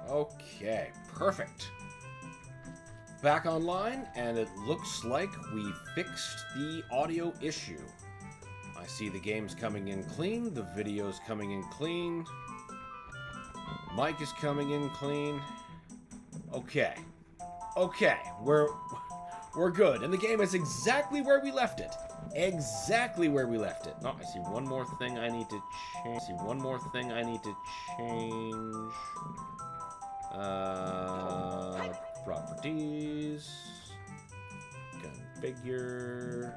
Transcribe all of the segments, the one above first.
Okay, perfect. Back online, and it looks like we fixed the audio issue. I see the game's coming in clean, the video's coming in clean, mic is coming in clean. Okay. Okay, we're good. And the game is exactly where we left it. Exactly where we left it. Oh, I see one more thing I need to change. Properties. Configure.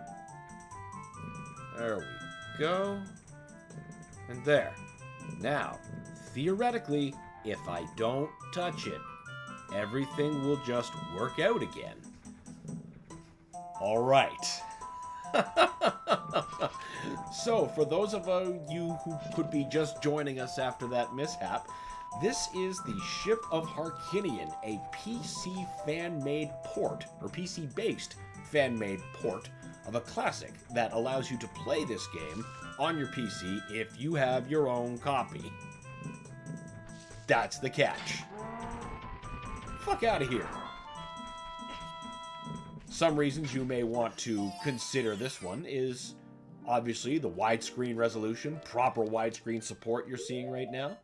There we go. And there. Now, theoretically, if I don't touch it, everything will just work out again. All right. So, for those of you who could be just joining us after that mishap, this is the Ship of Harkinian, a PC fan-made port, or PC-based fan-made port of a classic that allows you to play this game on your PC if you have your own copy. That's the catch. Fuck out of here. Some reasons you may want to consider this one is obviously the widescreen resolution, proper widescreen support you're seeing right now.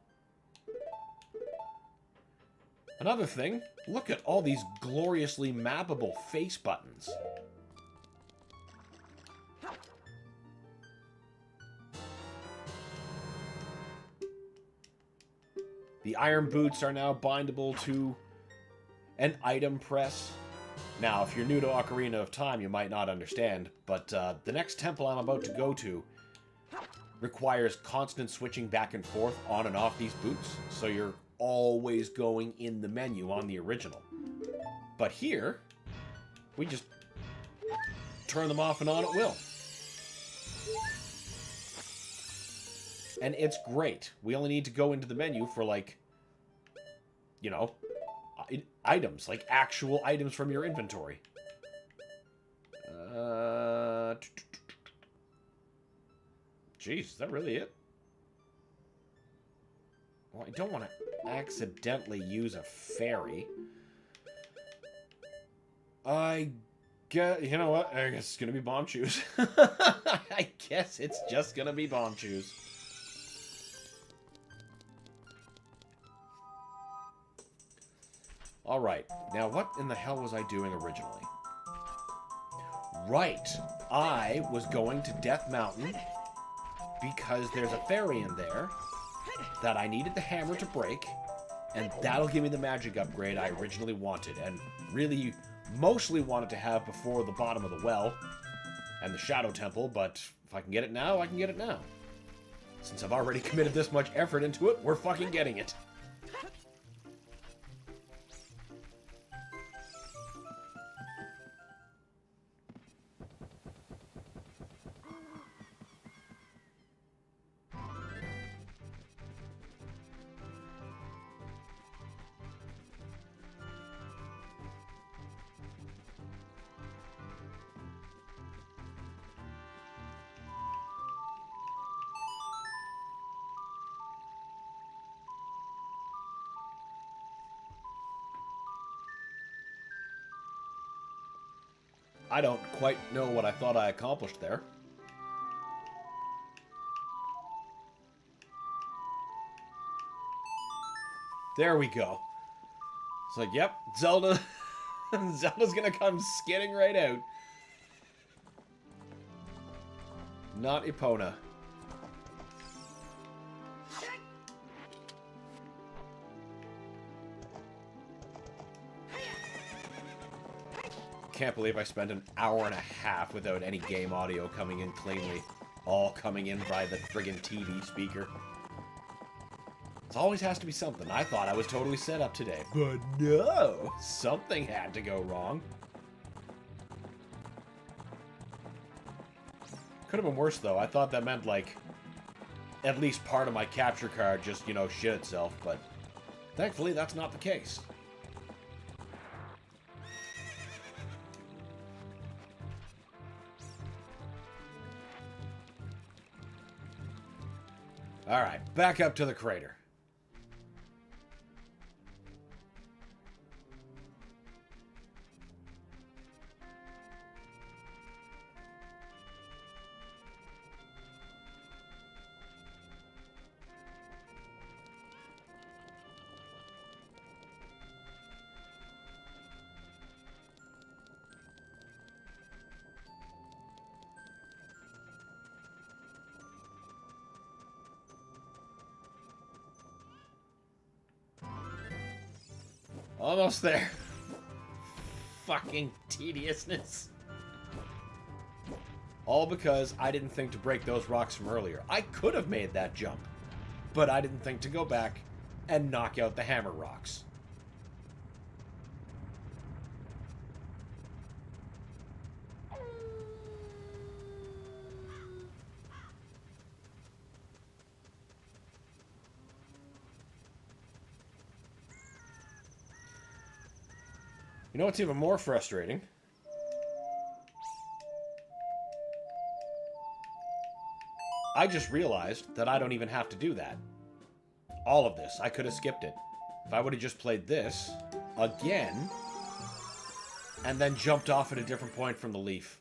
Another thing, look at all these gloriously mappable face buttons. The iron boots are now bindable to an item press. Now, if you're new to Ocarina of Time, you might not understand, but the next temple I'm about to go to requires constant switching back and forth on and off these boots, so you're always going in the menu on the original. But here, we just turn them off and on at will. And it's great. We only need to go into the menu for, like, you know, items, like actual items from your inventory. Jeez, is that really it? Well, I don't want to accidentally use a fairy. I guess, you know what? I guess it's gonna be bomb shoes. I guess it's just gonna be bomb shoes. Alright, now what in the hell was I doing originally? Right, I was going to Death Mountain because there's a fairy in there that I needed the hammer to break, and that'll give me the magic upgrade I originally wanted, and really mostly wanted to have before the bottom of the well and the Shadow Temple, but if I can get it now, I can get it now. Since I've already committed this much effort into it, we're fucking getting it. I don't quite know what I thought I accomplished there. There we go. It's like, yep, Zelda's gonna come skidding right out. Not Epona. Can't believe I spent an hour and a half without any game audio coming in cleanly. All coming in by the friggin' TV speaker. It always has to be something. I thought I was totally set up today. But no! Something had to go wrong. Could have been worse, though. I thought that meant, like, at least part of my capture card just, you know, shit itself. But thankfully, that's not the case. Alright, back up to the crater. Almost there. Fucking tediousness. All because I didn't think to break those rocks from earlier. I could have made that jump, but I didn't think to go back and knock out the hammer rocks. You know what's even more frustrating? I just realized that I don't even have to do that. All of this, I could have skipped it. If I would have just played this again, and then jumped off at a different point from the leaf.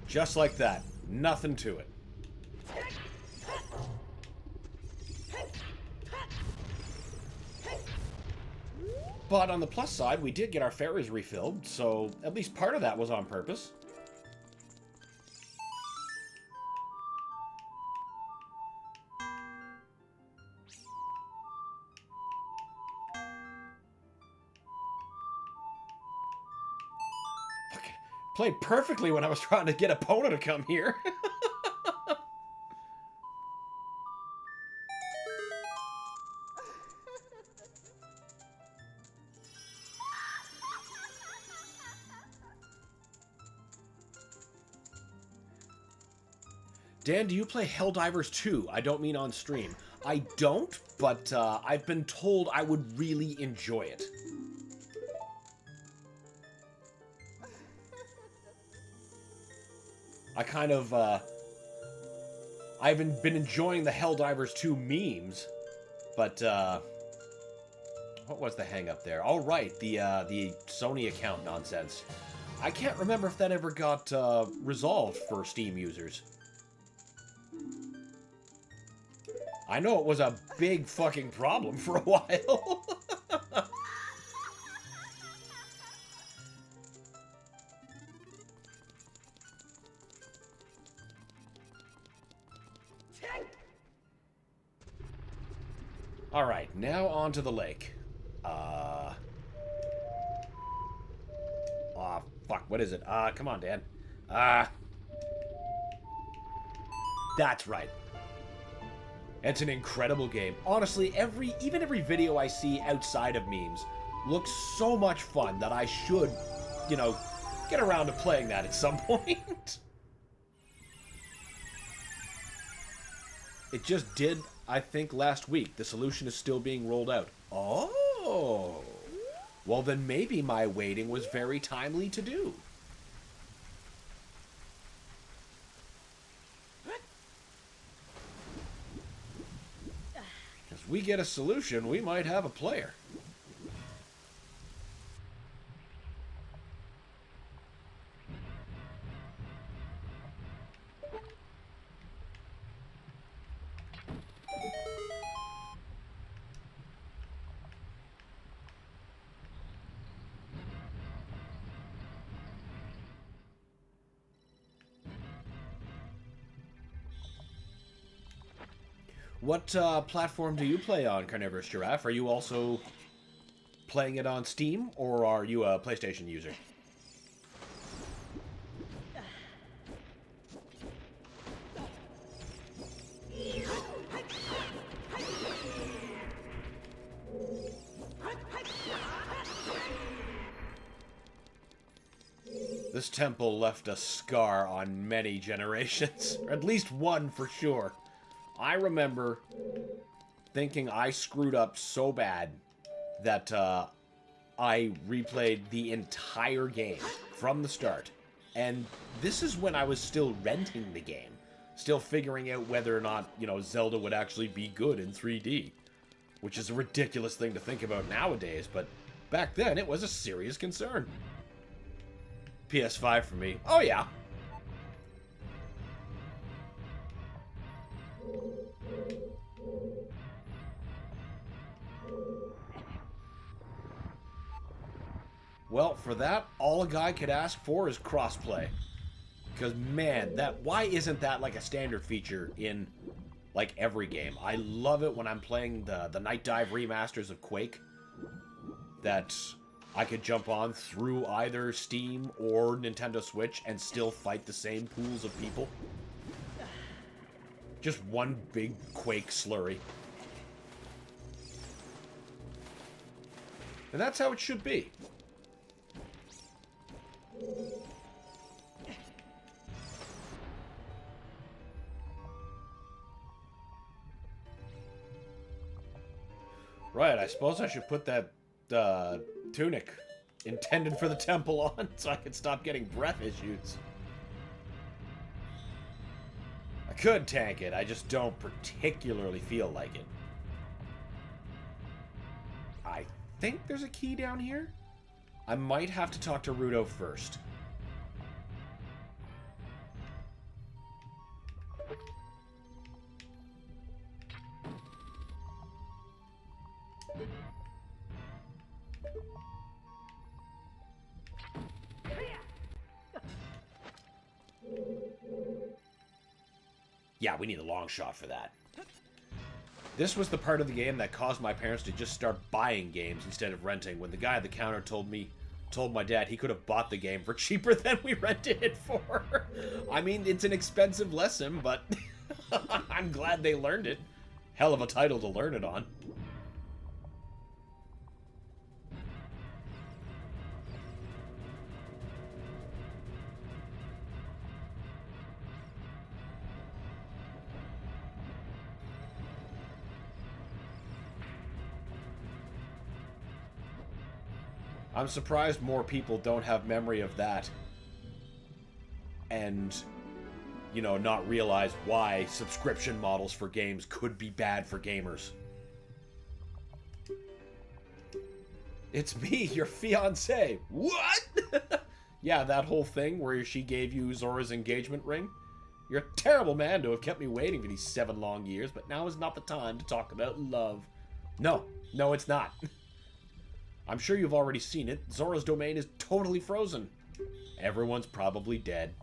Just like that. Nothing to it. But on the plus side, we did get our fairies refilled, so at least part of that was on purpose. Fucking played perfectly when I was trying to get Epona to come here. Dan, do you play Helldivers 2? I don't mean on stream. I don't, but I've been told I would really enjoy it. I kind of, I've been enjoying the Helldivers 2 memes, but, what was the hang-up there? Oh, right, the Sony account nonsense. I can't remember if that ever got, resolved for Steam users. I know it was a big fucking problem for a while. Alright, now on to the lake. Oh, fuck, what is it? Come on, Dan. That's right. It's an incredible game. Honestly, even every video I see outside of memes looks so much fun that I should, you know, get around to playing that at some point. It just did, I think, last week. The solution is still being rolled out. Oh! Well, then maybe my waiting was very timely to do. If we get a solution, we might have a player. What platform do you play on, Carnivorous Giraffe? Are you also playing it on Steam, or are you a PlayStation user? This temple left a scar on many generations. Or at least one for sure. I remember thinking I screwed up so bad that I replayed the entire game from the start. And this is when I was still renting the game. Still figuring out whether or not, you know, Zelda would actually be good in 3D. Which is a ridiculous thing to think about nowadays, but back then it was a serious concern. PS5 for me. Oh yeah. Well, for that, all a guy could ask for is crossplay. Because, man, why isn't that like a standard feature in, like, every game? I love it when I'm playing the Night Dive remasters of Quake, that I could jump on through either Steam or Nintendo Switch and still fight the same pools of people. Just one big Quake slurry. And that's how it should be. Right, I suppose I should put that tunic intended for the temple on so I can stop getting breath issues. I could tank it, I just don't particularly feel like it. I think there's a key down here? I might have to talk to Rudo first. Yeah, we need a long shot for that. This was the part of the game that caused my parents to just start buying games instead of renting. When the guy at the counter told my dad he could have bought the game for cheaper than we rented it for. I mean, it's an expensive lesson, but I'm glad they learned it. Hell of a title to learn it on. I'm surprised more people don't have memory of that. And, you know, not realize why subscription models for games could be bad for gamers. It's me, your fiancé. What? Yeah, that whole thing where she gave you Zora's engagement ring. You're a terrible man to have kept me waiting for these 7 long years, but now is not the time to talk about love. No, it's not. I'm sure you've already seen it. Zora's domain is totally frozen. Everyone's probably dead.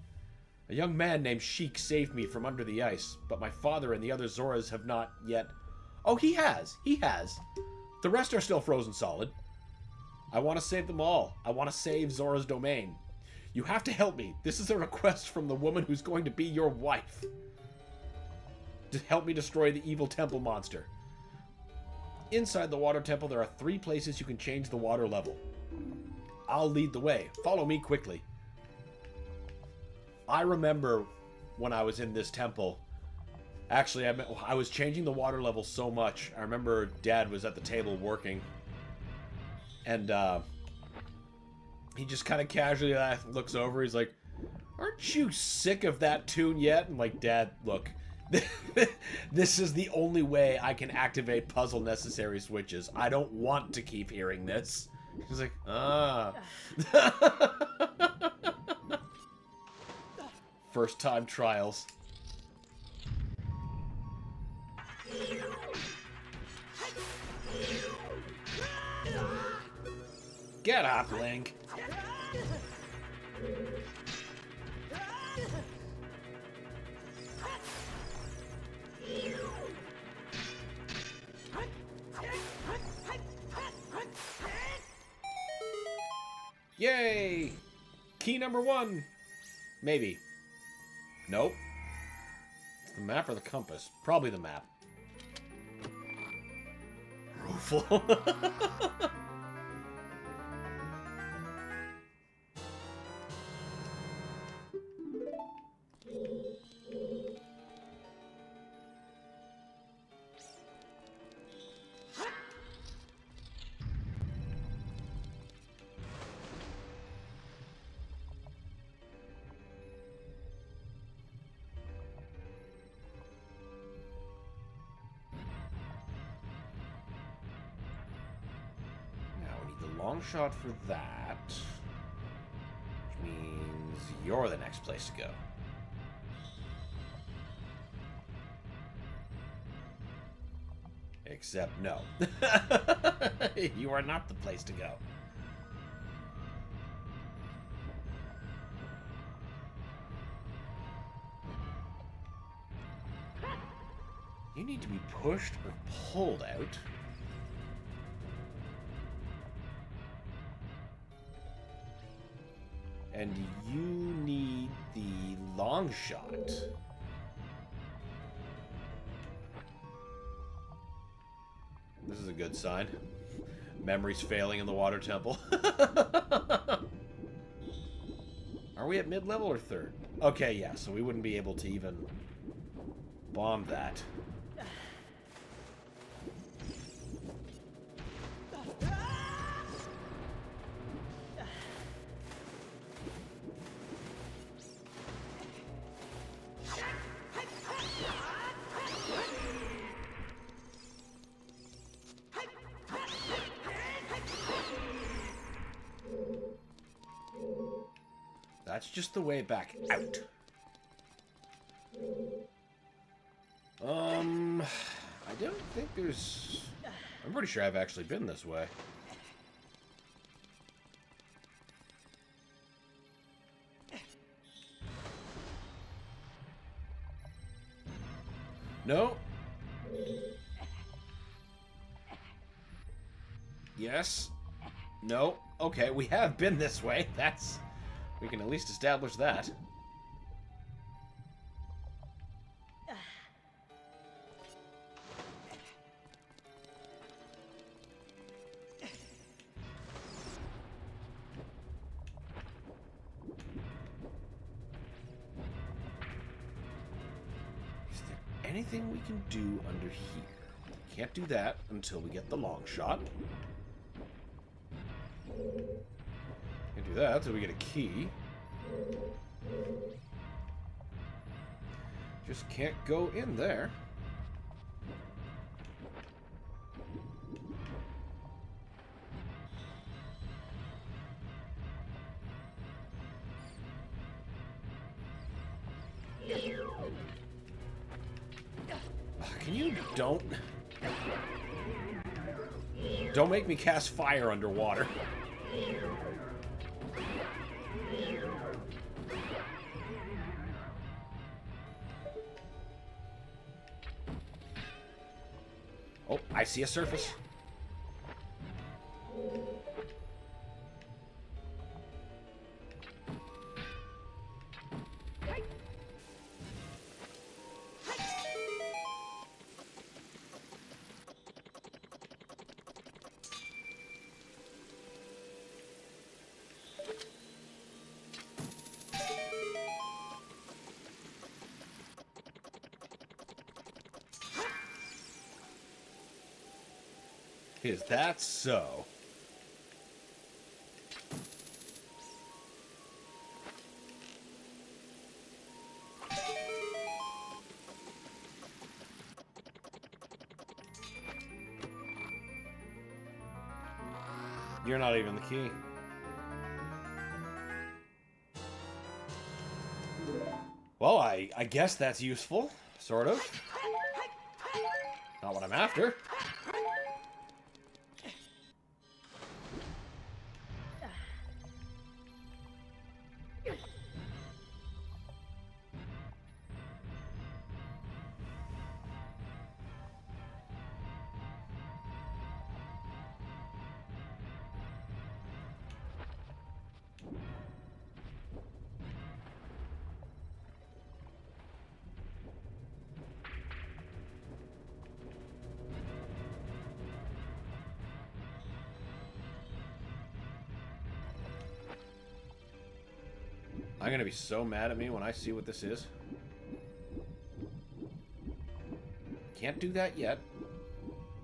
A young man named Sheik saved me from under the ice, but my father and the other Zoras have not yet... Oh, he has. He has. The rest are still frozen solid. I want to save them all. I want to save Zora's domain. You have to help me. This is a request from the woman who's going to be your wife. To help me destroy the evil temple monster. Inside the water temple, there are 3 places you can change the water level. I'll lead the way. Follow me quickly. I remember when I was in this temple. Actually, I was changing the water level so much. I remember Dad was at the table working. And he just kind of casually looks over. He's like, "Aren't you sick of that tune yet?" I'm like, "Dad, look. This is the only way I can activate puzzle necessary switches. I don't want to keep hearing this." He's like, "Ah." First time trials. Get up, Link. Yay! Key number 1. Maybe. Nope. It's the map or the compass? Probably the map. Rueful. Long shot for that, which means you're the next place to go. Except no. You are not the place to go. You need to be pushed or pulled out. And you need the long shot. This is a good sign. Memory's failing in the water temple. Are we at mid-level or third? Okay, yeah, so we wouldn't be able to even bomb that. That's just the way back out. I don't think there's... I'm pretty sure I've actually been this way. No. Yes. No. Okay, we have been this way. That's... We can at least establish that. Is there anything we can do under here? We can't do that until we get the long shot. Can't do that until we get a key. Just can't go in there. Can you don't make me cast fire underwater. Oh, I see a surface. Is that so? You're not even the key. Well, I guess that's useful, sort of. Not what I'm after. I'm gonna be so mad at me when I see what this is. Can't do that yet,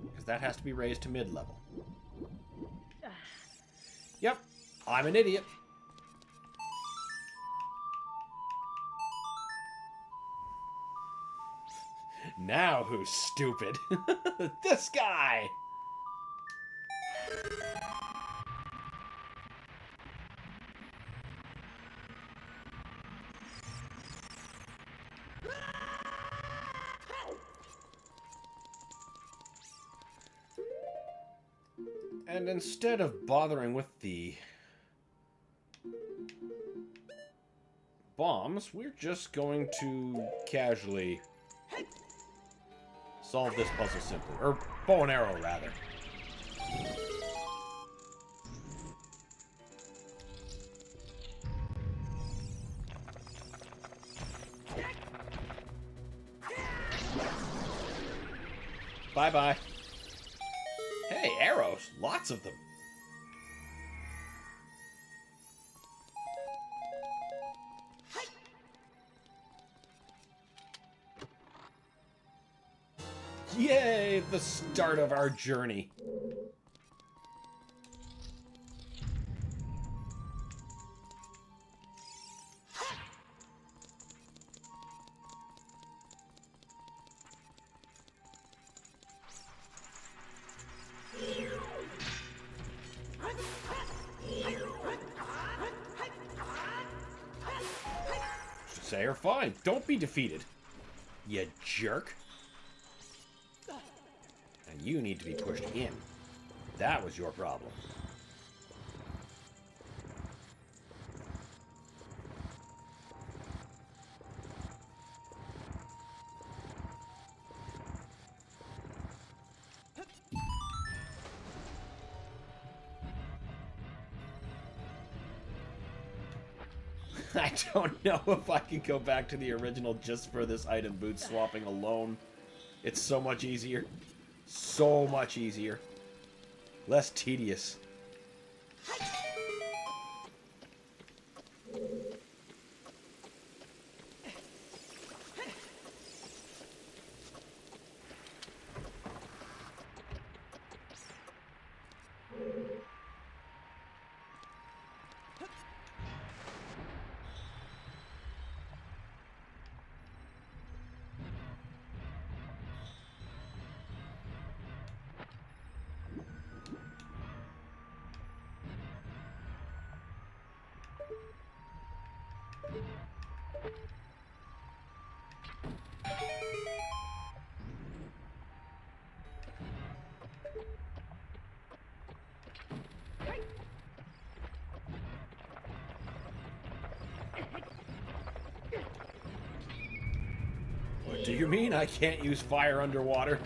because that has to be raised to mid-level. Yep, I'm an idiot. Now who's stupid? This guy! And instead of bothering with the bombs, we're just going to casually Solve this puzzle simply. Or bow and arrow, rather. Bye-bye. Hey, arrows. Lots of them. Yay! The start of our journey. Say you're fine. Don't be defeated, you jerk. And you need to be pushed in. That was your problem. I don't know if I can go back to the original just for this item boot swapping alone. It's so much easier. So much easier. Less tedious. What do you mean I can't use fire underwater?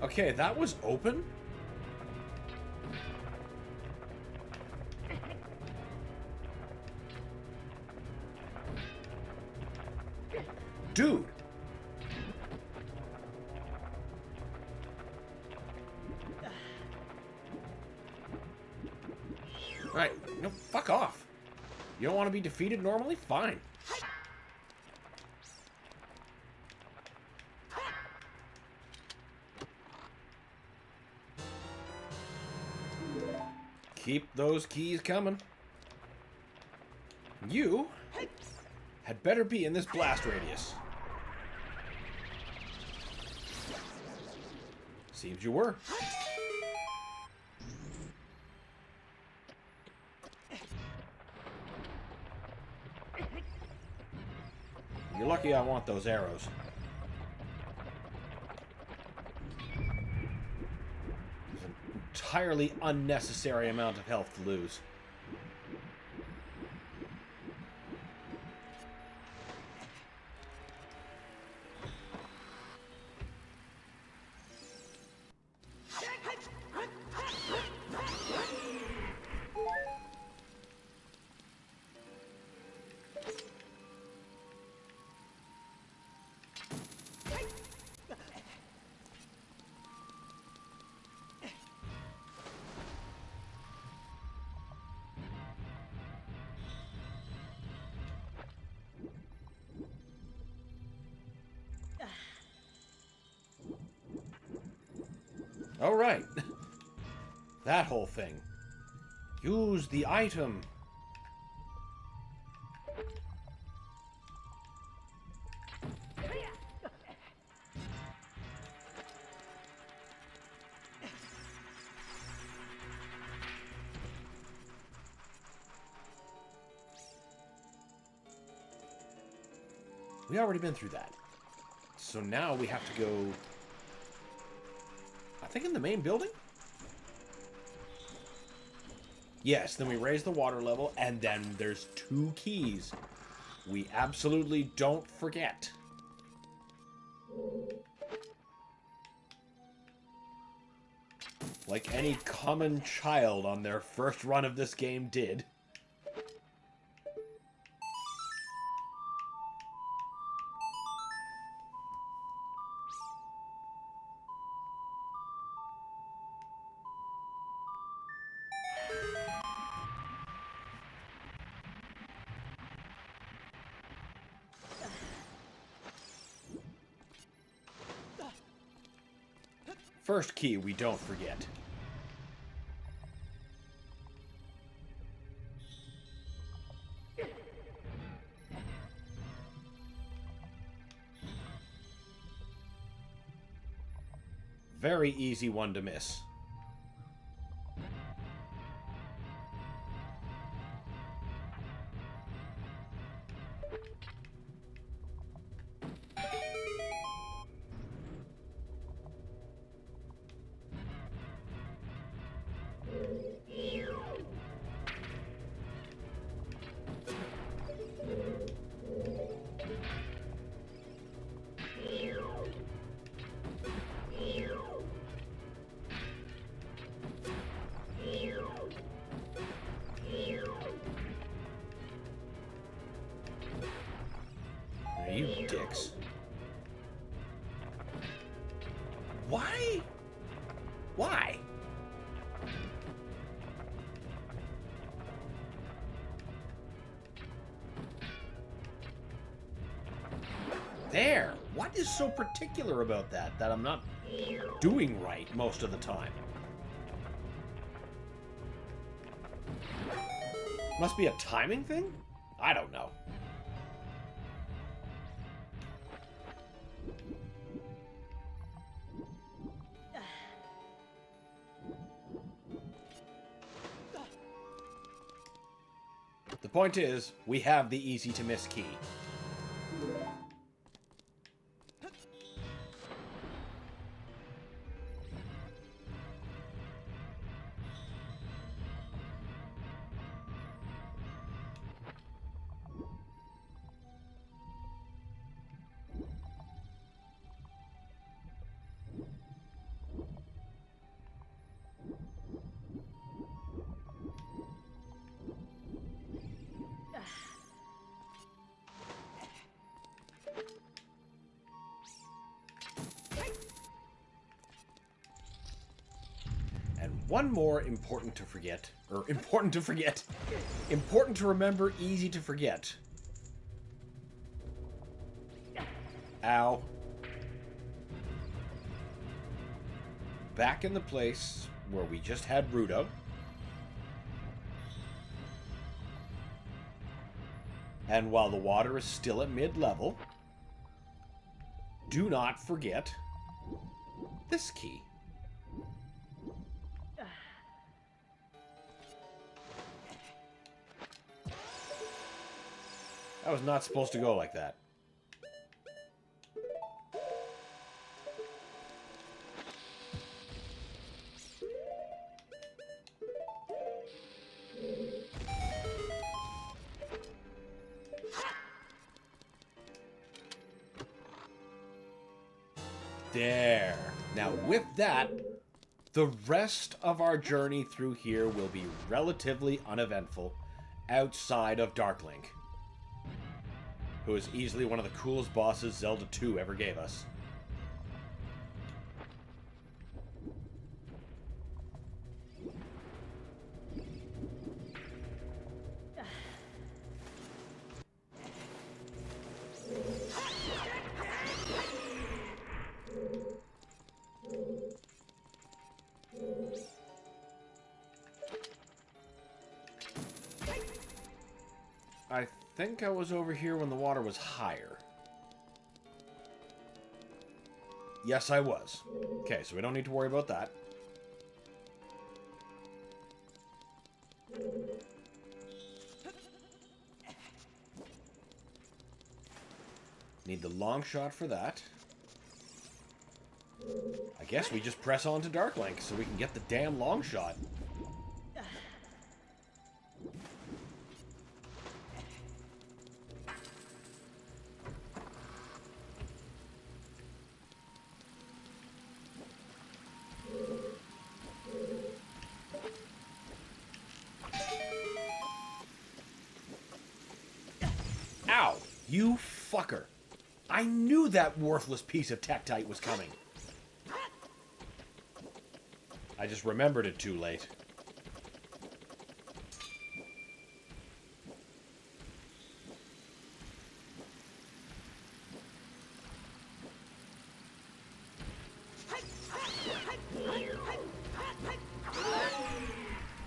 Okay, that was open? Dude! Alright, no, fuck off. You don't want to be defeated normally? Fine. Keep those keys coming. You had better be in this blast radius. Seems you were. You're lucky I want those arrows. There's an entirely unnecessary amount of health to lose. All right. That whole thing. Use the item. We already been through that. So now we have to go... I think in the main building? Yes, then we raise the water level, and then there's 2 keys. We absolutely don't forget. Like any common child on their first run of this game did. First key we don't forget. Very easy one to miss. You dicks. Why? Why? There. What is so particular about that I'm not doing right most of the time? Must be a timing thing? I don't know. The point is, we have the easy to miss key. One more important to remember, easy to forget. Ow. Back in the place where we just had Rudo. And while the water is still at mid-level, do not forget this key. That was not supposed to go like that. There. Now with that, the rest of our journey through here will be relatively uneventful outside of Darklink, who is easily one of the coolest bosses Zelda 2 ever gave us. I think I was over here when the water was higher. Yes, I was. Okay, so we don't need to worry about that. Need the long shot for that. I guess we just press on to Darklink so we can get the damn long shot. You fucker. I knew that worthless piece of Tektite was coming. I just remembered it too late.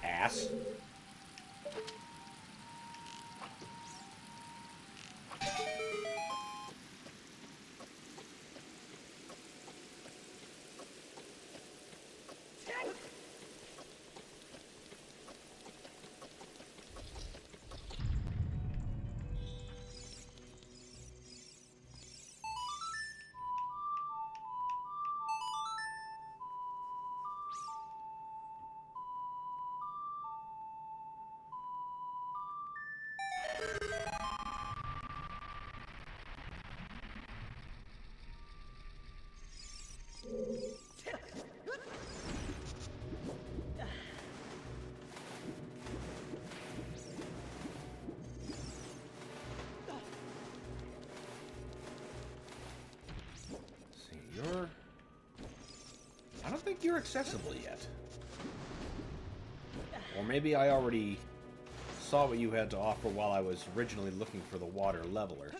Ass. I don't think you're accessible yet. Or maybe I already saw what you had to offer while I was originally looking for the water leveler.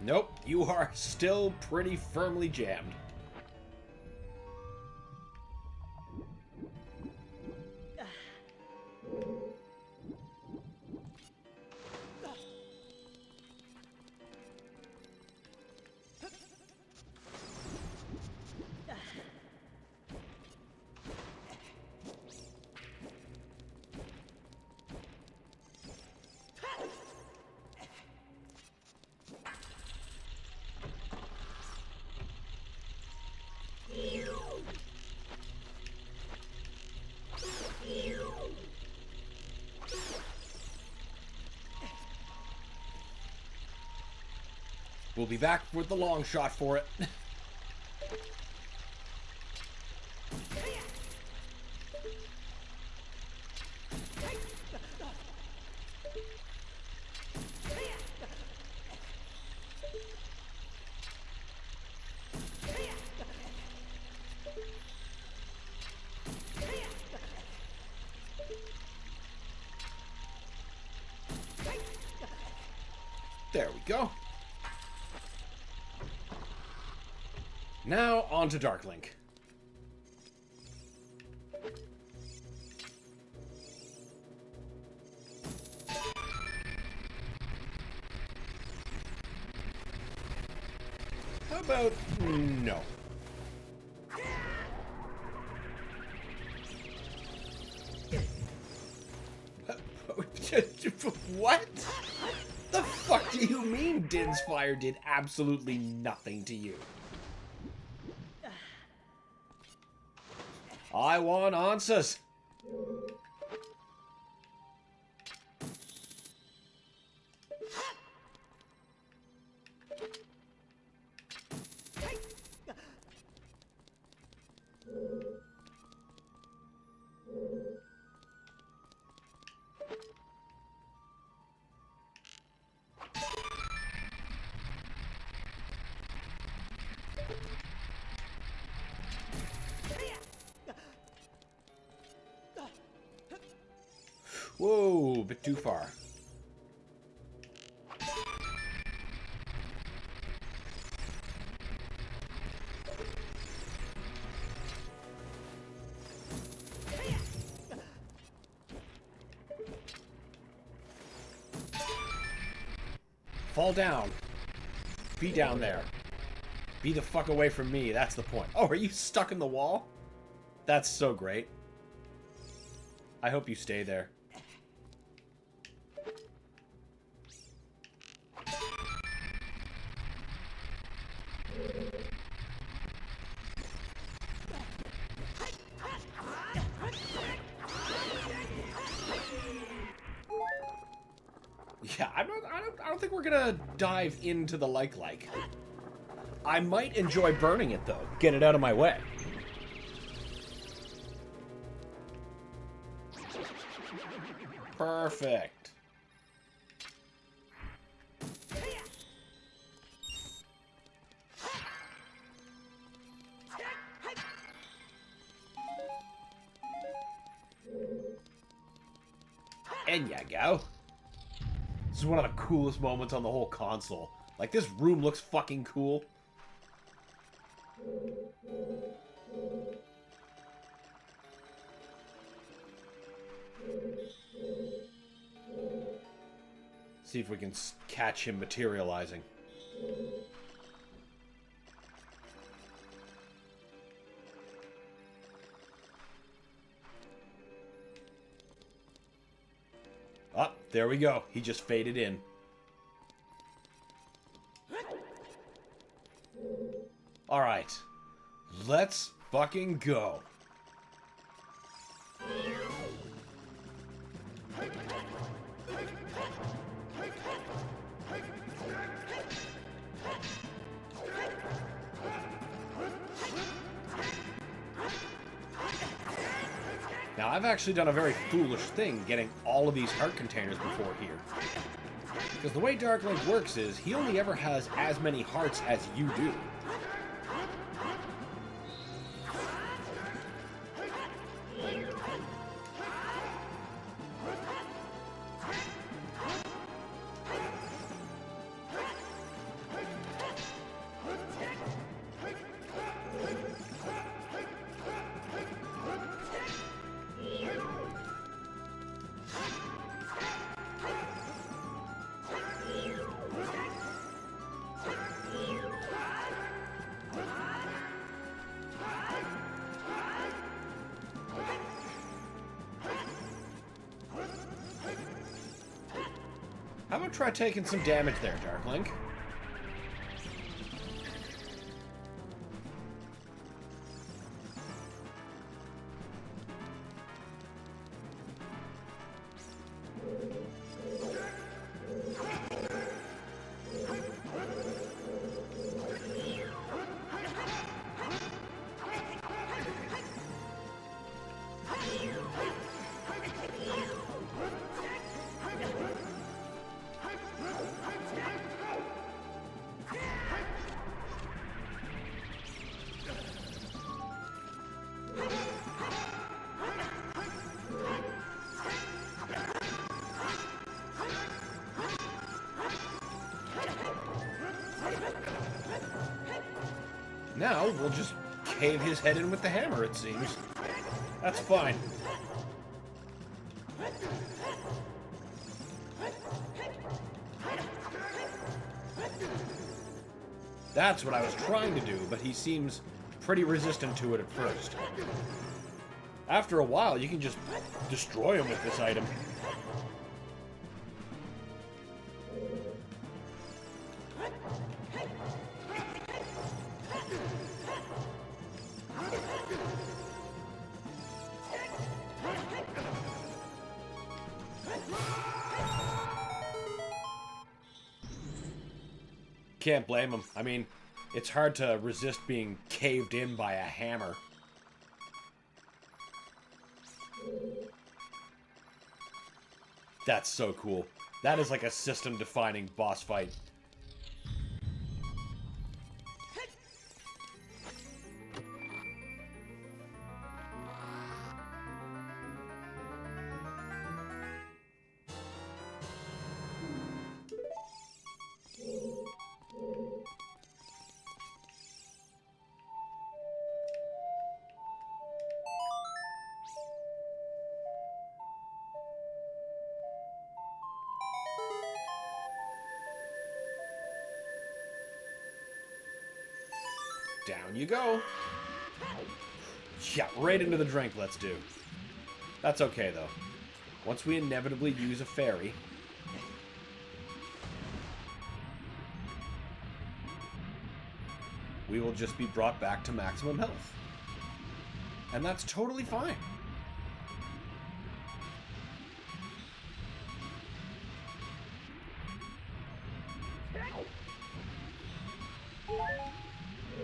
Nope, you are still pretty firmly jammed. We'll be back with the long shot for it. There we go. Now, on to Darklink. How about no? What? The fuck do you mean Din's fire did absolutely nothing to you? I want answers. Whoa, a bit too far. Fall down. Be down there. Be the fuck away from me, that's the point. Oh, are you stuck in the wall? That's so great. I hope you stay there. Yeah, I don't think we're gonna dive into the like. I might enjoy burning it though. Get it out of my way. Perfect. And you go. This is one of the coolest moments on the whole console. Like, this room looks fucking cool. See if we can catch him materializing. Oh, there we go. He just faded in. Alright. Let's fucking go. Now, I've actually done a very foolish thing getting all of these heart containers before here. Because the way Dark Link works is, he only ever has as many hearts as you do. How about try taking some damage there, Dark Link? Now, we'll just cave his head in with the hammer, it seems. That's fine. That's what I was trying to do, but he seems pretty resistant to it at first. After a while, you can just destroy him with this item. Can't blame him. I mean, it's hard to resist being caved in by a hammer. That's so cool. That is like a system-defining boss fight. Down you go. Yeah, right into the drink, let's do. That's okay, though. Once we inevitably use a fairy, we will just be brought back to maximum health. And that's totally fine.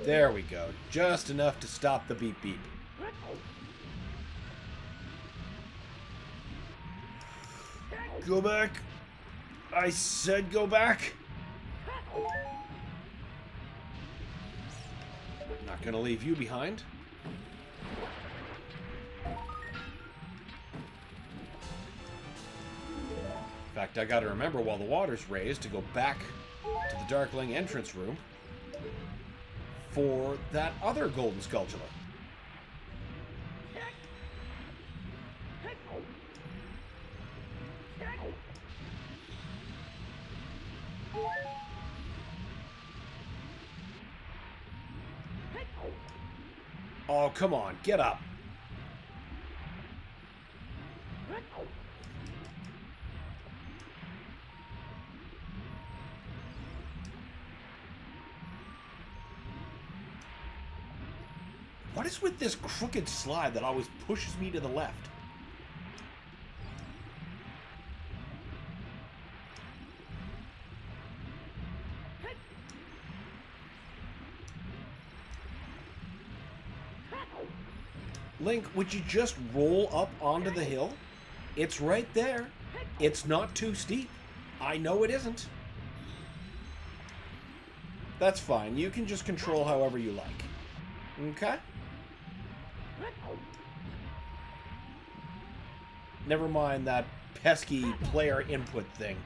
There we go. Just enough to stop the beep beep. Go back. I said go back. Not gonna leave you behind. In fact, I gotta remember while the water's raised to go back to the Darkling entrance room for that other golden skulltula. Oh, come on, get up. What is with this crooked slide that always pushes me to the left? Link, would you just roll up onto the hill? It's right there. It's not too steep. I know it isn't. That's fine. You can just control however you like. Okay? Never mind that pesky player input thing.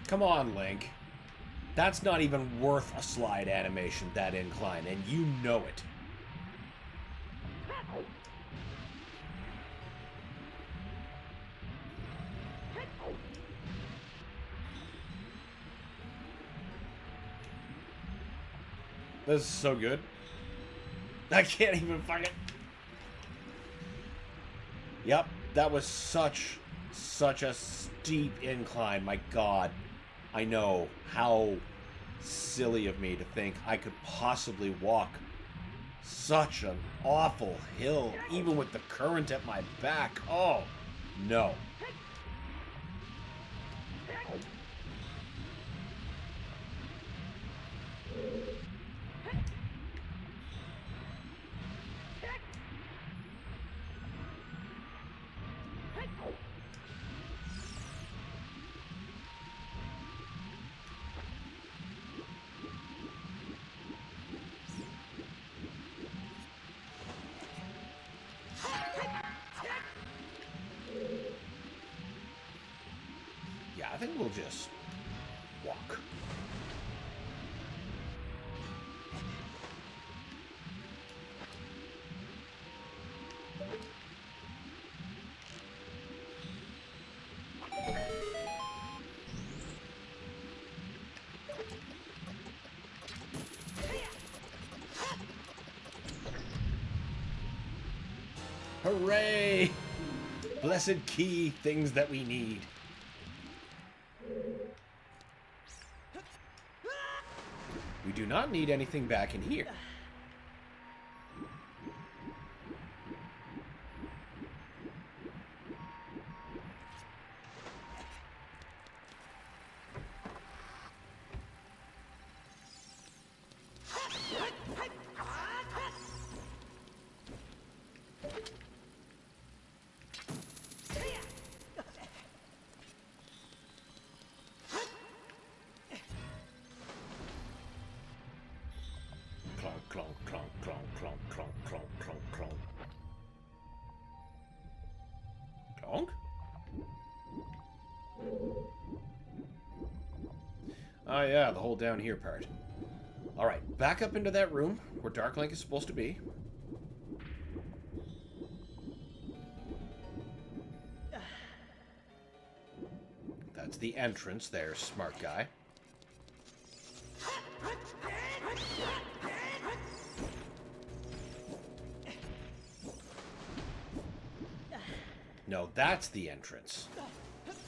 Come on, Link. That's not even worth a slide animation, that incline, and you know it. This is so good. I can't even fucking... Yep, that was such a steep incline, my god. I know how silly of me to think I could possibly walk such an awful hill, even with the current at my back. Oh, no. I think we'll just walk. Hooray! Blessed key, things that we need. We do not need anything back in here. Clonk, clonk, clonk, clonk, clonk, clonk, clonk, clonk. Clonk? Oh yeah, the whole down here part. Alright, back up into that room where Darklink is supposed to be. That's the entrance there, smart guy. No, that's the entrance.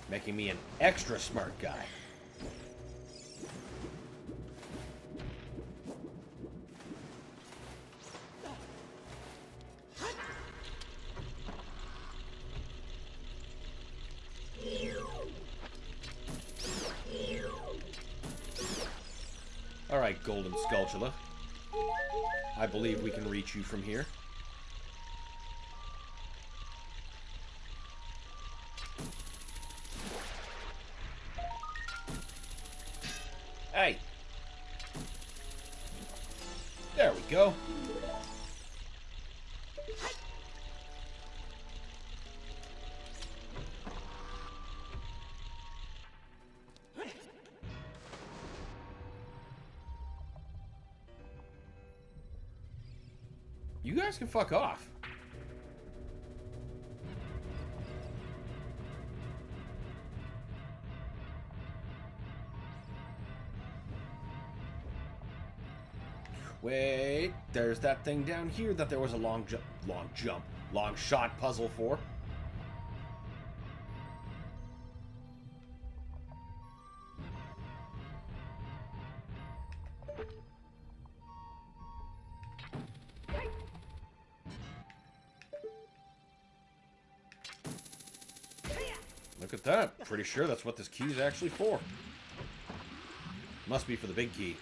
Making me an extra smart guy. Alright, Golden Skulltula. I believe we can reach you from here. Hey! There we go. You guys can fuck off. Wait, there's that thing down here that there was a long shot puzzle for. Look at that. Pretty sure that's what this key is actually for. Must be for the big key.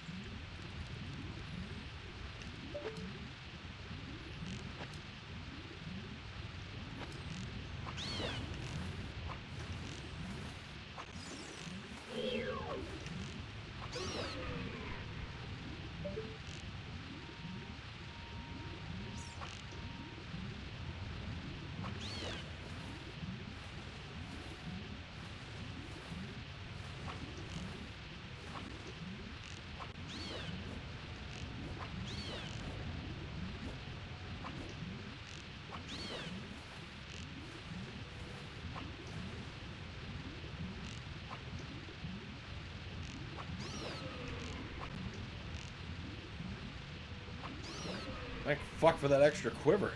Thank fuck for that extra quiver.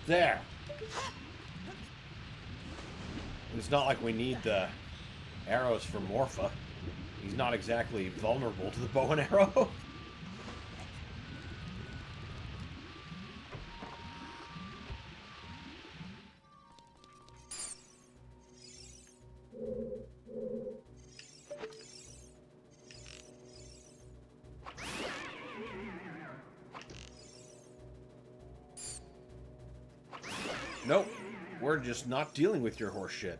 There. It's not like we need the arrows for Morpha. He's not exactly vulnerable to the bow and arrow. Nope. We're just not dealing with your horse shit.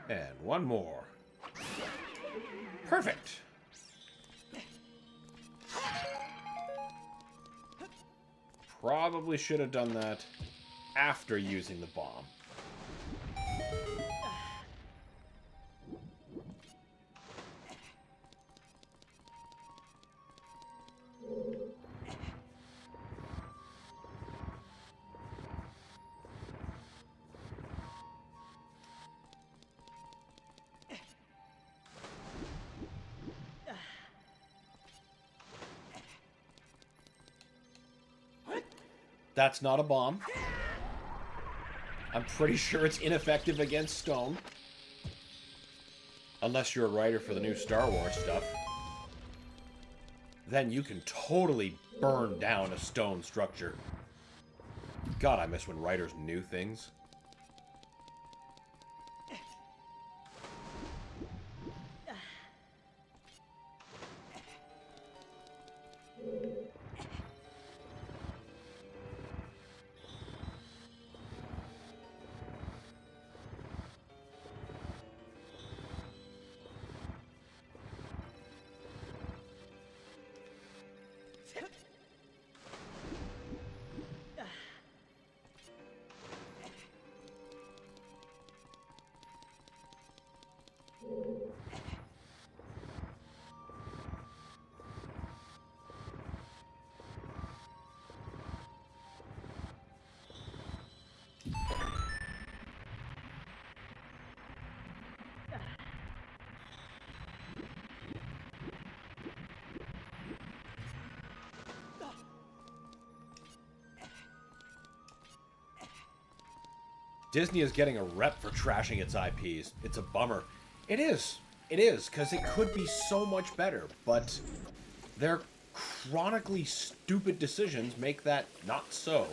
And one more. Perfect. Probably should have done that after using the bomb. That's not a bomb. I'm pretty sure it's ineffective against stone. Unless you're a writer for the new Star Wars stuff. Then you can totally burn down a stone structure. God, I miss when writers knew things. Disney is getting a rep for trashing its IPs. It's a bummer. It is. It is, because it could be so much better, but their chronically stupid decisions make that not so.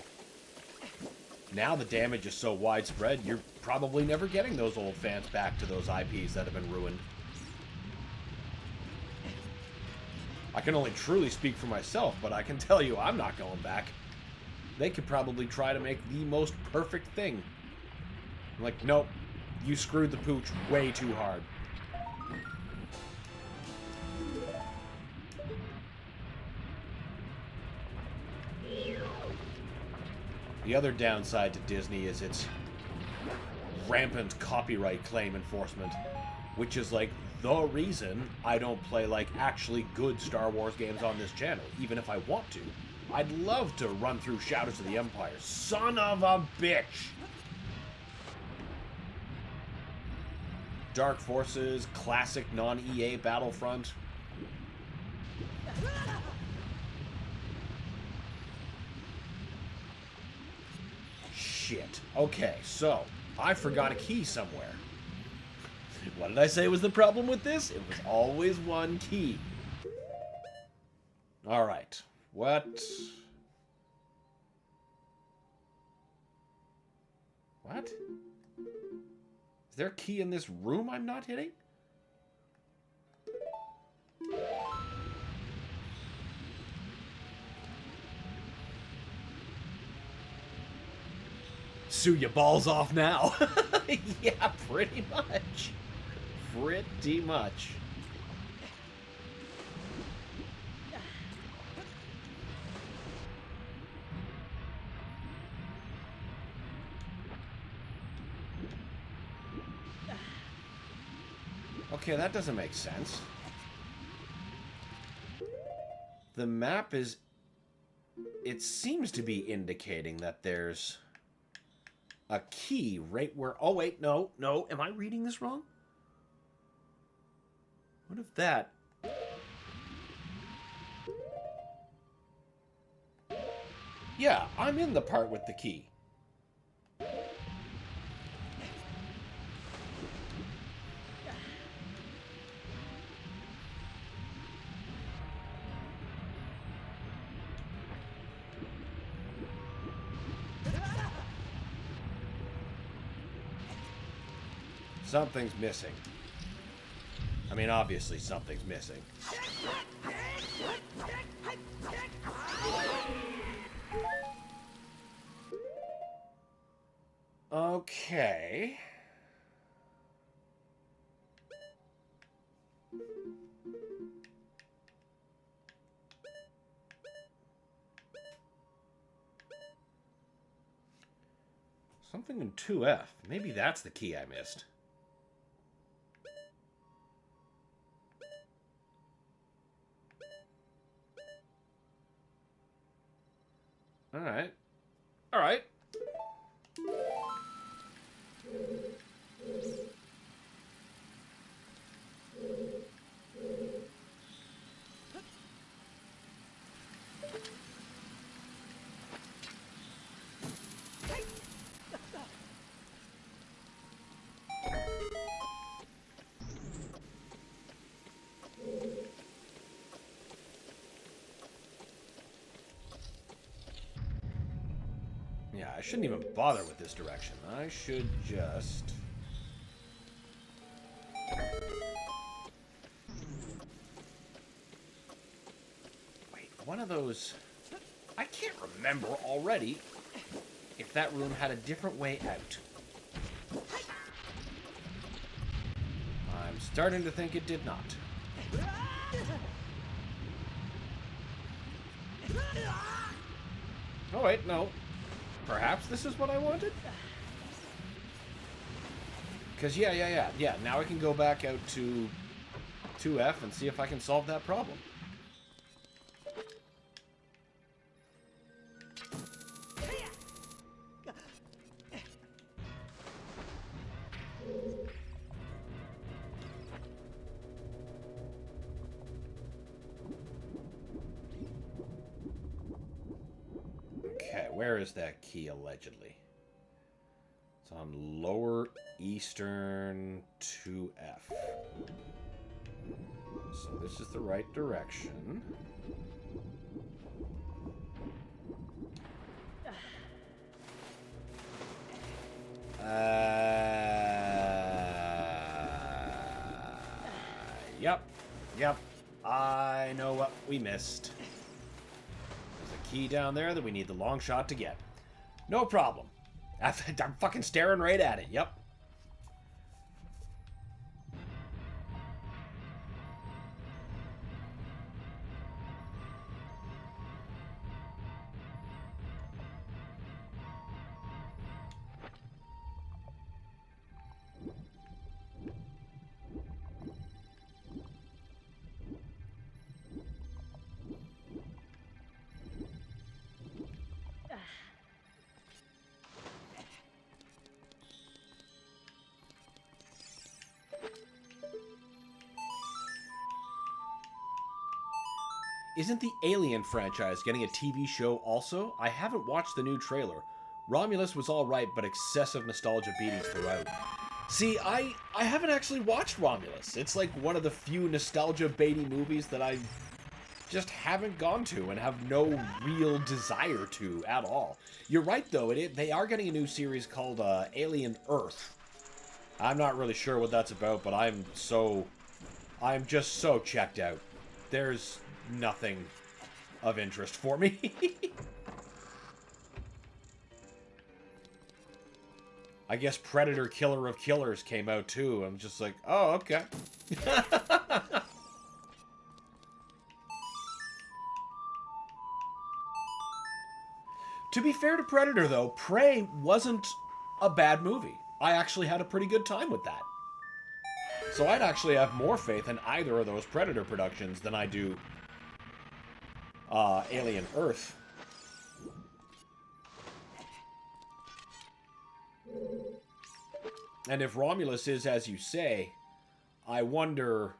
Now the damage is so widespread, you're probably never getting those old fans back to those IPs that have been ruined. I can only truly speak for myself, but I can tell you I'm not going back. They could probably try to make the most perfect thing. I'm like, nope, you screwed the pooch way too hard. The other downside to Disney is its rampant copyright claim enforcement, which is like the reason I don't play like actually good Star Wars games on this channel, even if I want to. I'd love to run through Shadows of the Empire. Son of a bitch! Dark Forces, classic non-EA Battlefront. Shit. Okay, so, I forgot a key somewhere. What did I say was the problem with this? It was always one key. Alright. What? What? Is there a key in this room I'm not hitting? Sue your balls off now. Yeah, pretty much. Pretty much. Okay, that doesn't make sense. The map is... It seems to be indicating that there's a key right where... Oh, wait, no. Am I reading this wrong? What if that... Yeah, I'm in the part with the key. Something's missing. I mean, obviously something's missing. Okay. Something in 2F. Maybe that's the key I missed. Alright. Alright. Yeah, I shouldn't even bother with this direction. I should just... Wait, one of those... I can't remember already if that room had a different way out. I'm starting to think it did not. Oh, wait, no. Perhaps this is what I wanted? Because, yeah. Now I can go back out to 2F and see if I can solve that problem. Okay, where is that key allegedly? It's on Lower Eastern 2F. So this is the right direction. Yep. I know what we missed. There's a key down there that we need the long shot to get. No problem. I'm fucking staring right at it. Yep. Isn't the Alien franchise getting a TV show also? I haven't watched the new trailer. Romulus was alright, but excessive nostalgia beatings throughout. See, I haven't actually watched Romulus. It's like one of the few nostalgia baity movies that I just haven't gone to and have no real desire to at all. You're right, though. They are getting a new series called Alien Earth. I'm not really sure what that's about, but I'm just so checked out. There's nothing of interest for me. I guess Predator Killer of Killers came out too. I'm just like, oh, okay. To be fair to Predator, though, Prey wasn't a bad movie. I actually had a pretty good time with that. So I'd actually have more faith in either of those Predator productions than I do Alien Earth. And if Romulus is as you say, I wonder,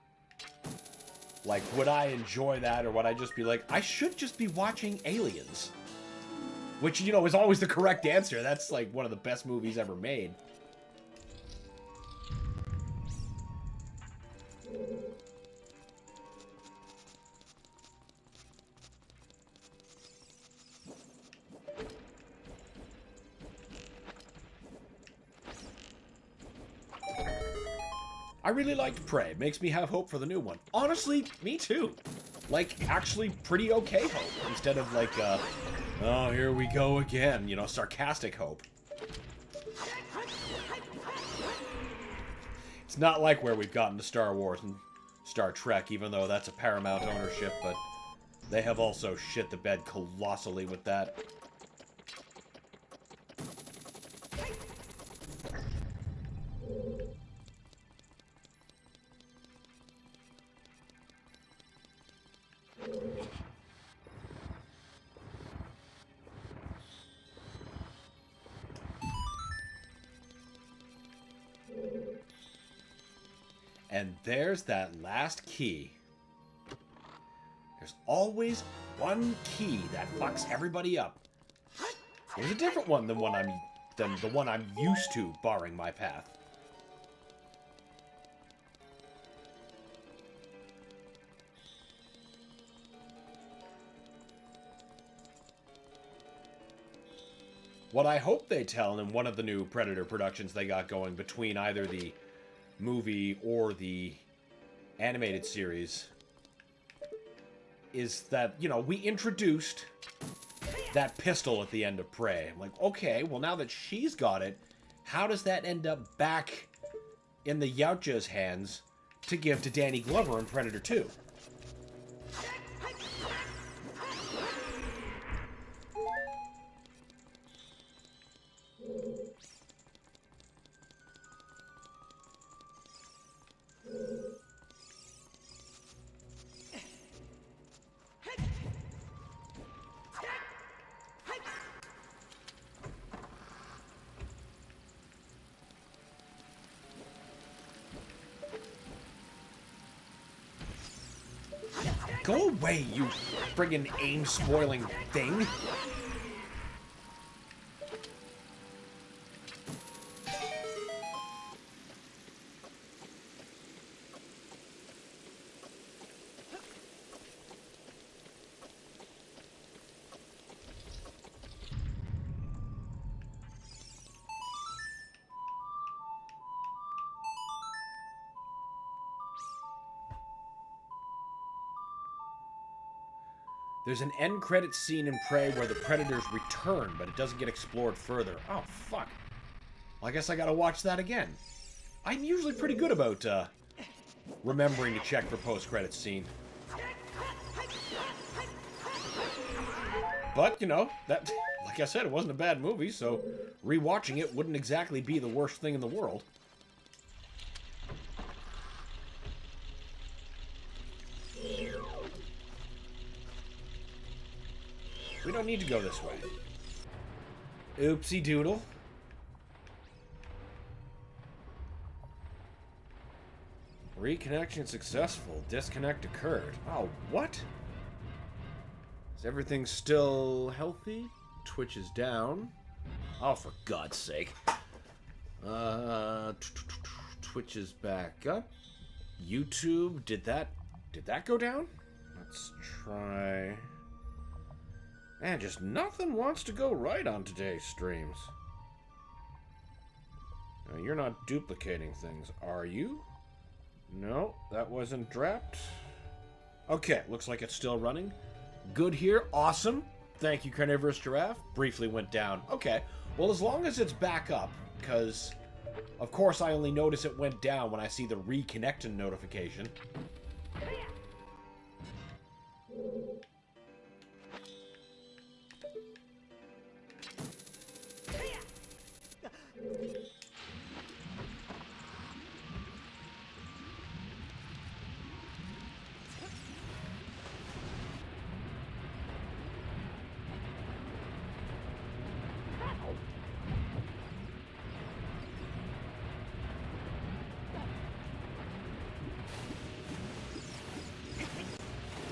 like, would I enjoy that, or would I just be like, I should just be watching Aliens? Which, you know, is always the correct answer. That's, like, one of the best movies ever made. I really liked Prey. Makes me have hope for the new one. Honestly, me too. Like, actually pretty okay hope. Instead of like, oh, here we go again, you know, sarcastic hope. It's not like where we've gotten to Star Wars and Star Trek, even though that's a Paramount ownership, but they have also shit the bed colossally with that. And there's that last key. There's always one key that fucks everybody up. There's a different one than the one I'm used to barring my path. What I hope they tell in one of the new Predator productions they got going between either the movie or the animated series is that, you know, we introduced that pistol at the end of Prey. I'm like, okay, well, now that she's got it, how does that end up back in the Yautja's hands to give to Danny Glover in Predator 2? Go away, you friggin' aim-spoiling thing! There's an end credit scene in Prey where the predators return, but it doesn't get explored further. Oh, fuck. Well, I guess I gotta watch that again. I'm usually pretty good about, remembering to check for post-credits scene. But, you know, that, like I said, it wasn't a bad movie, so rewatching it wouldn't exactly be the worst thing in the world. We don't need to go this way. Oopsie doodle. Reconnection successful. Disconnect occurred. Oh, what? Is everything still healthy? Twitch is down. Oh, for God's sake. Twitch is back up. YouTube, did that go down? Let's try... Man, just nothing wants to go right on today's streams. Now, you're not duplicating things, are you? No, that wasn't dropped. Okay, looks like it's still running. Good here, awesome. Thank you, Carnivorous Giraffe. Briefly went down. Okay, well, as long as it's back up, because, of course, I only notice it went down when I see the reconnecting notification.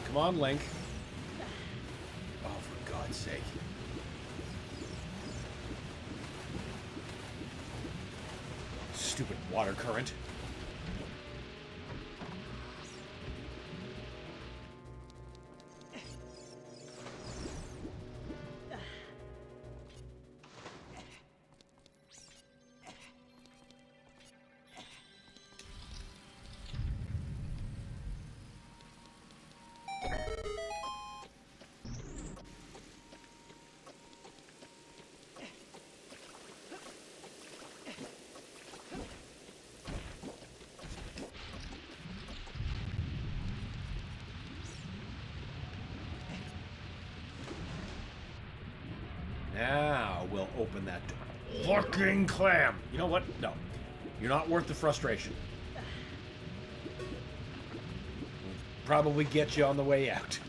Come on, Link. Oh, for God's sake. Stupid water current. Now we'll open that door. Fucking clam! You know what? No. You're not worth the frustration. Probably get you on the way out.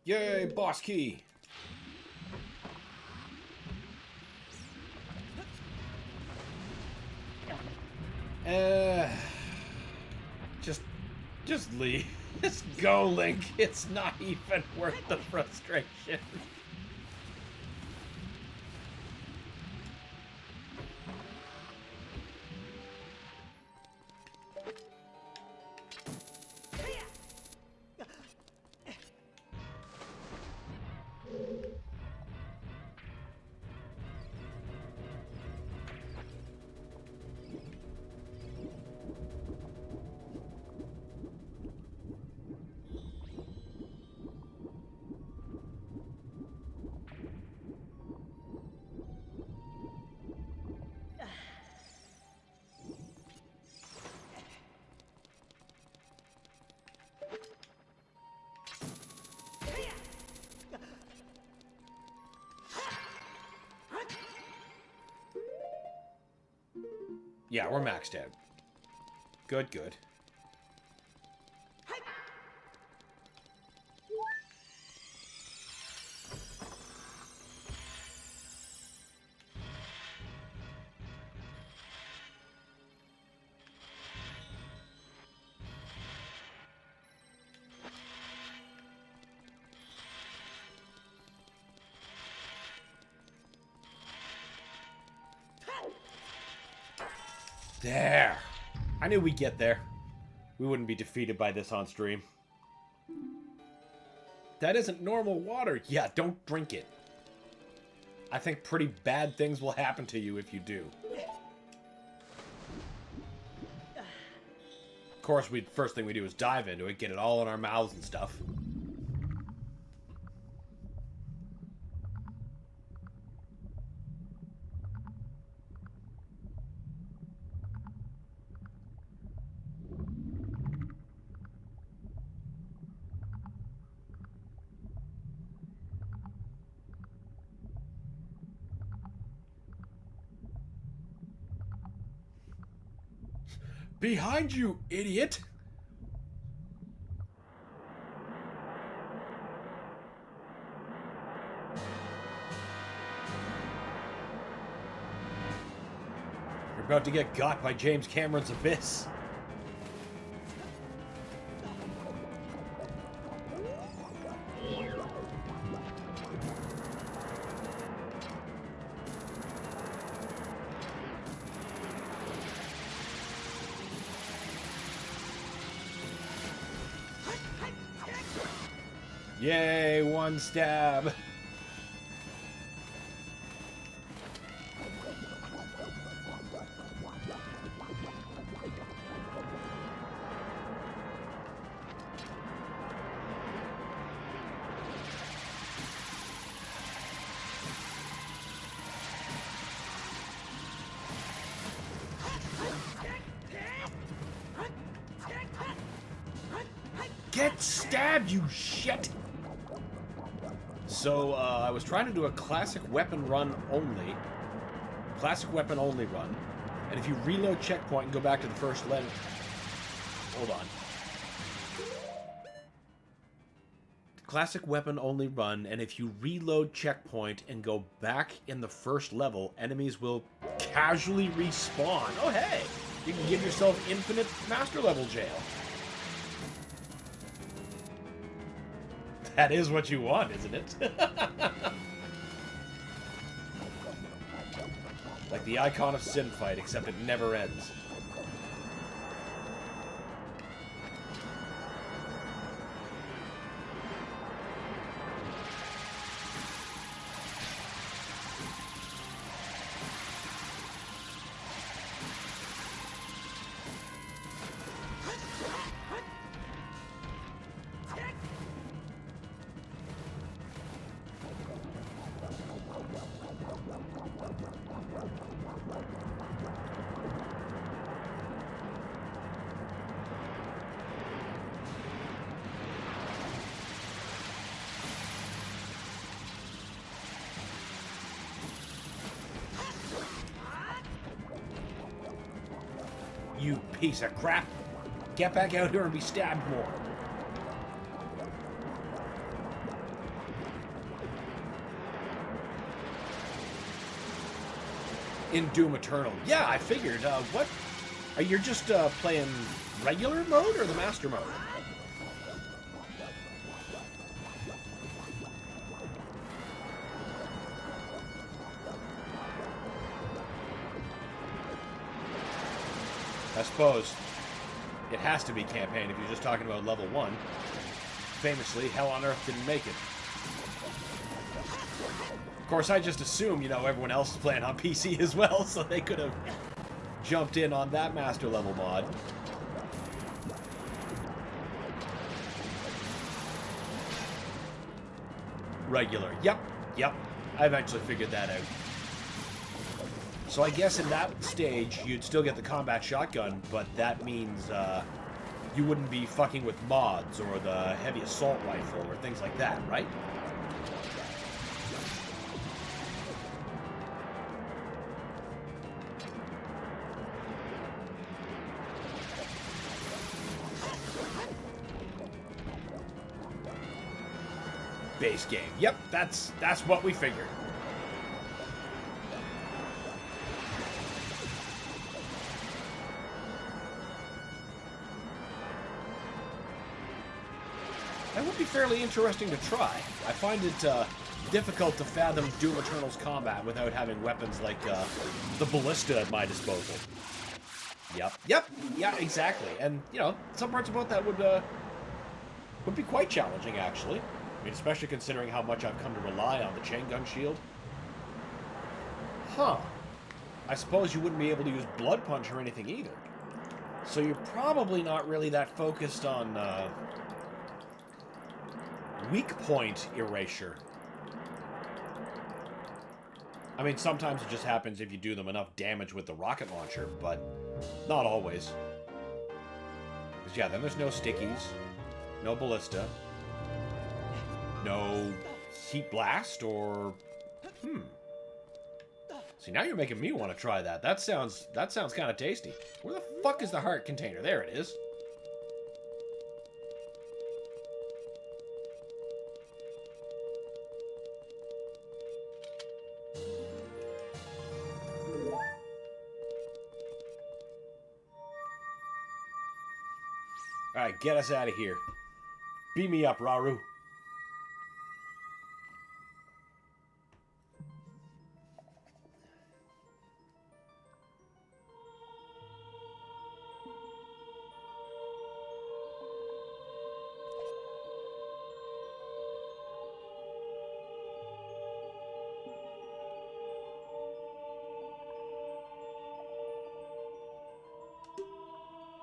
Yay, boss key! Just leave. Just go, Link. It's not even worth the frustration. Yeah, we're maxed out. Good, good. There! I knew we'd get there. We wouldn't be defeated by this on stream. That isn't normal water. Yeah, don't drink it. I think pretty bad things will happen to you if you do. Of course, first thing we do is dive into it, get it all in our mouths and stuff. Behind you, idiot! You're about to get got by James Cameron's Abyss. Yay, one stab. Get stabbed, you shit! So, I was trying to do a classic weapon run only. Classic weapon only run. And if you reload checkpoint and go back to the first level... Hold on. Classic weapon only run, and if you reload checkpoint and go back in the first level, enemies will casually respawn. Oh, hey! You can give yourself infinite master level jail. That is what you want, isn't it? Like the icon of Sin Fight, except it never ends. You piece of crap. Get back out here and be stabbed more. In Doom Eternal. Yeah, I figured. What? You're just playing regular mode or the master mode? I suppose it has to be campaign if you're just talking about level 1. Famously, Hell on Earth didn't make it. Of course, I just assume, everyone else is playing on PC as well, so they could have jumped in on that master level mod. Regular. Yep. I eventually figured that out. So I guess in that stage, you'd still get the combat shotgun, but that means you wouldn't be fucking with mods or the heavy assault rifle or things like that, right? Base game. Yep, that's what we figured. That would be fairly interesting to try. I find it difficult to fathom Doom Eternal's combat without having weapons like the ballista at my disposal. Yep, yeah, exactly. And, some parts about that would be quite challenging, actually. I mean, especially considering how much I've come to rely on the chain gun shield. Huh. I suppose you wouldn't be able to use Blood Punch or anything either. So you're probably not really that focused on weak point erasure. I mean, sometimes it just happens if you do them enough damage with the rocket launcher, but not always. Because, yeah, then there's no stickies, no ballista, no heat blast, or... See, now you're making me want to try that. That sounds kind of tasty. Where the fuck is the heart container? There it is. Alright, get us out of here. Beam me up, Raru.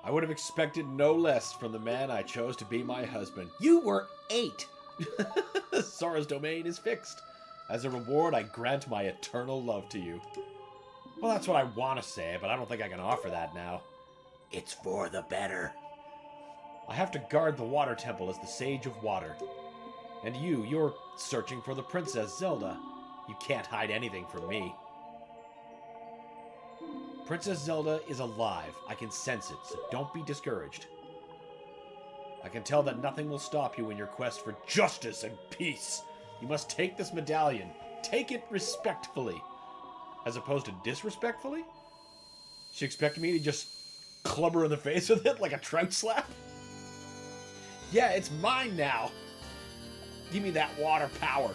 I would have expected no less from the man I chose to be my husband. You were 8! Sora's domain is fixed. As a reward, I grant my eternal love to you. Well, that's what I want to say, but I don't think I can offer that now. It's for the better. I have to guard the water temple as the Sage of Water. And you're searching for the Princess Zelda. You can't hide anything from me. Princess Zelda is alive. I can sense it, so don't be discouraged. I can tell that nothing will stop you in your quest for justice and peace. You must take this medallion. Take it respectfully. As opposed to disrespectfully? She expected me to just club her in the face with it like a trout slap? Yeah, it's mine now. Give me that water power.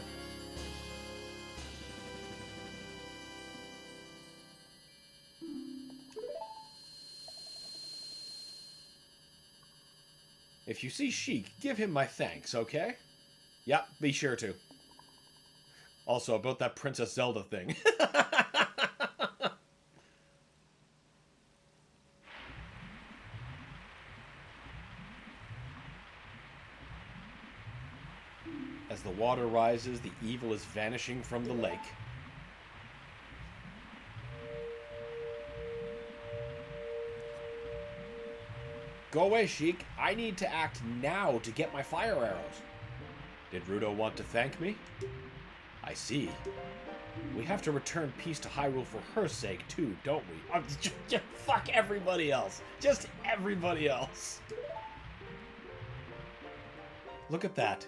If you see Sheik, give him my thanks, okay? Yep, be sure to. Also, about that Princess Zelda thing. As the water rises, the evil is vanishing from the lake. Go away, Sheik. I need to act now to get my fire arrows. Did Ruto want to thank me? I see. We have to return peace to Hyrule for her sake, too, don't we? Just fuck everybody else. Just everybody else. Look at that.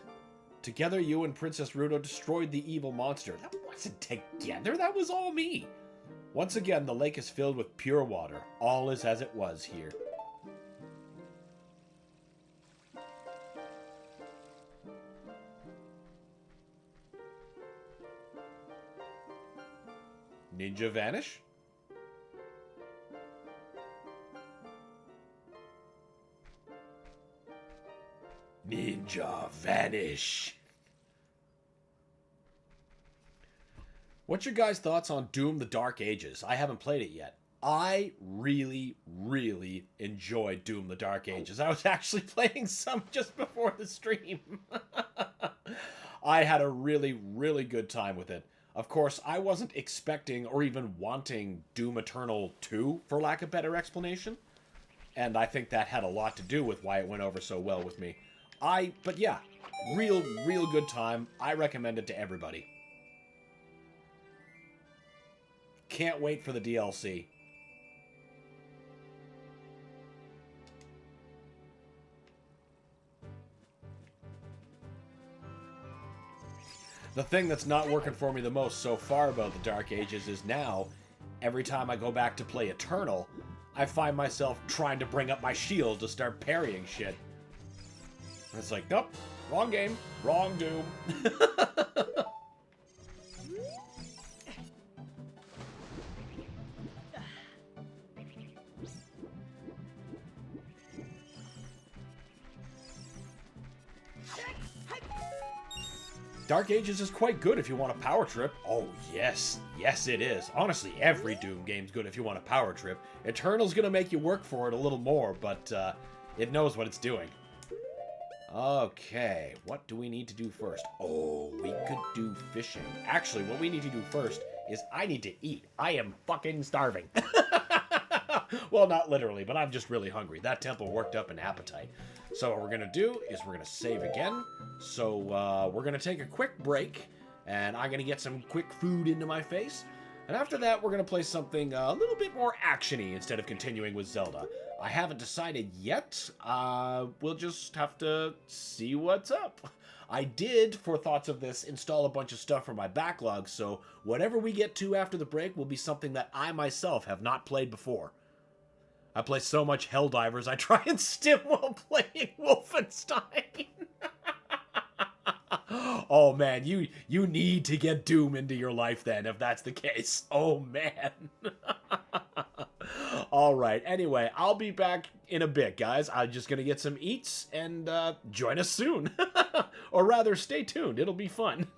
Together, you and Princess Ruto destroyed the evil monster. That wasn't together. That was all me. Once again, the lake is filled with pure water. All is as it was here. Ninja vanish? Ninja vanish. What's your guys' thoughts on Doom the Dark Ages? I haven't played it yet. I really, really enjoyed Doom the Dark Ages. I was actually playing some just before the stream. I had a really, really good time with it. Of course, I wasn't expecting or even wanting Doom Eternal 2, for lack of better explanation. And I think that had a lot to do with why it went over so well with me. But yeah, real good time. I recommend it to everybody. Can't wait for the DLC. The thing that's not working for me the most so far about the Dark Ages is now, every time I go back to play Eternal, I find myself trying to bring up my shield to start parrying shit. And it's like, nope, wrong game, wrong Doom. Dark Ages is quite good if you want a power trip. Oh, yes. Yes, it is. Honestly, every Doom game's good if you want a power trip. Eternal's gonna make you work for it a little more, but it knows what it's doing. Okay, what do we need to do first? Oh, we could do fishing. Actually, what we need to do first is I need to eat. I am fucking starving. Well, not literally, but I'm just really hungry. That temple worked up an appetite. So what we're going to do is we're going to save again. So we're going to take a quick break, and I'm going to get some quick food into my face. And after that, we're going to play something a little bit more action-y instead of continuing with Zelda. I haven't decided yet. We'll just have to see what's up. I did, for thoughts of this, install a bunch of stuff from my backlog, so whatever we get to after the break will be something that I myself have not played before. I play so much Helldivers, I try and stim while playing Wolfenstein. Oh man, you need to get Doom into your life then, if that's the case. Oh man. Alright, anyway, I'll be back in a bit, guys. I'm just gonna get some eats, and join us soon. Or rather, stay tuned, it'll be fun.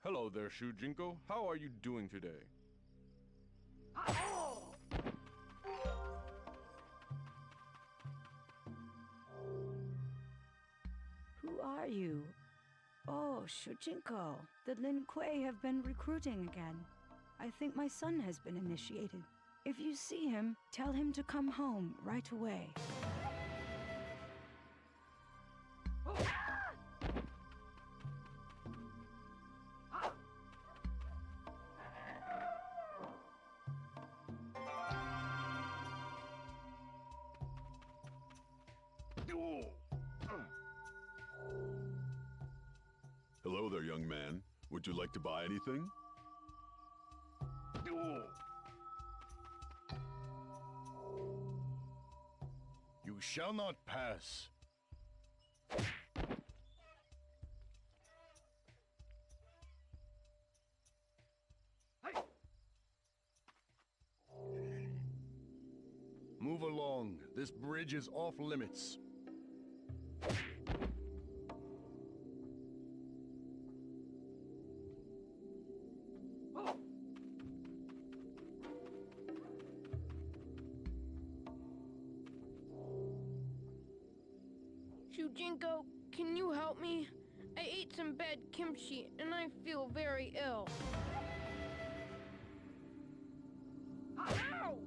Hello there, Shujinko. How are you doing today? Who are you? Oh, Shujinko. The Lin Kuei have been recruiting again. I think my son has been initiated. If you see him, tell him to come home right away. Hello there, young man. Would you like to buy anything? You shall not pass. Move along. This bridge is off limits. Shujinko, can you help me? I ate some bad kimchi and I feel very ill. Ow!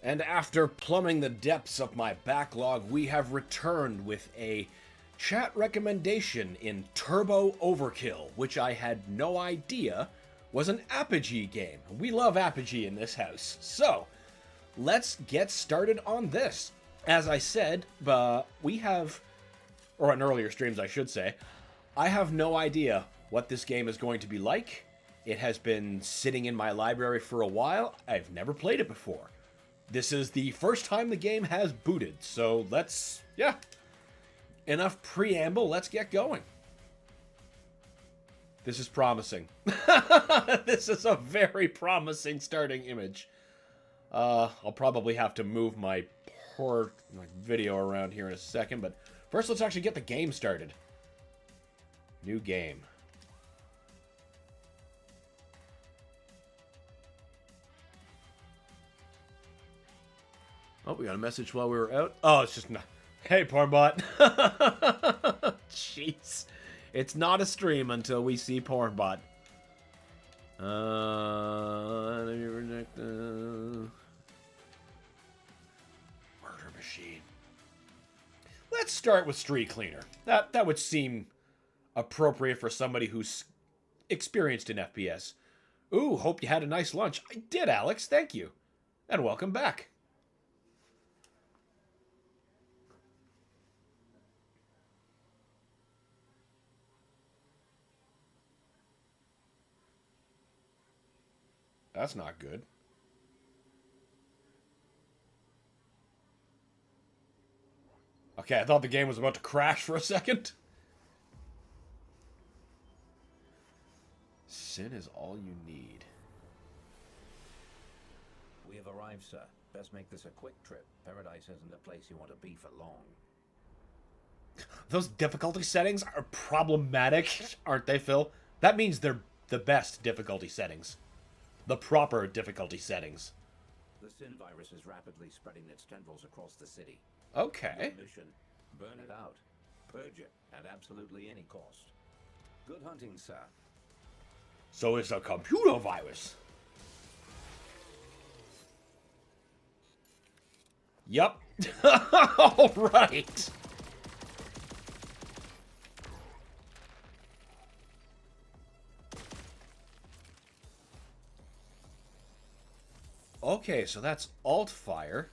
And after plumbing the depths of my backlog, we have returned with a chat recommendation in Turbo Overkill, which I had no idea was an Apogee game. We love Apogee in this house. So, let's get started on this. As I said, we have, or in earlier streams I should say, I have no idea what this game is going to be like. It has been sitting in my library for a while. I've never played it before. This is the first time the game has booted, so yeah. Enough preamble, let's get going. This is promising. This is a very promising starting image. I'll probably have to move my poor video around here in a second, but first let's actually get the game started. New game. Oh, we got a message while we were out. Oh, it's just not. Hey, Pornbot. Jeez. It's not a stream until we see Pornbot. Murder Machine. Let's start with Street Cleaner. That would seem appropriate for somebody who's experienced in FPS. Ooh, hope you had a nice lunch. I did, Alex. Thank you. And welcome back. That's not good. Okay, I thought the game was about to crash for a second. Sin is all you need. We have arrived, sir. Best make this a quick trip. Paradise isn't a place you want to be for long. Those difficulty settings are problematic, aren't they, Phil? That means they're the best difficulty settings. The proper difficulty settings. The Sin virus is rapidly spreading its tendrils across the city. Okay. Your mission, burn it out. Purge it at absolutely any cost. Good hunting, sir. So it's a computer virus. Yup. All right. Okay, so that's alt fire.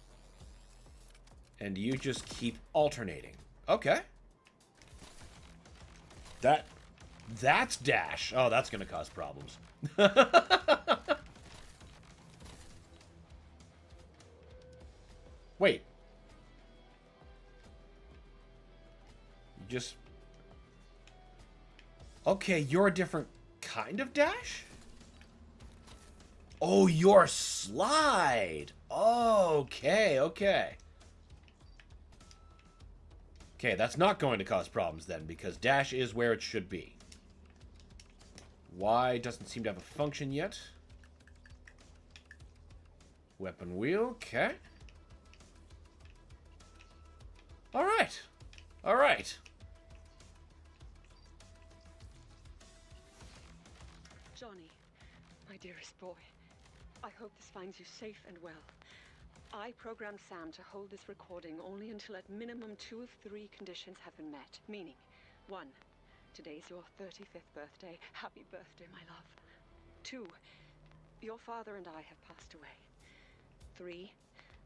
And you just keep alternating. Okay. That's dash. Oh, that's going to cause problems. Wait. You just... Okay, you're a different kind of dash? Oh, your slide. Okay, okay. Okay, that's not going to cause problems then, because dash is where it should be. Y doesn't seem to have a function yet. Weapon wheel, okay. Alright. Alright. Johnny, my dearest boy, I hope this finds you safe and well. I programmed Sam to hold this recording only until at minimum 2 of 3 conditions have been met. Meaning, 1, today's your 35th birthday. Happy birthday, my love. 2, your father and I have passed away. 3,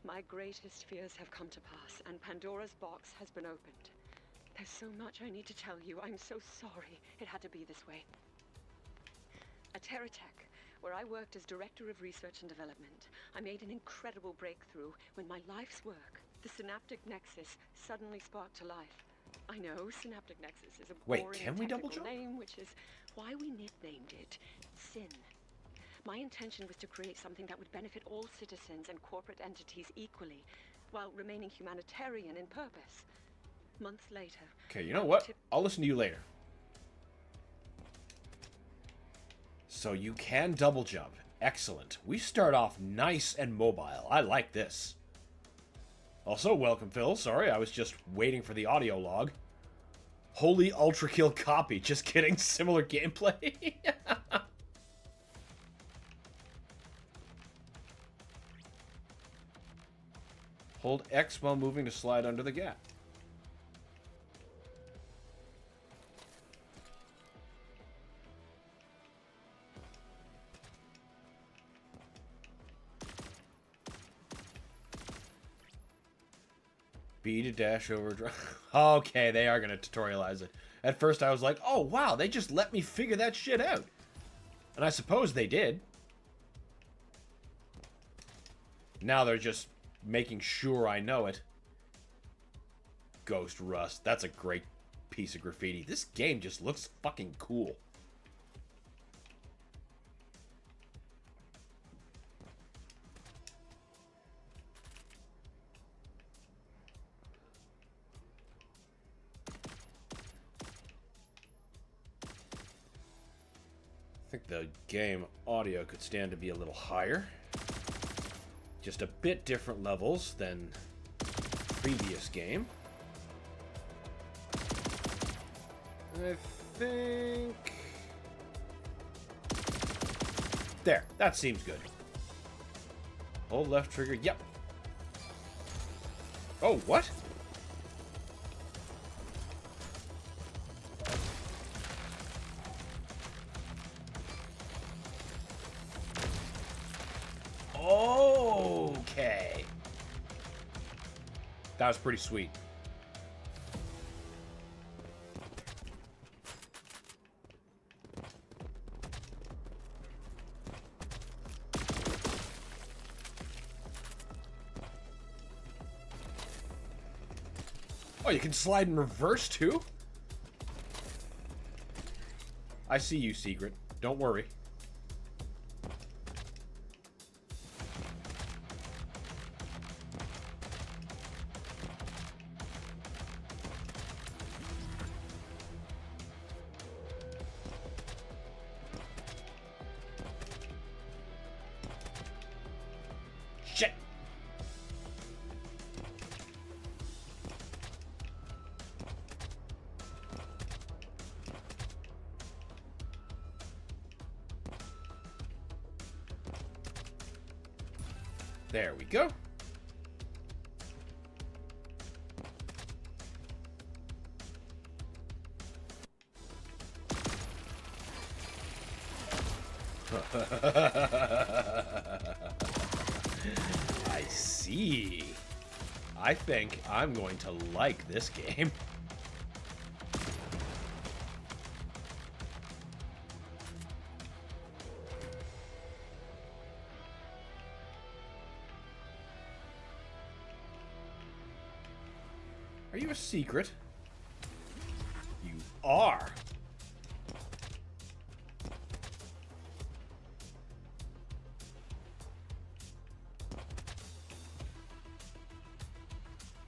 my greatest fears have come to pass, and Pandora's box has been opened. There's so much I need to tell you. I'm so sorry it had to be this way. At Terratech, where I worked as Director of Research and Development, I made an incredible breakthrough when my life's work, the synaptic nexus, suddenly sparked to life. I know, Synaptic Nexus is a Wait, boring can we double technical jump? name, which is why we nicknamed it Sin. My intention was to create something that would benefit all citizens and corporate entities equally, while remaining humanitarian in purpose. Months later... Okay, you know what? I'll listen to you later. So you can double jump. Excellent. We start off nice and mobile. I like this. Also, welcome, Phil. Sorry, I was just waiting for the audio log. Holy Ultra Kill copy. Just kidding. Similar gameplay. Hold X while moving to slide under the gap. B to dash overdrive. Okay, they are going to tutorialize it. At first I was like, oh wow, they just let me figure that shit out. And I suppose they did. Now they're just making sure I know it. Ghost Rust. That's a great piece of graffiti. This game just looks fucking cool. I think the game audio could stand to be a little higher. Just a bit different levels than the previous game. I think... There, that seems good. Hold left trigger, yep. Oh, what? Okay. That was pretty sweet. Oh, you can slide in reverse too? I see you, Secret. Don't worry. Shit. There we go. I see. I think I'm going to like this game. Are you a secret? You are.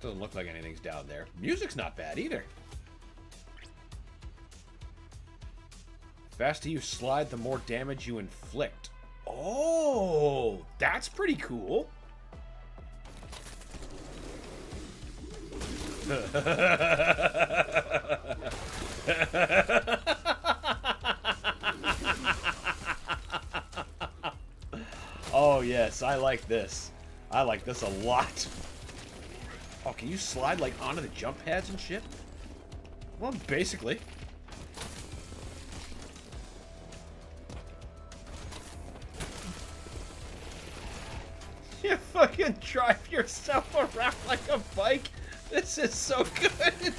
Doesn't look like anything's down there. Music's not bad either. Faster you slide, the more damage you inflict. Oh, that's pretty cool. Oh yes, I like this. I like this a lot. Oh, can you slide like onto the jump pads and shit? Well, basically. You fucking drive yourself around like a bike? This is so good!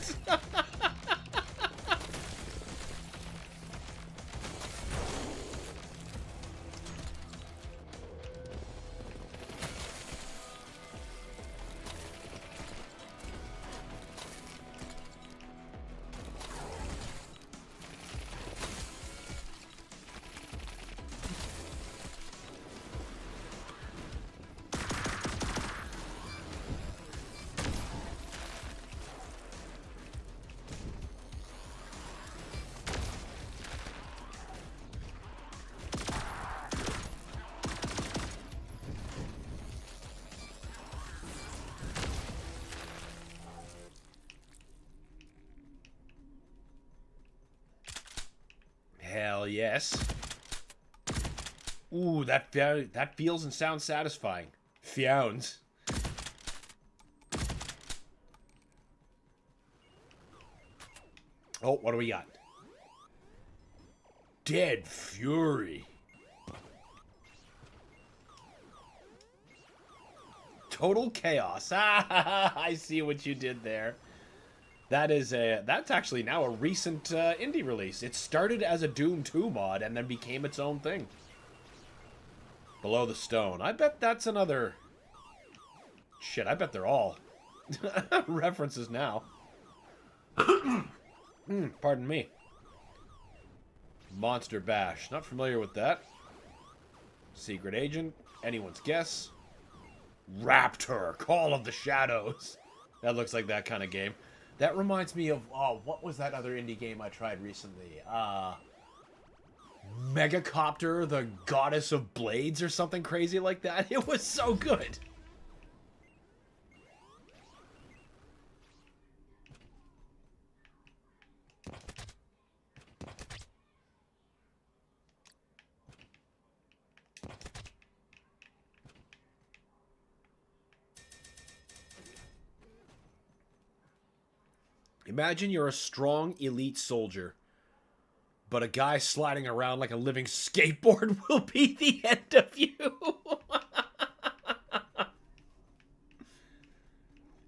Hell yes. Ooh, that feels and sounds satisfying. Fiounds. Oh, what do we got? Dead Fury. Total Chaos. I see what you did there. That's actually now a recent indie release. It started as a Doom 2 mod and then became its own thing. Below the Stone. I bet that's another... Shit, I bet they're all references now. Pardon me. Monster Bash. Not familiar with that. Secret Agent. Anyone's Guess. Raptor. Call of the Shadows. That looks like that kind of game. That reminds me of... Oh, what was that other indie game I tried recently? Megacopter, the Goddess of Blades, or something crazy like that. It was so good. Imagine you're a strong elite soldier, but a guy sliding around like a living skateboard will be the end of you.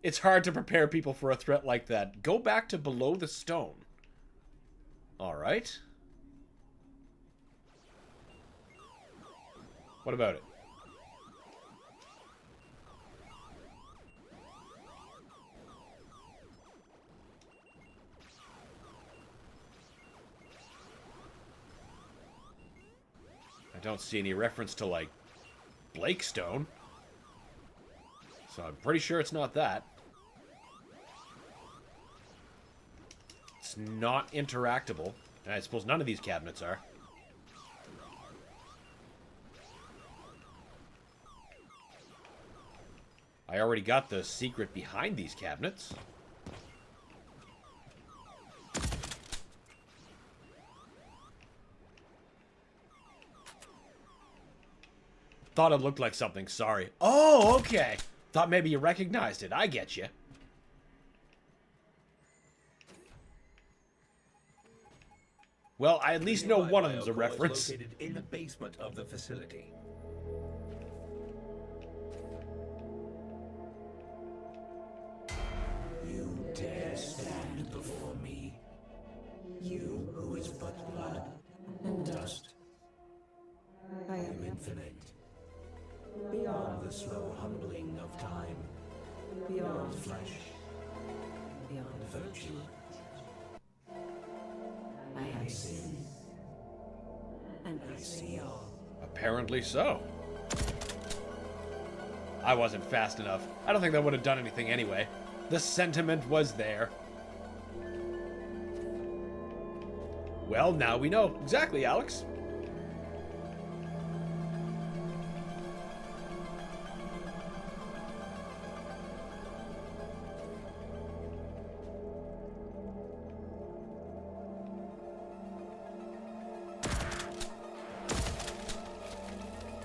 It's hard to prepare people for a threat like that. Go back to Below the Stone. All right. What about it? I don't see any reference to, like, Blakestone. So I'm pretty sure it's not that. It's not interactable. And I suppose none of these cabinets are. I already got the secret behind these cabinets. Thought it looked like something, sorry. Oh, okay. Thought maybe you recognized it. I get you. Well, I at least know one of them's a reference. Located in the basement of the facility. You dare stand before me? You who is but blood and dust. I am infinite. Beyond the slow humbling of time. Beyond flesh. Beyond virtue. I have sinned. And I see all. Apparently so. I wasn't fast enough. I don't think that would have done anything anyway. The sentiment was there. Well, now we know. Exactly, Alex.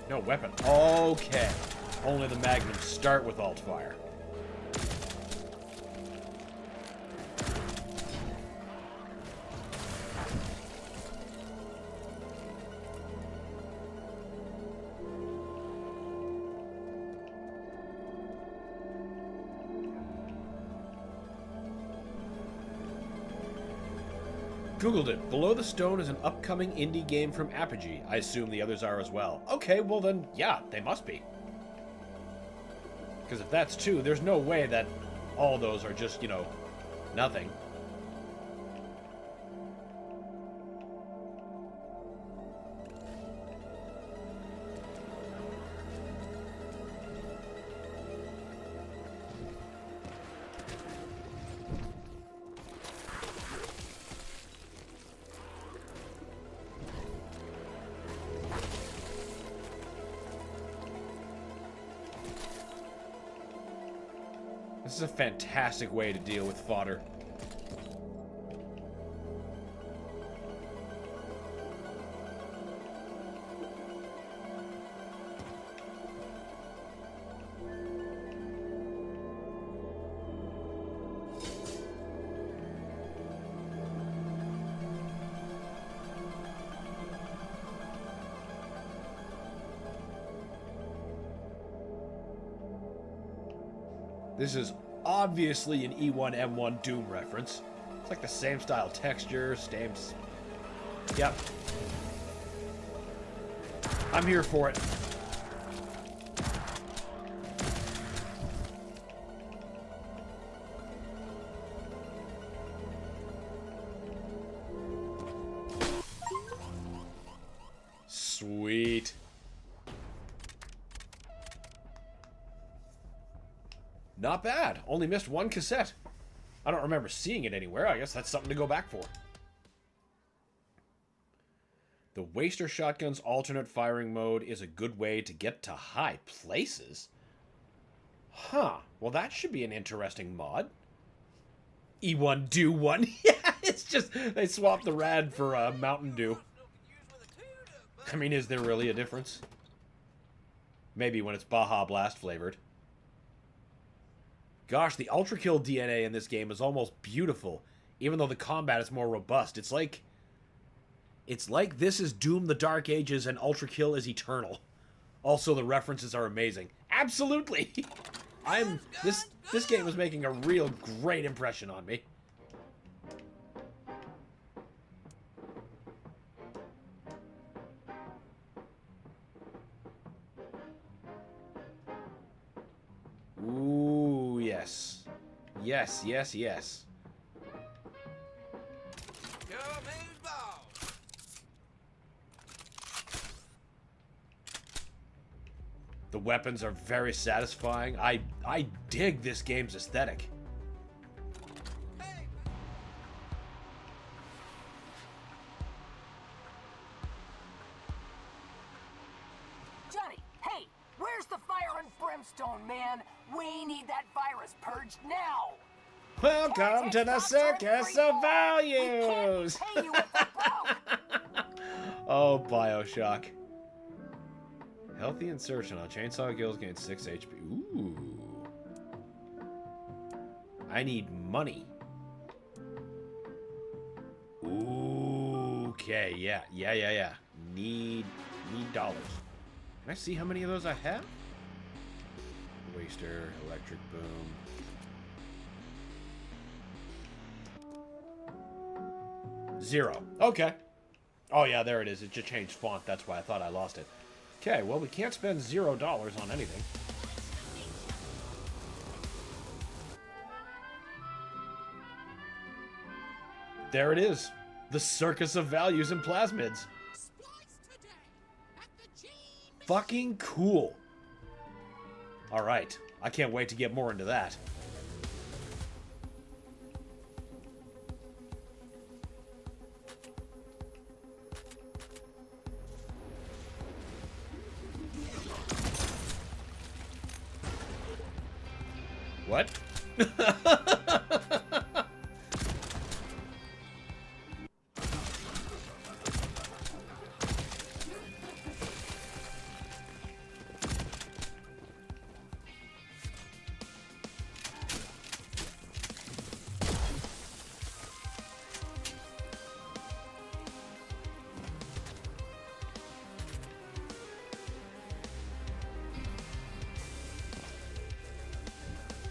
No weapon. Okay. Only the magnums start with alt fire. Googled it. Below the Stone is an upcoming indie game from Apogee. I assume the others are as well. Okay, well then, yeah, they must be. Because if that's true, there's no way that all those are just, you know, nothing. This is a fantastic way to deal with fodder. This is obviously an E1M1 Doom reference. It's like the same style texture, same... Yep. I'm here for it. Sweet. Not bad. Only missed one cassette. I don't remember seeing it anywhere. I guess that's something to go back for. The Waster Shotgun's alternate firing mode is a good way to get to high places. Huh. Well, that should be an interesting mod. E1 Do 1. Yeah, it's just... They swapped the rad for Mountain Dew. I mean, is there really a difference? Maybe when it's Baja Blast flavored. Gosh, the Ultra Kill DNA in this game is almost beautiful, even though the combat is more robust. It's like this is Doom the Dark Ages and Ultra Kill is Eternal. Also, the references are amazing. Absolutely! This game is making a real great impression on me. Ooh, yes. Yes, yes, yes. The weapons are very satisfying. I dig this game's aesthetic. Johnny, hey, where's the fire and brimstone, man? We need that virus purged now. Welcome to the Circus of Values! Pay you if it broke. Oh, Bioshock. Healthy insertion on chainsaw kills gain 6 HP. Ooh. I need money. Ooh, okay, yeah. Need dollars. Can I see how many of those I have? Waster, electric boom. 0. Okay. Oh yeah, there it is. It just changed font. That's why I thought I lost it. Okay, well, we can't spend $0 on anything. There it is. The Circus of Values and Plasmids. Fucking cool. Alright, I can't wait to get more into that. What?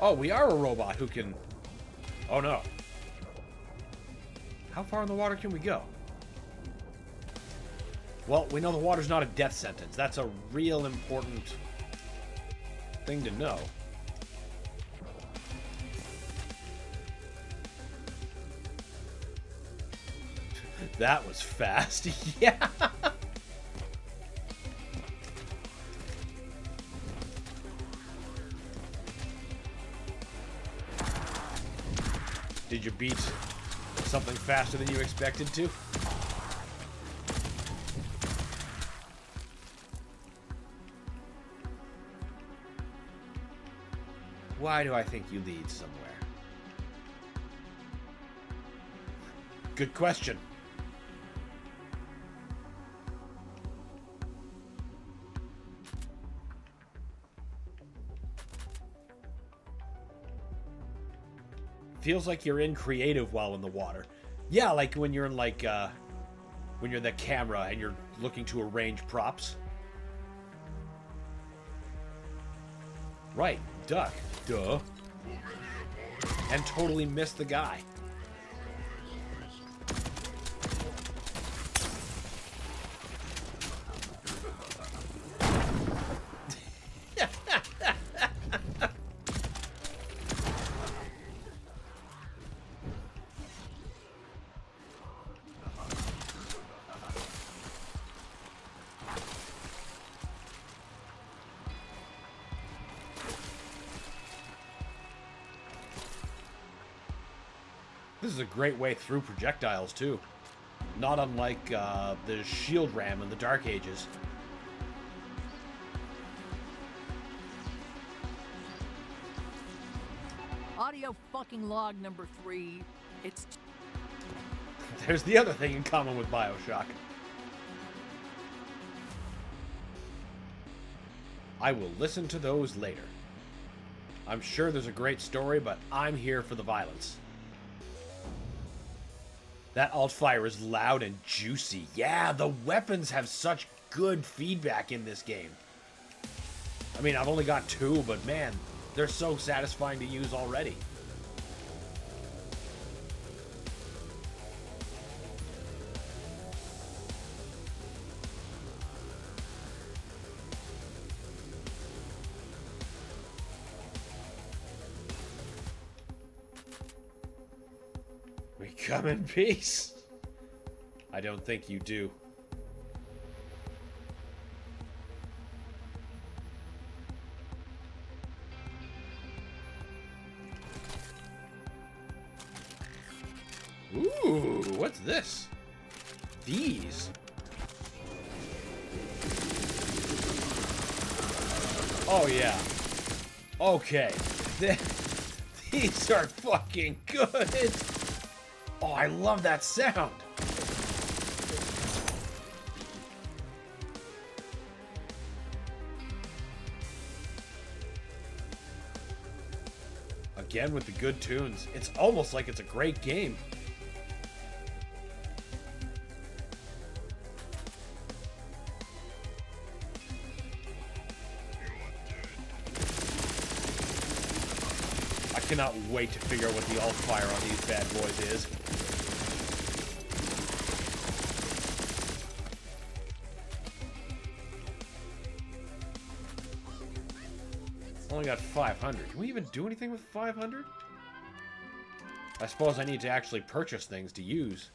Oh, we are a robot who can... Oh, no. How far in the water can we go? Well, we know the water's not a death sentence. That's a real important thing to know. That was fast. Yeah. Did you beat something faster than you expected to? Why do I think you lead somewhere? Good question. Feels like you're in creative while in the water. Yeah, like when you're in when you're the camera and you're looking to arrange props. Right, duck. Duh. And totally missed the guy. This is a great way through projectiles, too. Not unlike the shield ram in the Dark Ages. Audio fucking log number 3. It's... There's the other thing in common with BioShock. I will listen to those later. I'm sure there's a great story, but I'm here for the violence. That alt-fire is loud and juicy. Yeah, the weapons have such good feedback in this game. I mean, I've only got 2, but man, they're so satisfying to use already. We come in peace. I don't think you do. Ooh, what's this? These. Oh, yeah. Okay. These are fucking good. Oh, I love that sound. Again with the good tunes. It's almost like it's a great game. I cannot wait to figure out what the alt fire on these bad boys is. Only got 500. Can we even do anything with 500? I suppose I need to actually purchase things to use.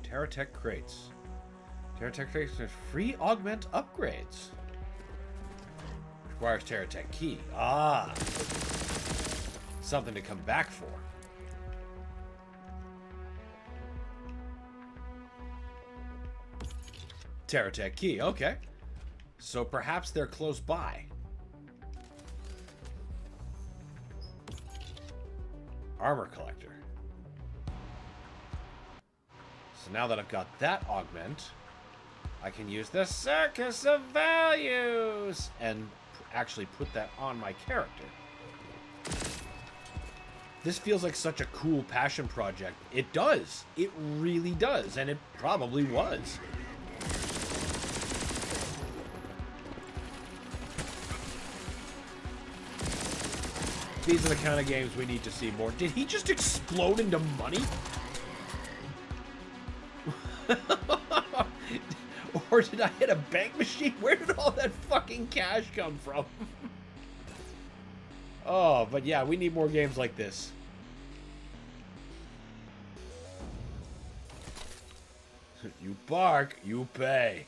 Terratech crates. Terratech crates with free augment upgrades. Requires Terratech key. Ah! Something to come back for. Terratech key, okay. So perhaps they're close by. Armor collector. So now that I've got that augment, I can use the Circus of Values and actually put that on my character. This feels like such a cool passion project. It does. It really does. And it probably was. These are the kind of games we need to see more. Did he just explode into money? Or did I hit a bank machine? Where did all that fucking cash come from? Oh, but yeah, we need more games like this. You bark, you pay.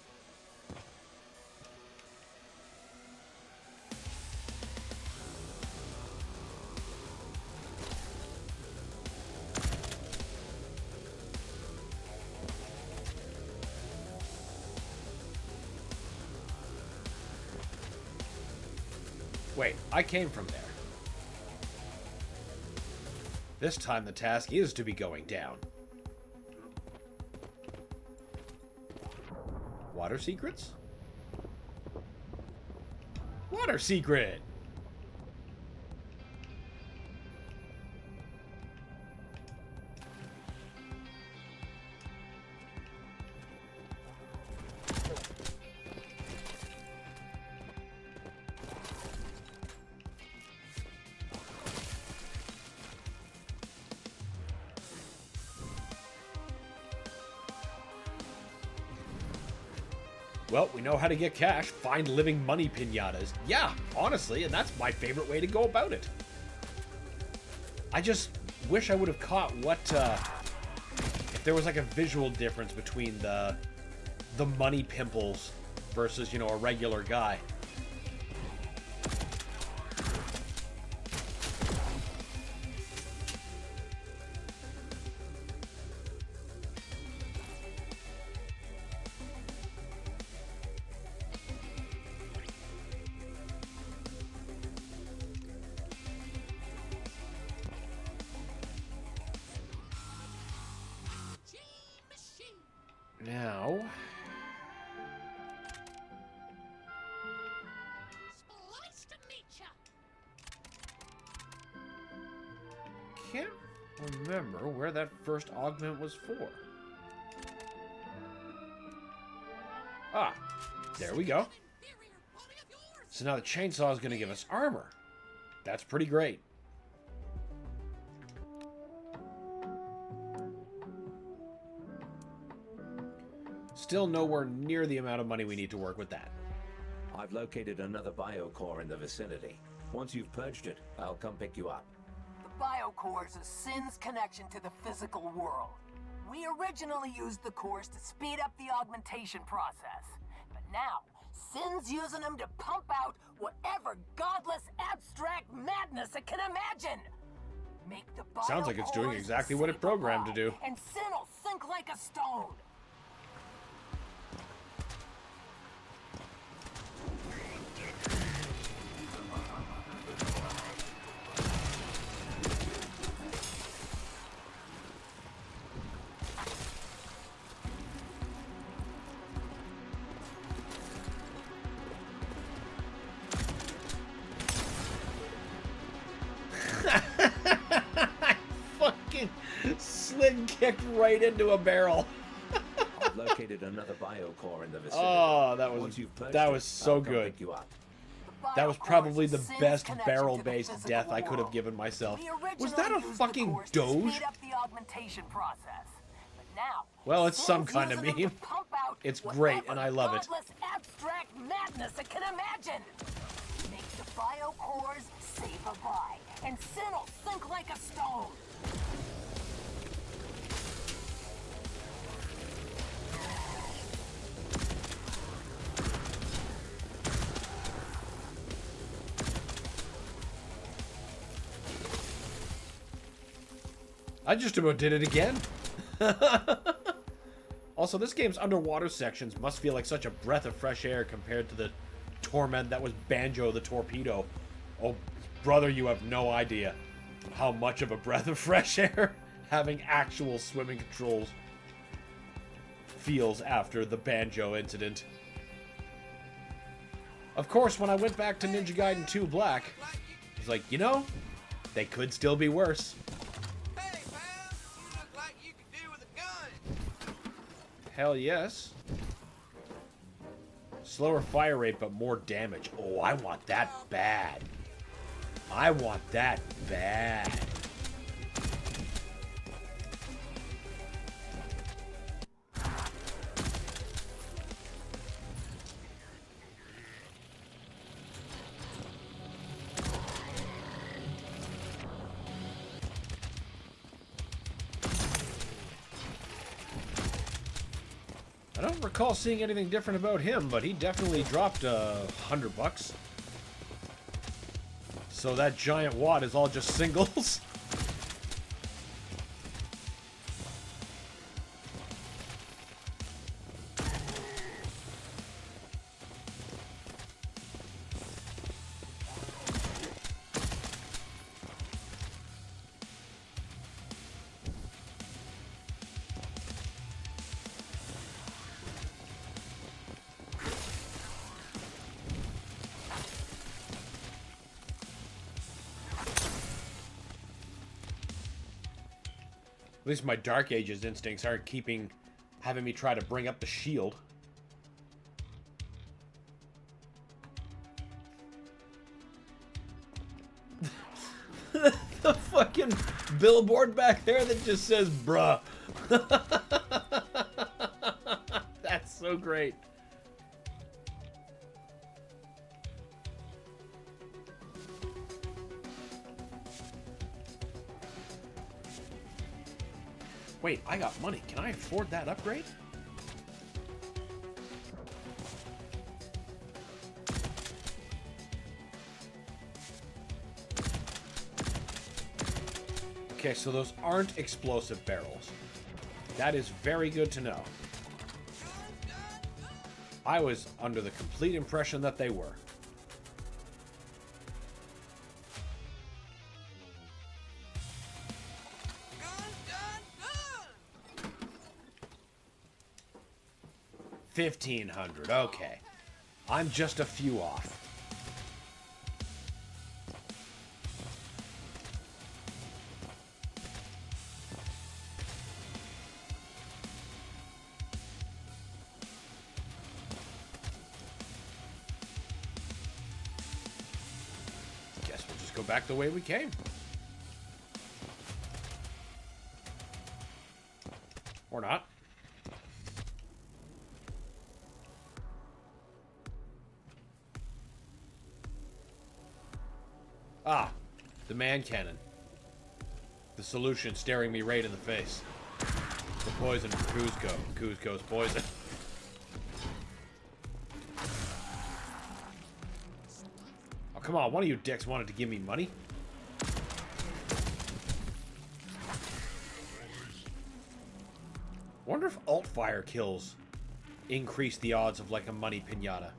Wait, I came from there. This time the task is to be going down. Water secrets? Water secret! Well, we know how to get cash. Find living money piñatas. Yeah, honestly, and that's my favorite way to go about it. I just wish I would have caught what, if there was like a visual difference between the money pimples versus, you know, a regular guy. Now, can't remember where that first augment was for. Ah, there we go. So now the chainsaw is going to give us armor. That's pretty great. Still nowhere near the amount of money we need to work with that. I've located another biocore in the vicinity. Once you've purged it, I'll come pick you up. The biocore is a Sin's connection to the physical world. We originally used the cores to speed up the augmentation process. But now, Sin's using them to pump out whatever godless abstract madness it can imagine. Make the Sounds like it's doing biocores exactly what it programmed to do. and Sin will sink like a stone. Fucking slid kicked right into a barrel. I've located another biocore in the vicinity. Oh, Once you've purged that it, was so I'll come good. pick you up. That was probably the best barrel-based death I could have given myself. Was that a fucking Doge? Well, it's some kind of meme. It's great, and I love it. Abstract madness it can imagine. Make the biocores say bye-bye, and Sin will sink like a stone. I just about did it again. Also, this game's underwater sections must feel like such a breath of fresh air compared to the torment that was Banjo the Torpedo. Oh, brother, you have no idea how much of a breath of fresh air having actual swimming controls feels after the Banjo incident. Of course, when I went back to Ninja Gaiden 2 Black, I was like, you know, they could still be worse. Hell yes. Slower fire rate, but more damage. Oh, I want that bad. I want that bad. I don't recall seeing anything different about him, but he definitely dropped $100. So that giant wad is all just singles. At least my Dark Ages instincts aren't having me try to bring up the shield. The fucking billboard back there that just says bruh. That's so great. Wait, I got money. Can I afford that upgrade? Okay, so those aren't explosive barrels. That is very good to know. I was under the complete impression that they were. $1,500. Okay. I'm just a few off. Guess we'll just go back the way we came. Or not. Ah, the man cannon. The solution staring me right in the face. The poison for Kuzco. Kuzco's poison. Oh, come on. One of you dicks wanted to give me money. Wonder if alt fire kills increase the odds of like a money pinata.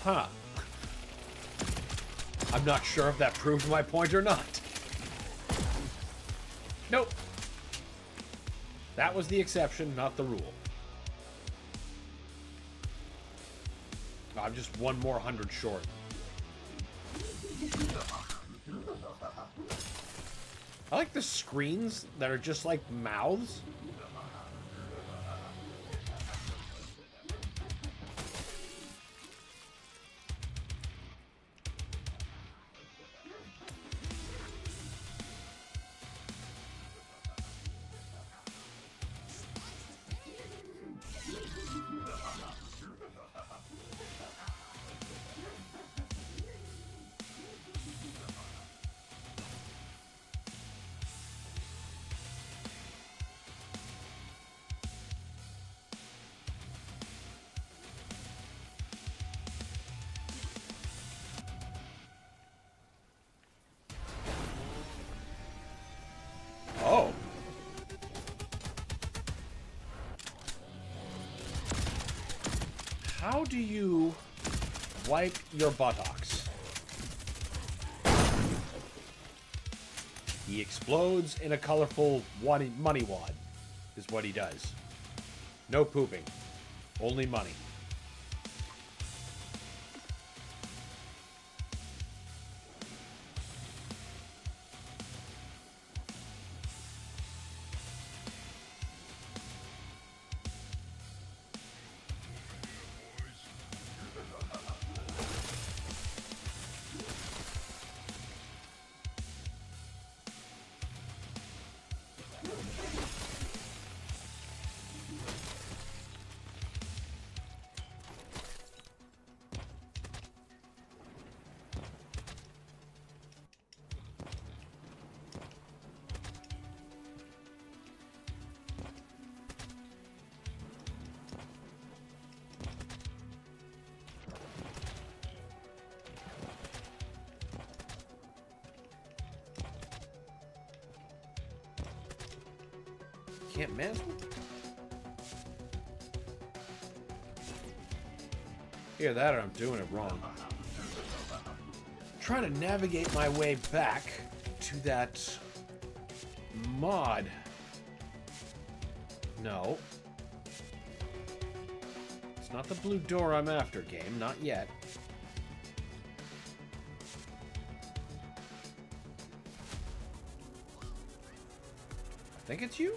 Huh. I'm not sure if that proved my point or not. Nope. That was the exception, not the rule. I'm just one more 100 short. I like the screens that are just like mouths. Oh. How do you wipe your buttocks? He explodes in a colorful money wad, is what he does. No pooping. Only money. Can't mantle? Either that or I'm doing it wrong. Trying to navigate my way back to that mod. No. It's not the blue door I'm after, game. Not yet. I think it's you?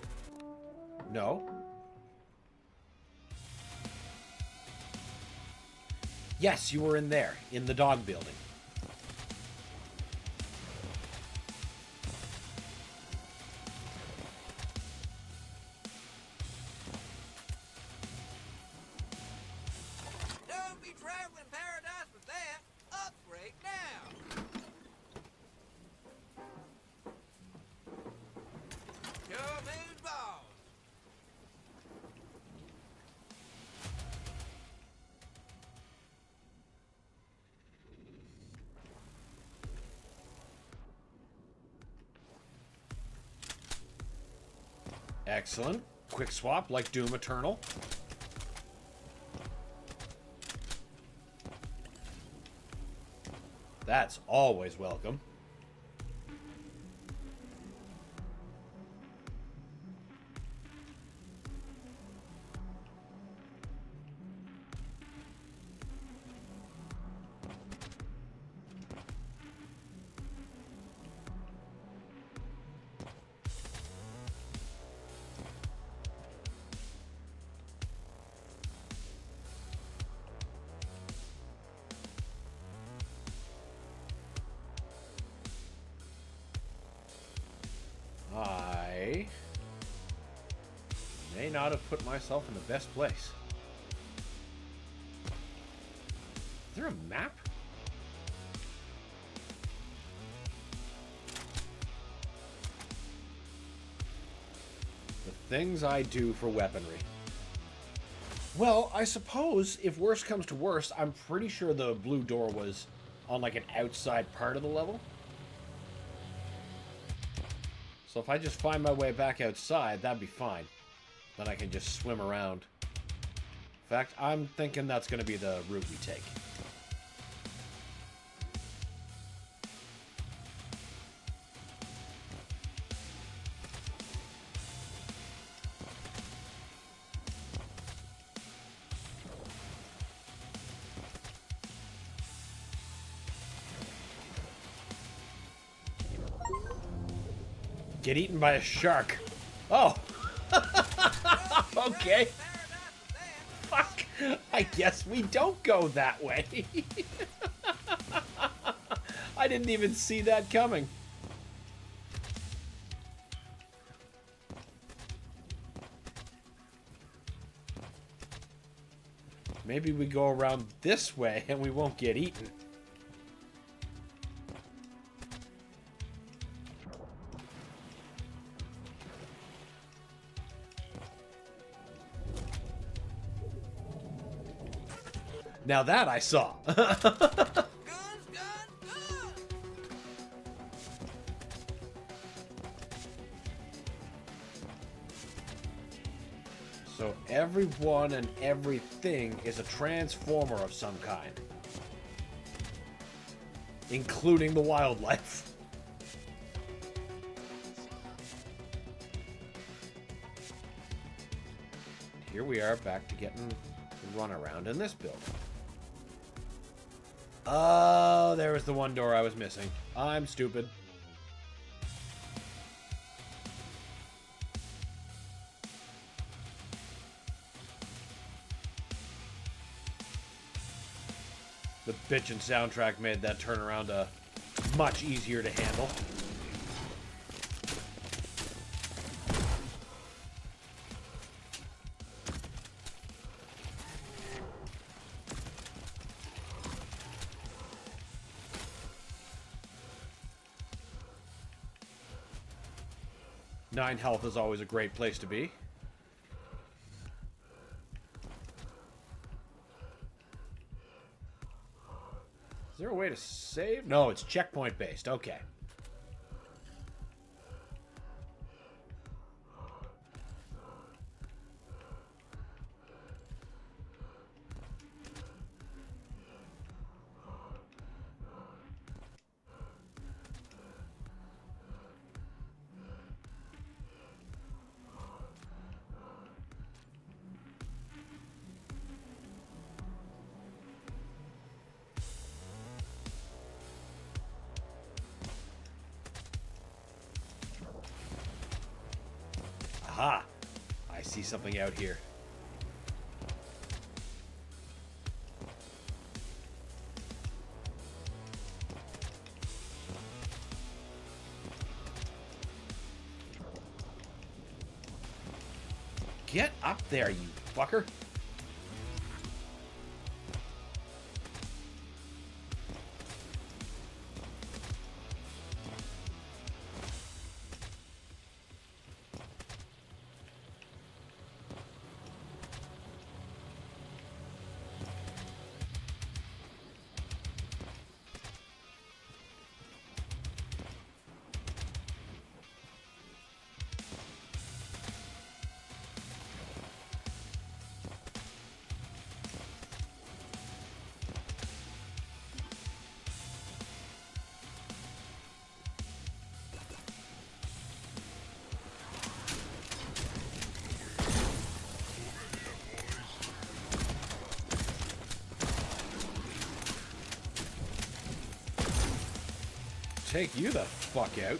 No. Yes, you were in there, in the dog building. Don't be traveling paradise with that. Upgrade now. Your moon balls. Excellent. Quick swap like Doom Eternal. That's always welcome. I may not have put myself in the best place. Is there a map? The things I do for weaponry. Well, I suppose if worst comes to worst, I'm pretty sure the blue door was on like an outside part of the level. So if I just find my way back outside, that'd be fine. Then I can just swim around. In fact, I'm thinking that's going to be the route we take. Get eaten by a shark. Oh. Okay. Fuck. I guess we don't go that way. I didn't even see that coming. Maybe we go around this way and we won't get eaten. Now that I saw. So everyone and everything is a transformer of some kind. Including the wildlife. Here we are back to getting the run around in this building. Oh, there was the one door I was missing. I'm stupid. The bitchin' soundtrack made that turnaround much easier to handle. Nine health is always a great place to be. Is there a way to save? No, it's checkpoint based. Okay. Aha! I see something out here. Get up there, you fucker! Take you the fuck out.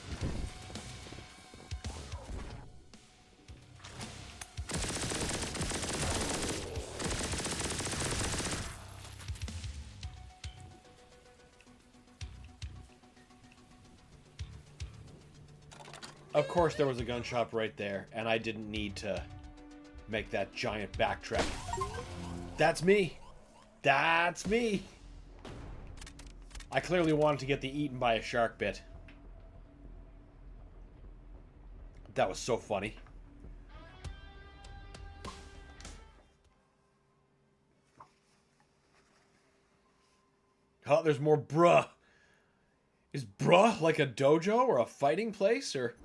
Of course there was a gun shop right there, and I didn't need to make that giant backtrack. That's me. That's me. I clearly wanted to get the eaten by a shark bit. That was so funny. Oh, there's more bruh. Is bruh like a dojo or a fighting place, or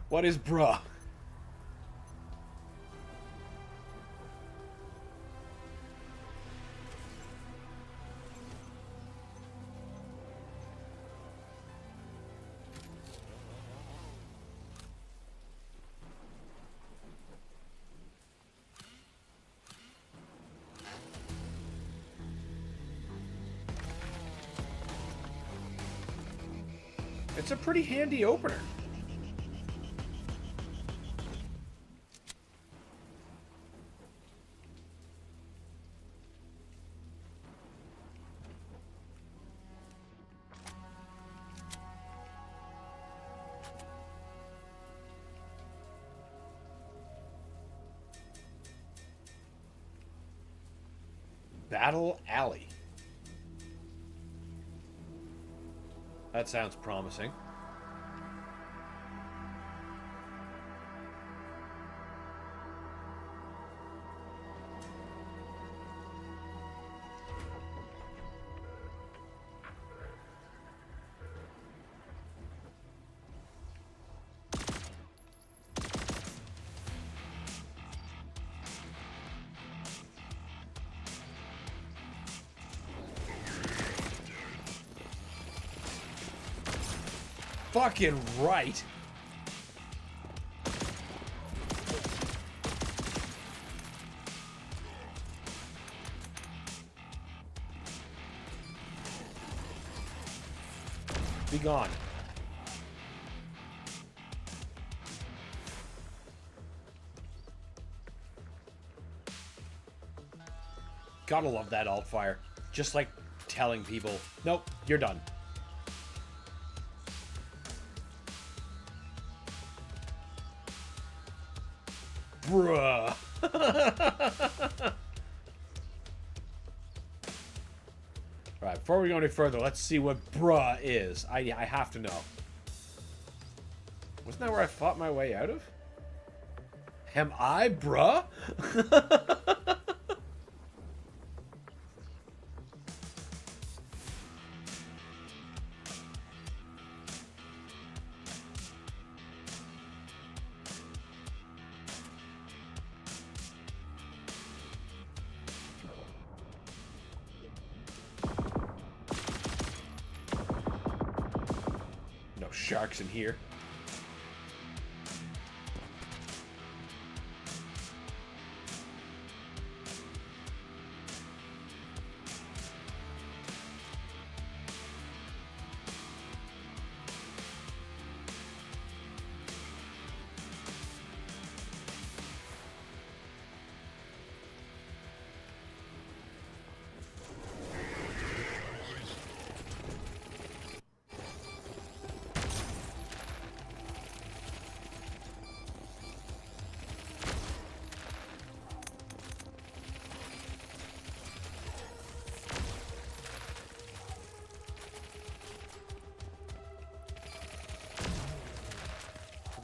what is bruh? It's a pretty handy opener. Battle Alley. That sounds promising. Fucking right. Be gone. Gotta love that alt fire. Just like telling people, nope, you're done. Bruh. Alright, before we go any further, let's see what bruh is. I have to know. Wasn't that where I fought my way out of? Am I bruh? Sharks in here.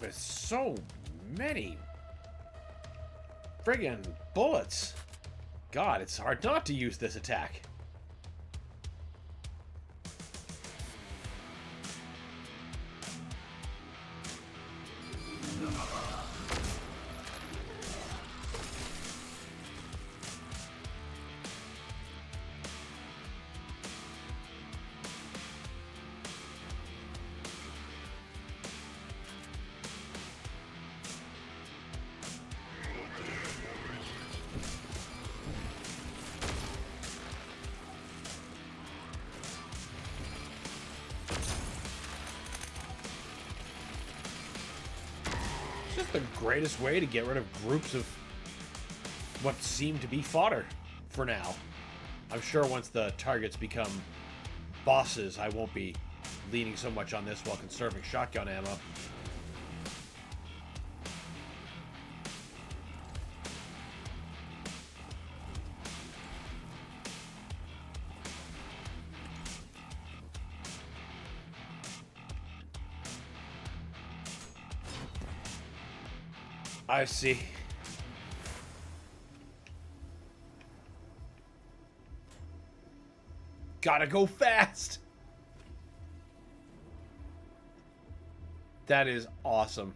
with so many friggin' bullets. God, it's hard not to use this attack. It's just the greatest way to get rid of groups of what seem to be fodder for now. I'm sure once the targets become bosses, I won't be leaning so much on this while conserving shotgun ammo. I see. Gotta go fast! That is awesome.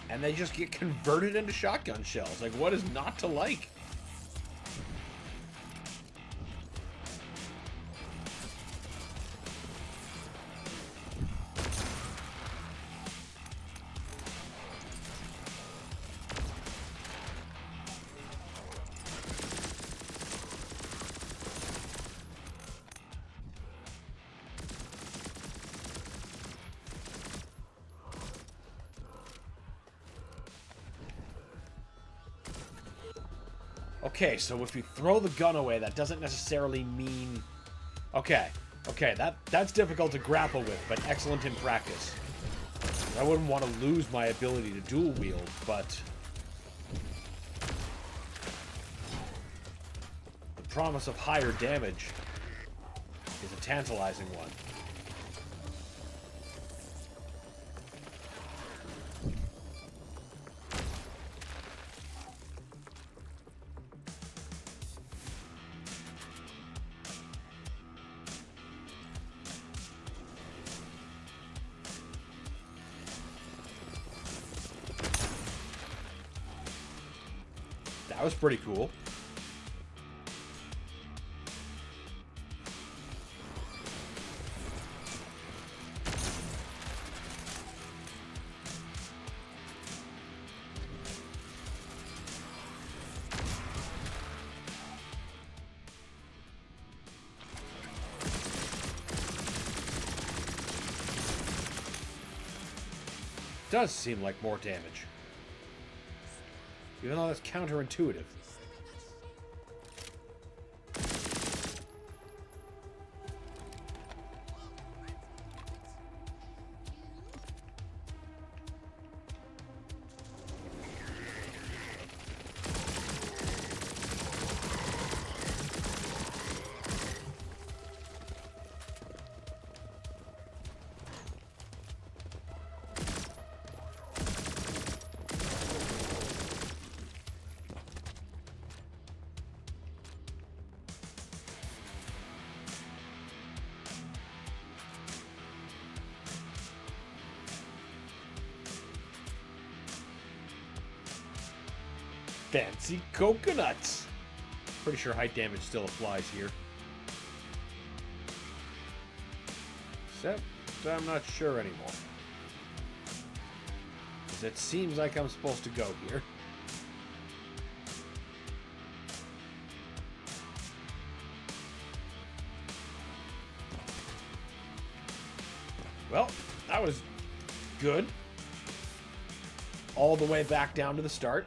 And they just get converted into shotgun shells. Like, what is not to like? Okay, so if you throw the gun away, that doesn't necessarily mean... Okay, that's difficult to grapple with, but excellent in practice. I wouldn't want to lose my ability to dual wield, but... the promise of higher damage is a tantalizing one. That was pretty cool. Does seem like more damage. Even though that's counterintuitive. Fancy coconuts! Pretty sure height damage still applies here. Except I'm not sure anymore. 'Cause it seems like I'm supposed to go here. Well, that was good. All the way back down to the start.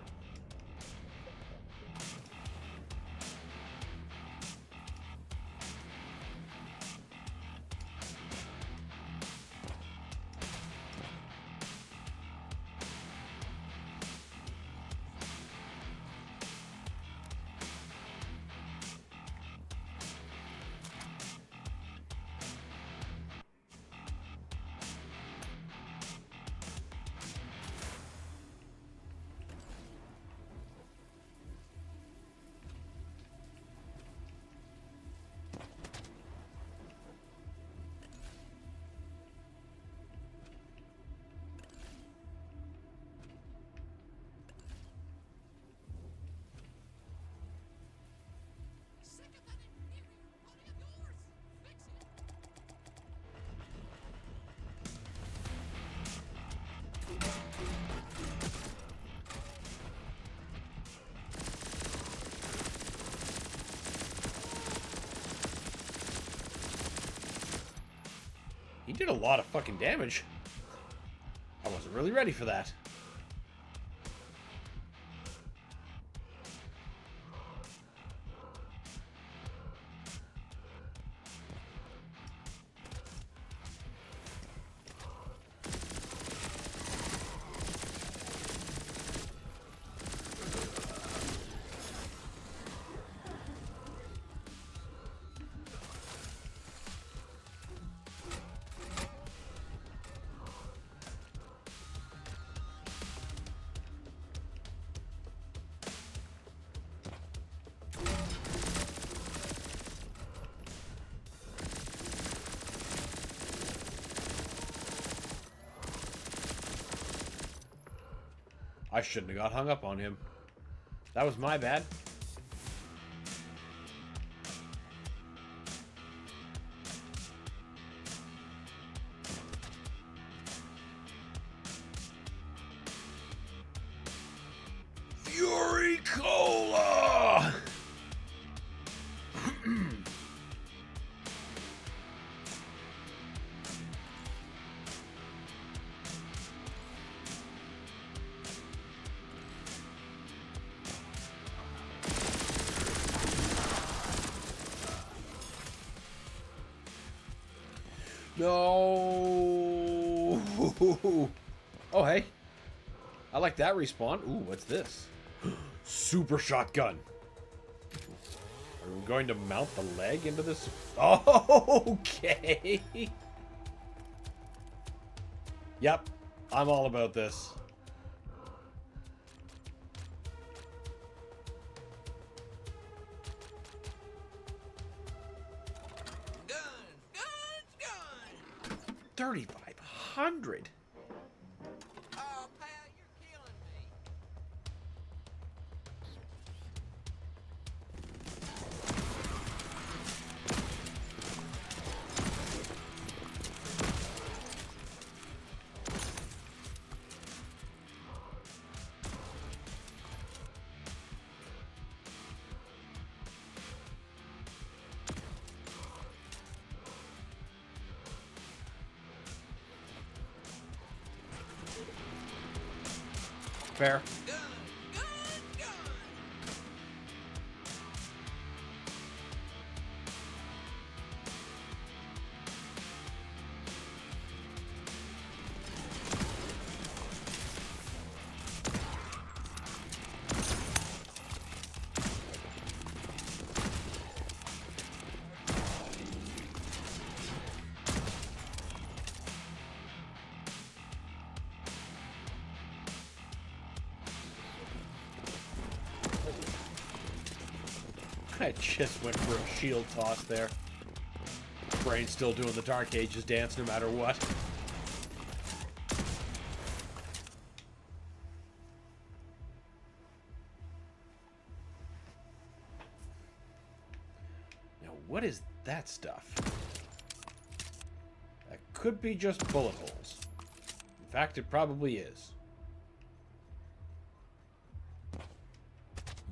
He did a lot of fucking damage. I wasn't really ready for that. I shouldn't have got hung up on him. That was my bad. Fury Cola! No. Oh, hey. I like that respawn. Ooh, what's this? Super shotgun. Are we going to mount the leg into this? Oh, okay. Yep. I'm all about this. Guns, guns, guns! 3,500. Oh, pal, you're killing me. Fair. Guns, guns, guns! I just went for a shield toss there. Brain's still doing the Dark Ages dance no matter what. Now, what is that stuff? That could be just bullet holes. In fact, it probably is.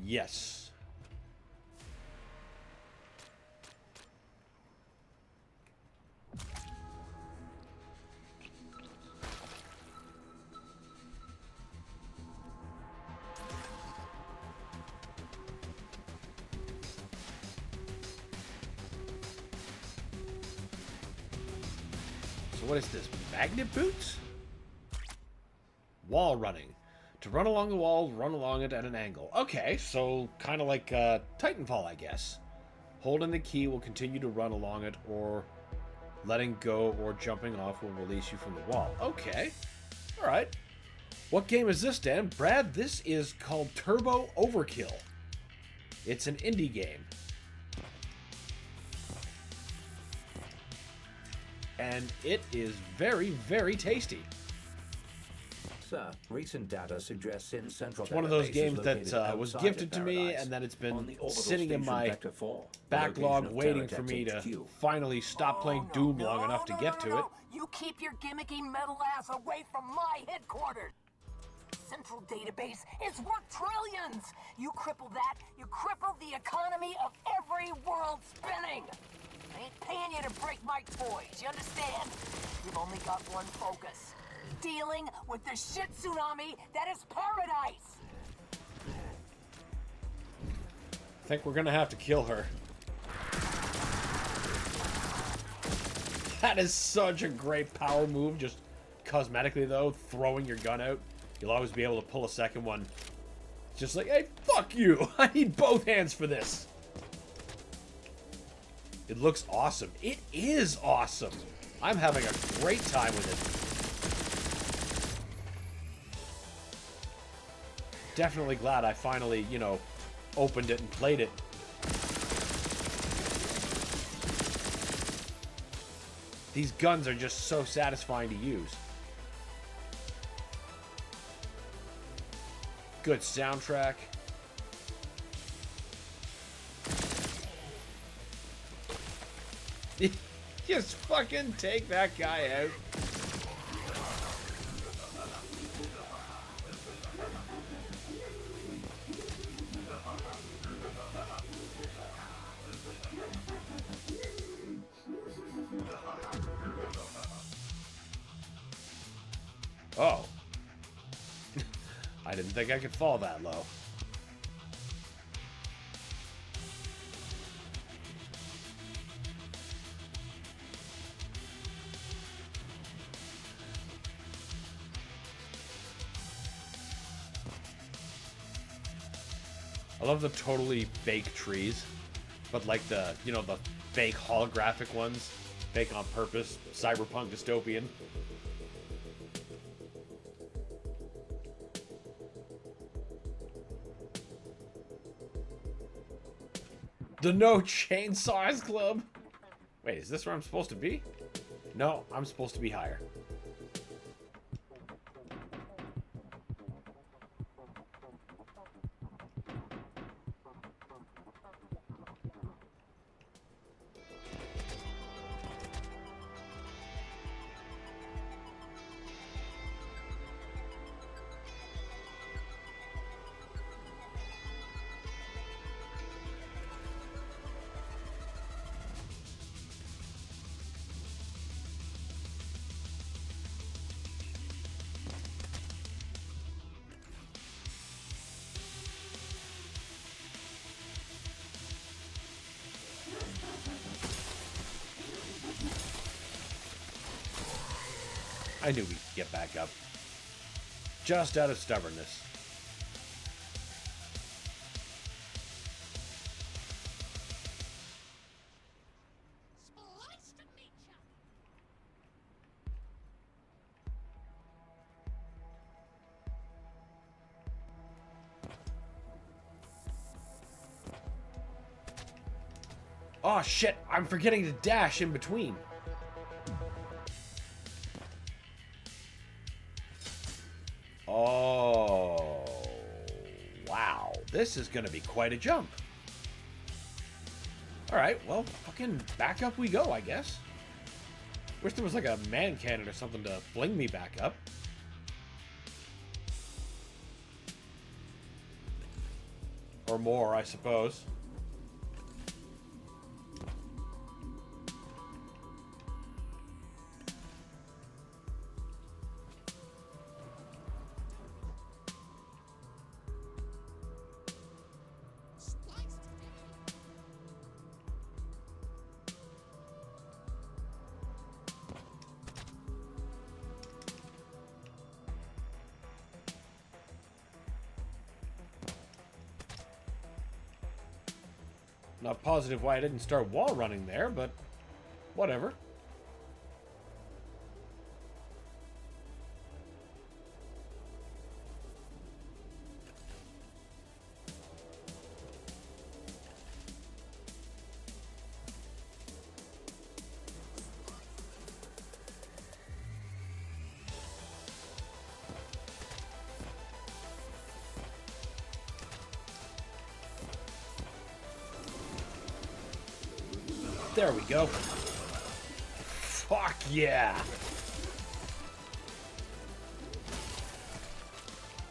Yes. So what is this? Magnet boots? Wall running. To run along the wall, run along it at an angle. Okay, so kind of like Titanfall, I guess. Holding the key will continue to run along it, or letting go or jumping off will release you from the wall. Okay. Alright. What game is this, Dan? Brad, this is called Turbo Overkill. It's an indie game. And it is very, very tasty. Sir, recent data suggests in central. It's one of those games that was gifted to me, and then it's been sitting in my backlog waiting for me to finally stop playing Doom long enough to get to it. You keep your gimmicky metal ass away from my headquarters! Central database is worth trillions! You cripple that, you cripple the economy of every world spinning! I ain't paying you to break my my toys, you understand? You've only got one focus. Dealing with the shit tsunami that is paradise! I think we're gonna have to kill her. That is such a great power move, just cosmetically though, throwing your gun out. You'll always be able to pull a second one. It's just like, hey, fuck you! I need both hands for this! It looks awesome. It is awesome! I'm having a great time with it. Definitely glad I finally, you know, opened it and played it. These guns are just so satisfying to use. Good soundtrack. Just fucking take that guy out. Oh. I didn't think I could fall that low. I love the totally fake trees, but like the, you know, the fake holographic ones, fake on purpose, cyberpunk dystopian. The No Chainsaws Club? Wait, is this where I'm supposed to be? No, I'm supposed to be higher. I knew we'd get back up. Just out of stubbornness. Oh shit, I'm forgetting to dash in between. Oh, wow. This is going to be quite a jump. Alright, well, fucking back up we go, I guess. Wish there was like a man cannon or something to fling me back up. Or more, I suppose. Not positive why I didn't start wall running there, but whatever. There we go. Fuck yeah.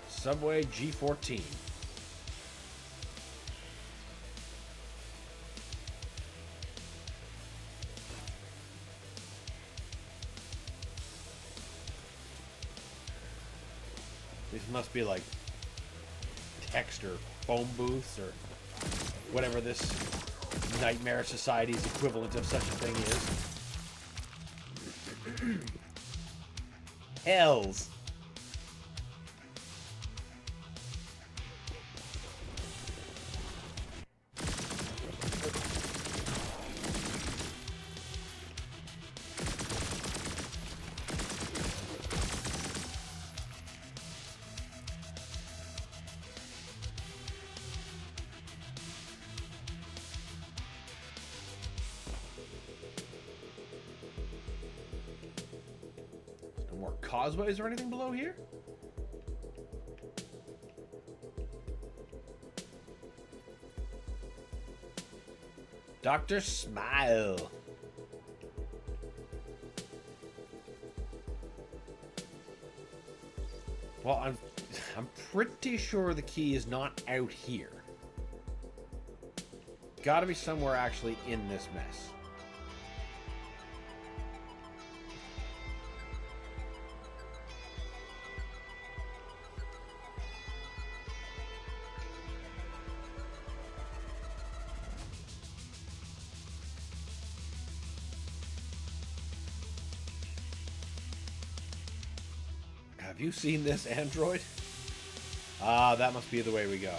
Subway G14. must be like text or phone booths or whatever this Nightmare Society's equivalent of such a thing is. Hells. More causeways or anything below here? Dr. Smile. Well, I'm pretty sure the key is not out here. Gotta be somewhere actually in this mess. Have you seen this, android? Ah, that must be the way we go.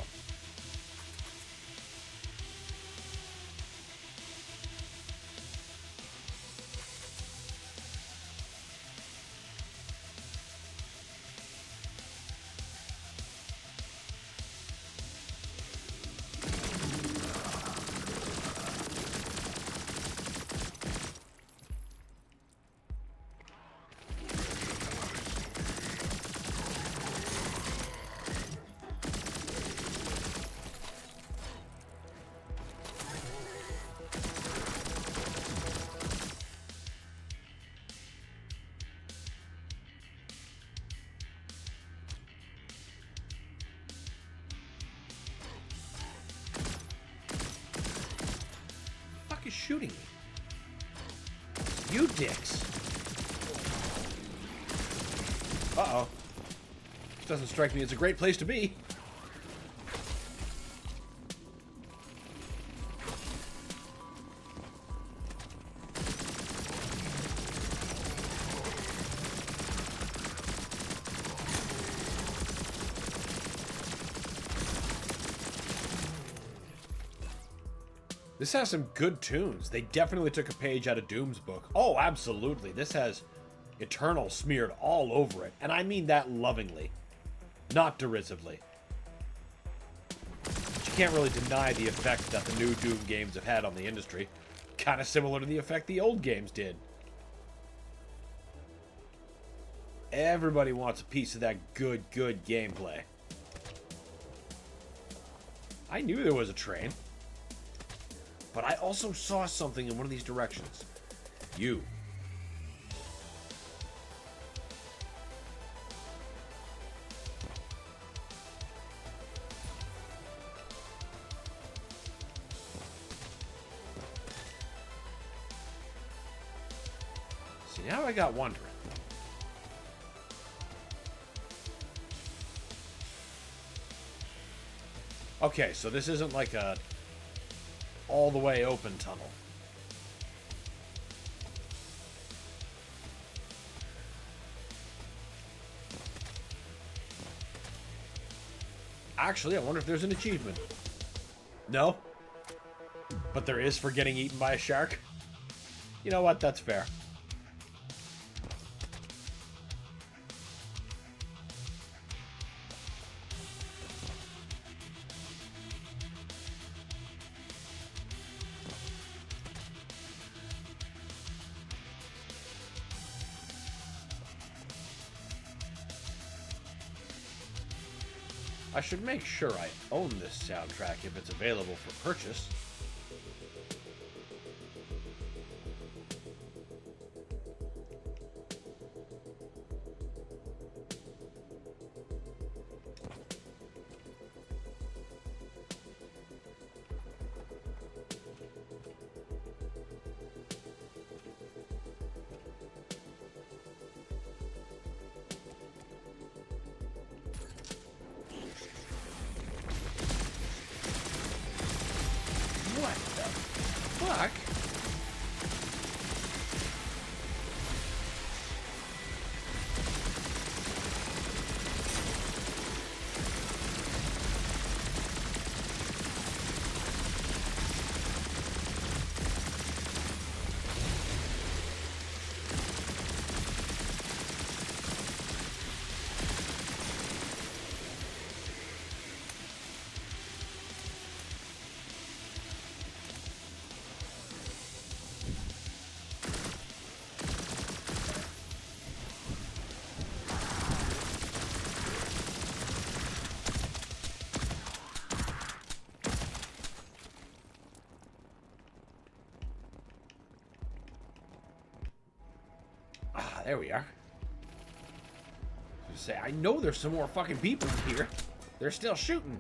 Is shooting me. You dicks. Uh-oh. This doesn't strike me as a great place to be. This has some good tunes. They definitely took a page out of Doom's book. Oh, absolutely. This has Eternal smeared all over it. And I mean that lovingly, not derisively. But you can't really deny the effect that the new Doom games have had on the industry. Kind of similar to the effect the old games did. Everybody wants a piece of that good gameplay. I knew there was a train. But I also saw something in one of these directions. You. See, now I got wondering. Okay, so this isn't like a all the way open tunnel. Actually, I wonder if there's an achievement. No? But there is for getting eaten by a shark? You know what? That's fair. I should make sure I own this soundtrack if it's available for purchase. Ah, there we are. Just say, I know there's some more fucking people in here. They're still shooting.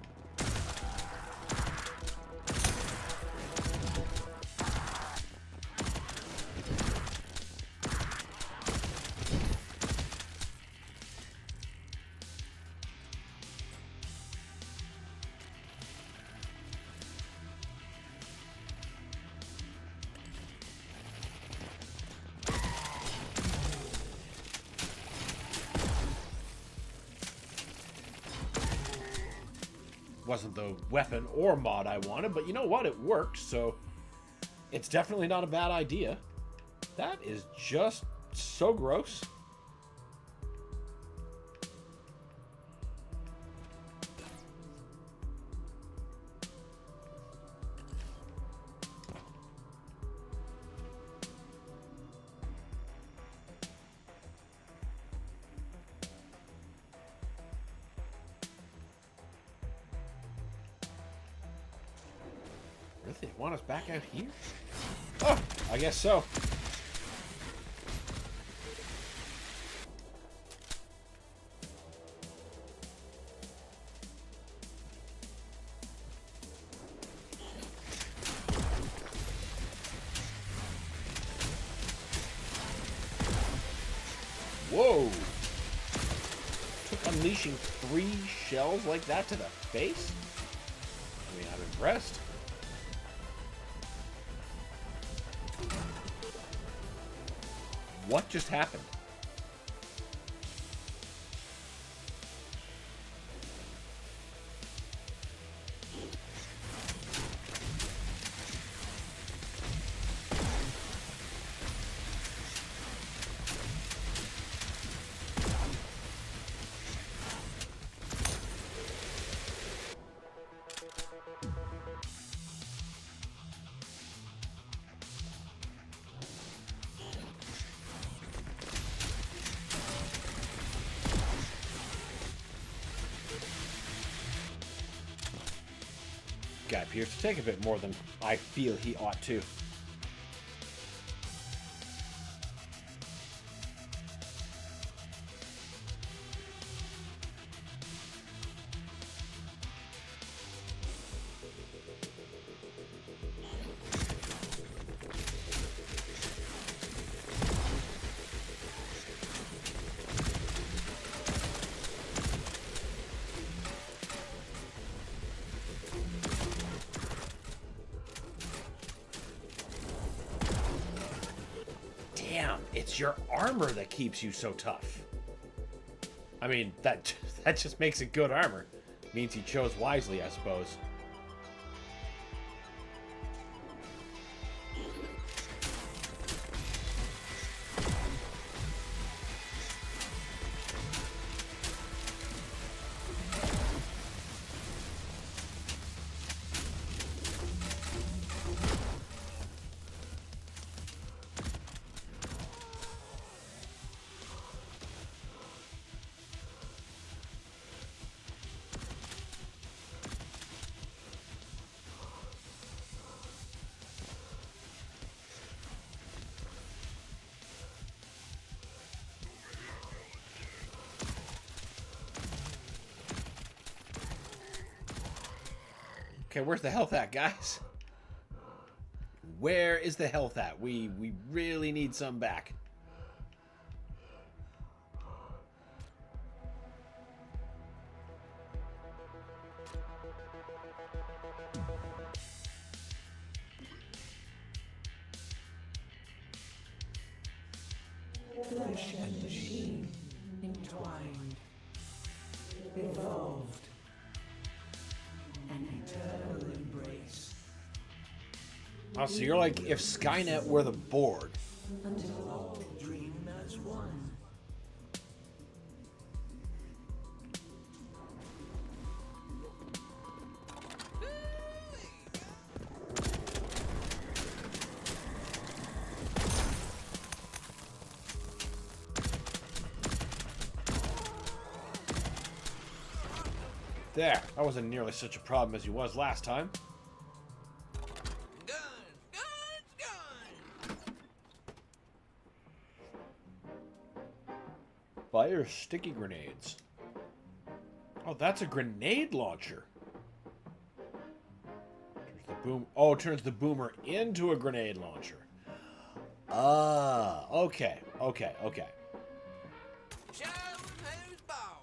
Wasn't the weapon or mod I wanted, but you know what? It worked, so it's definitely not a bad idea. That is just so gross. Really? They want us back out here? Oh, I guess so. Whoa! Took unleashing 3 shells like that to the face? I mean, I'm impressed. What just happened? Guy appears to take a bit more than I feel he ought to. Damn, it's your armor that keeps you so tough. I mean, that just makes it good armor. Means he chose wisely, I suppose. Okay, where's the health at, guys? Where is the health at? We really need some back. Flesh and machine entwined, evolved, an eternal embrace. Oh, so you're like if Skynet were the board. Until all dream as one. There, that wasn't nearly such a problem as he was last time. Fire sticky grenades. Oh, that's a grenade launcher. Turns the boom. Oh, turns the boomer into a grenade launcher. Ah, okay. Show 'em who's boss.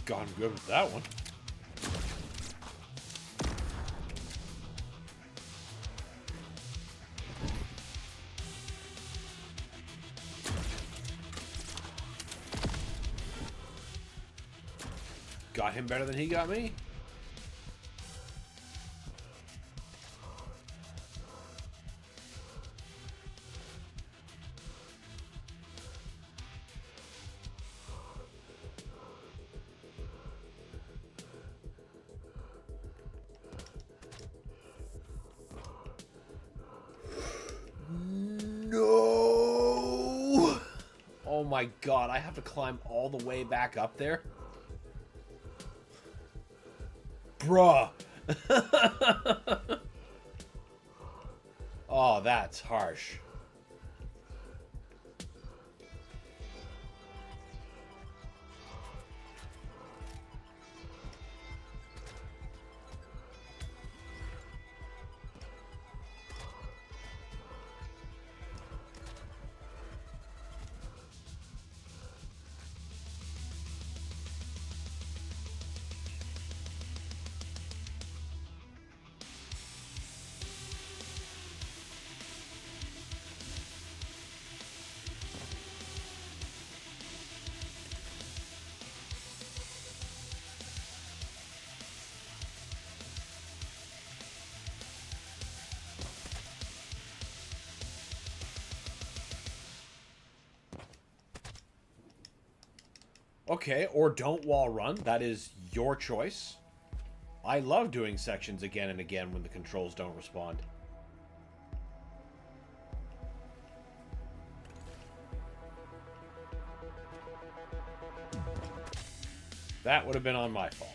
Gone good with that one. Got him better than he got me. No! Oh my god, I have to climb all the way back up there? Bruh! Oh, that's harsh. Okay, or don't wall run. That is your choice. I love doing sections again and again when the controls don't respond. That would have been on my fault.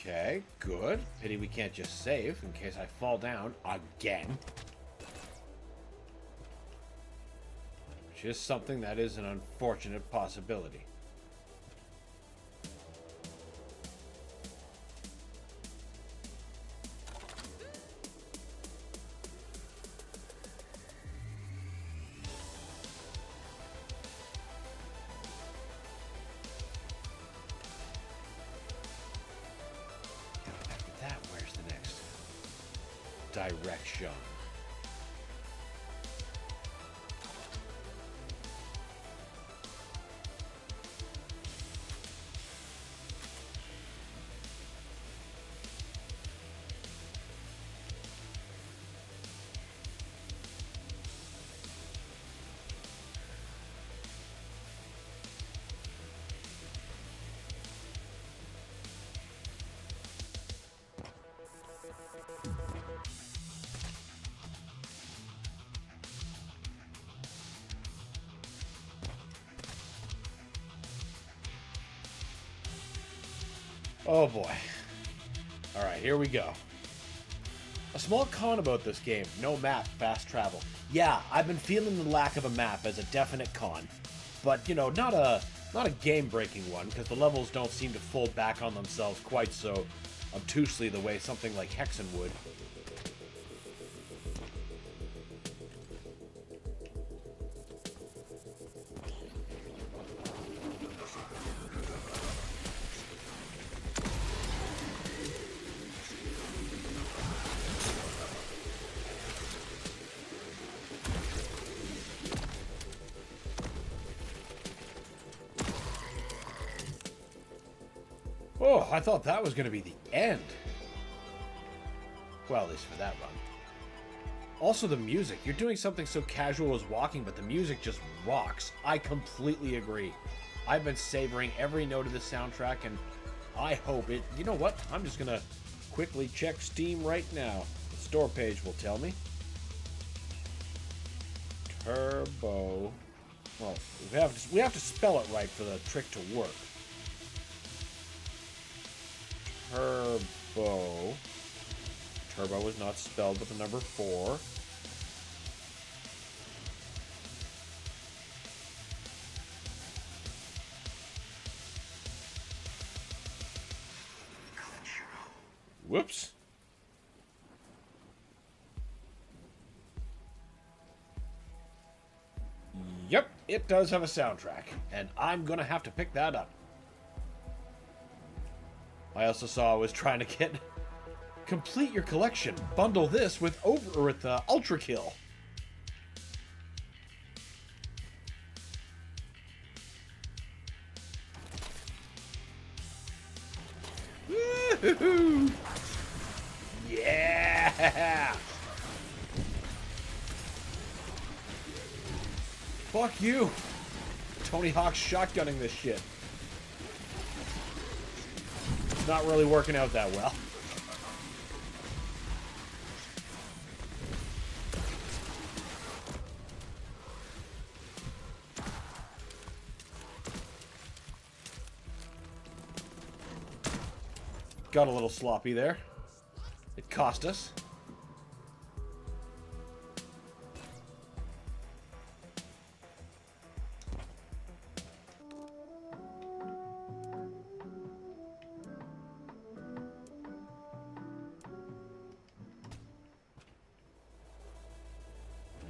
Okay, good. Pity we can't just save in case I fall down again. Which is something that is an unfortunate possibility. Direction. Oh boy. Alright, here we go. A small con about this game, no map, fast travel. Yeah, I've been feeling the lack of a map as a definite con. But, you know, not a game-breaking one, because the levels don't seem to fold back on themselves quite so obtusely the way something like Hexen would. Oh, I thought that was going to be the end. Well, at least for that run. Also, the music. You're doing something so casual as walking, but the music just rocks. I completely agree. I've been savoring every note of the soundtrack, and I hope it... You know what? I'm just going to quickly check Steam right now. The store page will tell me. Turbo... Well, we have to spell it right for the trick to work. Turbo. Turbo is not spelled with the number 4. Whoops. Yep, it does have a soundtrack, and I'm gonna have to pick that up. I also saw I was trying to get complete your collection. Bundle this with Ultra Kill. Woohoo! Yeah! Fuck you! Tony Hawk's shotgunning this shit. Not really working out that well. Got a little sloppy there. It cost us.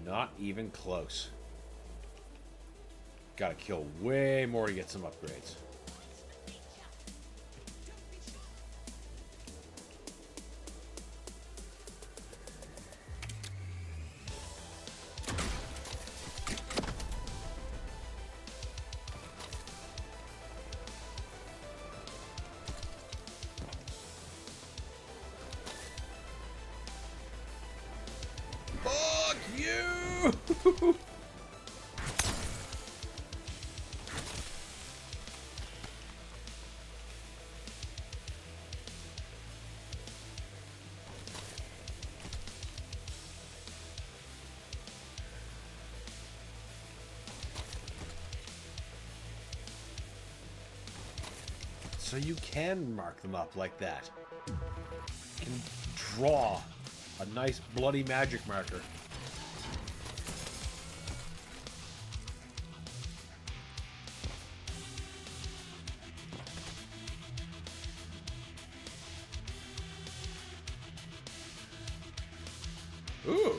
Not even close. Gotta kill way more to get some upgrades. Fuck you! So you can mark them up like that. You can draw a nice bloody magic marker. Ooh.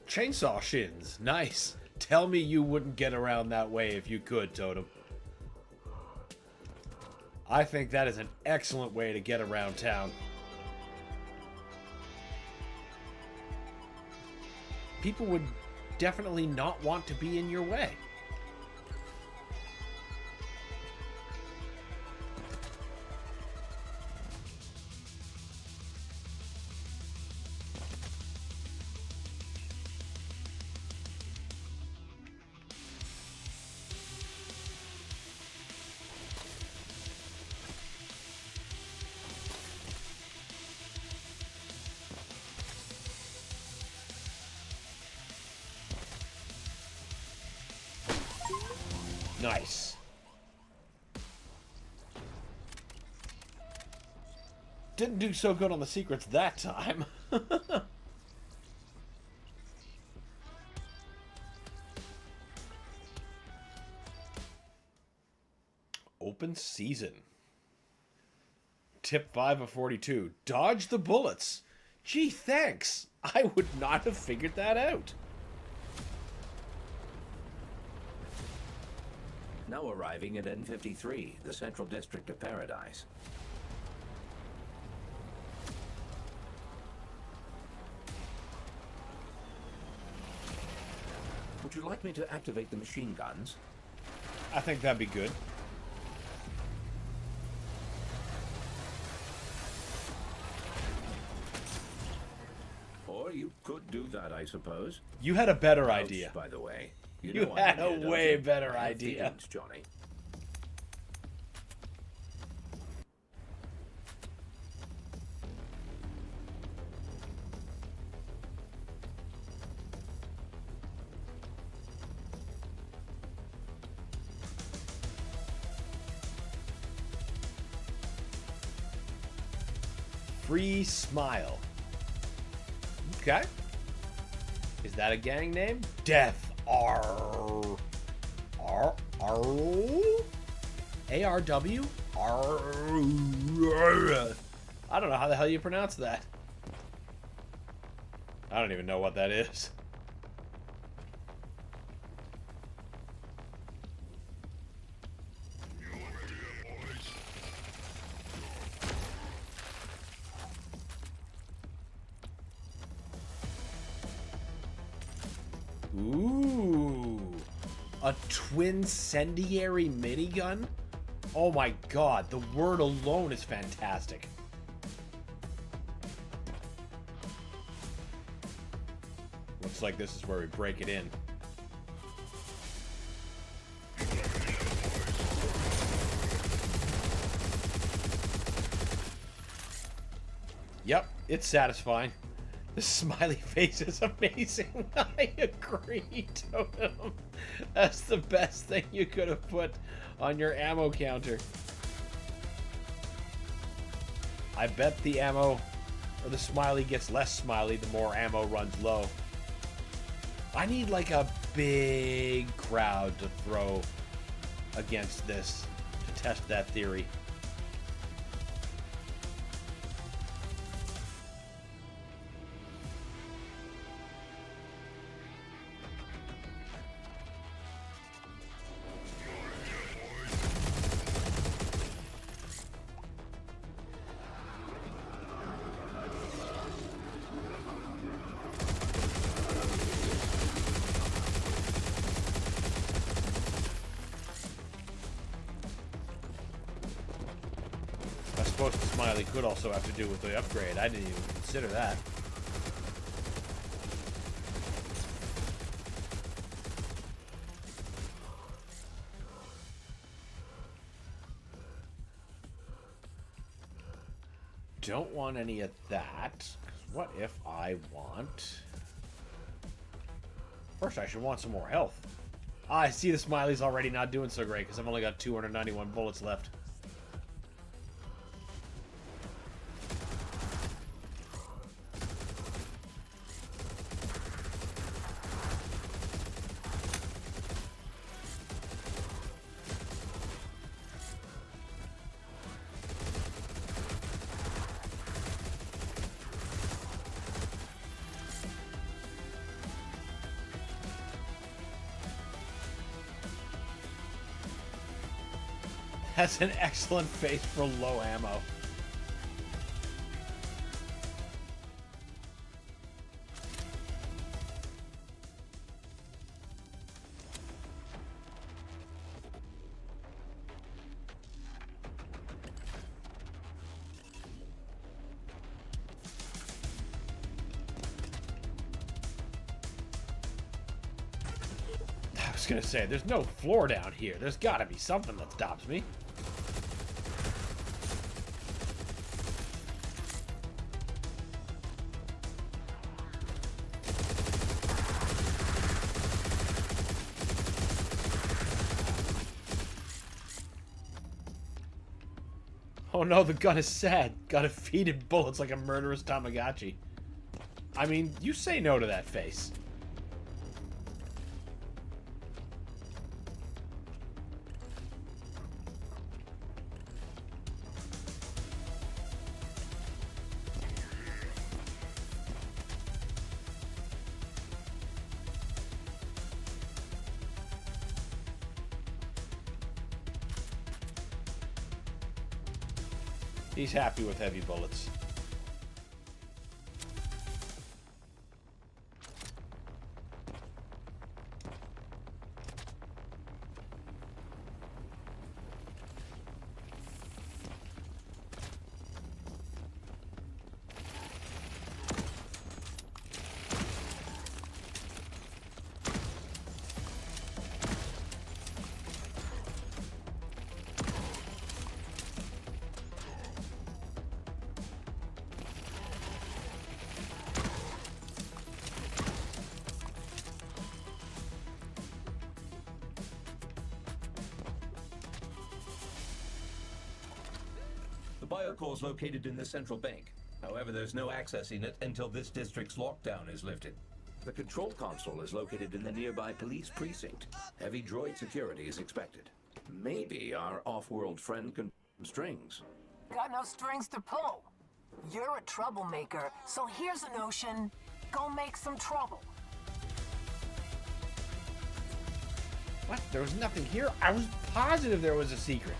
Chainsaw shins. Nice. Tell me you wouldn't get around that way if you could, Totem. I think that is an excellent way to get around town. People would definitely not want to be in your way. Nice. Didn't do so good on the secrets that time. Open season. Tip 5 of 42. Dodge the bullets. Gee, thanks. I would not have figured that out. Now arriving at N53, the Central District of Paradise. Would you like me to activate the machine guns? I think that'd be good. Or you could do that, I suppose. You had a better Ouch, idea. by the way. You know I had did, a don't way you? better I have idea. feelings, Johnny. Free Smile. Okay. Is that a gang name? Death R. R. R. ARW? R. I don't know how the hell you pronounce that. I don't even know what that is. Ooh, a twincendiary minigun? Oh my god, the word alone is fantastic. Looks like this is where we break it in. Yep, it's satisfying. The smiley face is amazing. I agree, Totem. That's the best thing you could have put on your ammo counter. I bet the ammo, or the smiley gets less smiley the more ammo runs low. I need like a big crowd to throw against this to test that theory. I suppose the smiley could also have to do with the upgrade. I didn't even consider that. Don't want any of that. 'Cause what if I want... First, I should want some more health. Ah, I see the smiley's already not doing so great because I've only got 291 bullets left. Has an excellent face for low ammo. I was gonna say, there's no floor down here. There's gotta be something that stops me. Oh no, the gun is sad. Gotta feed it bullets like a murderous Tamagotchi. I mean, you say no to that face. He's happy with heavy bullets. The biocore is located in the central bank. However, there's no accessing it until this district's lockdown is lifted. The control console is located in the nearby police precinct. Heavy droid security is expected. Maybe our off-world friend can strings. Got no strings to pull. You're a troublemaker, so here's a notion. Go make some trouble. What? There was nothing here? I was positive there was a secret.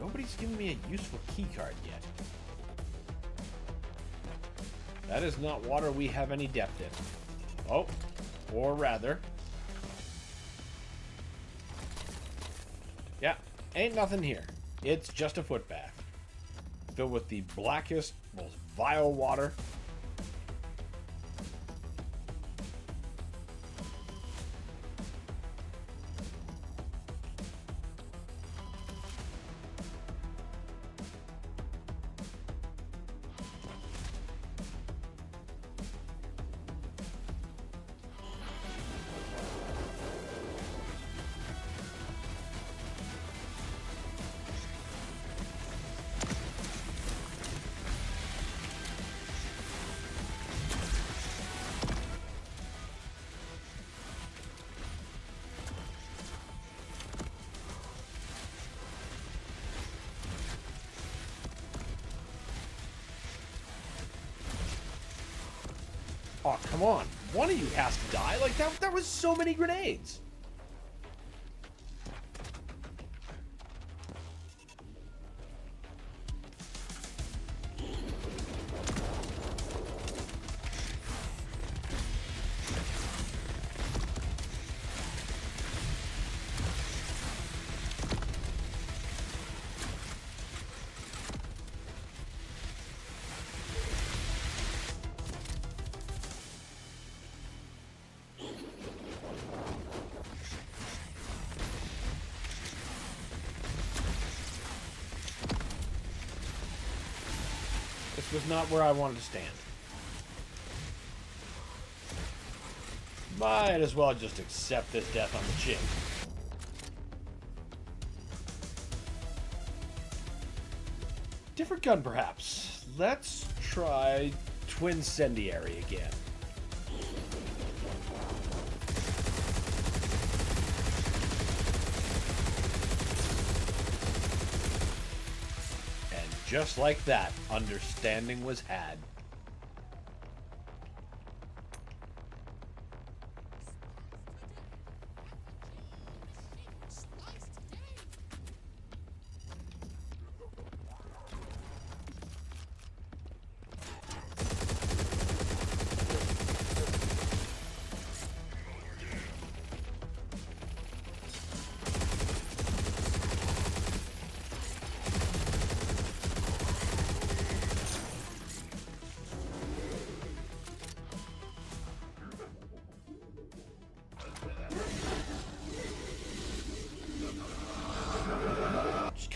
Nobody's given me a useful keycard yet. That is not water we have any depth in. Oh, or rather. Yeah, ain't nothing here. It's just a footbath. Filled with the blackest, most vile water. Oh, come on. One of you has to die. Like, that was so many grenades. This was not where I wanted to stand. Might as well just accept this death on the chin. Different gun, perhaps. Let's try Twin Incendiary again. Just like that, understanding was had.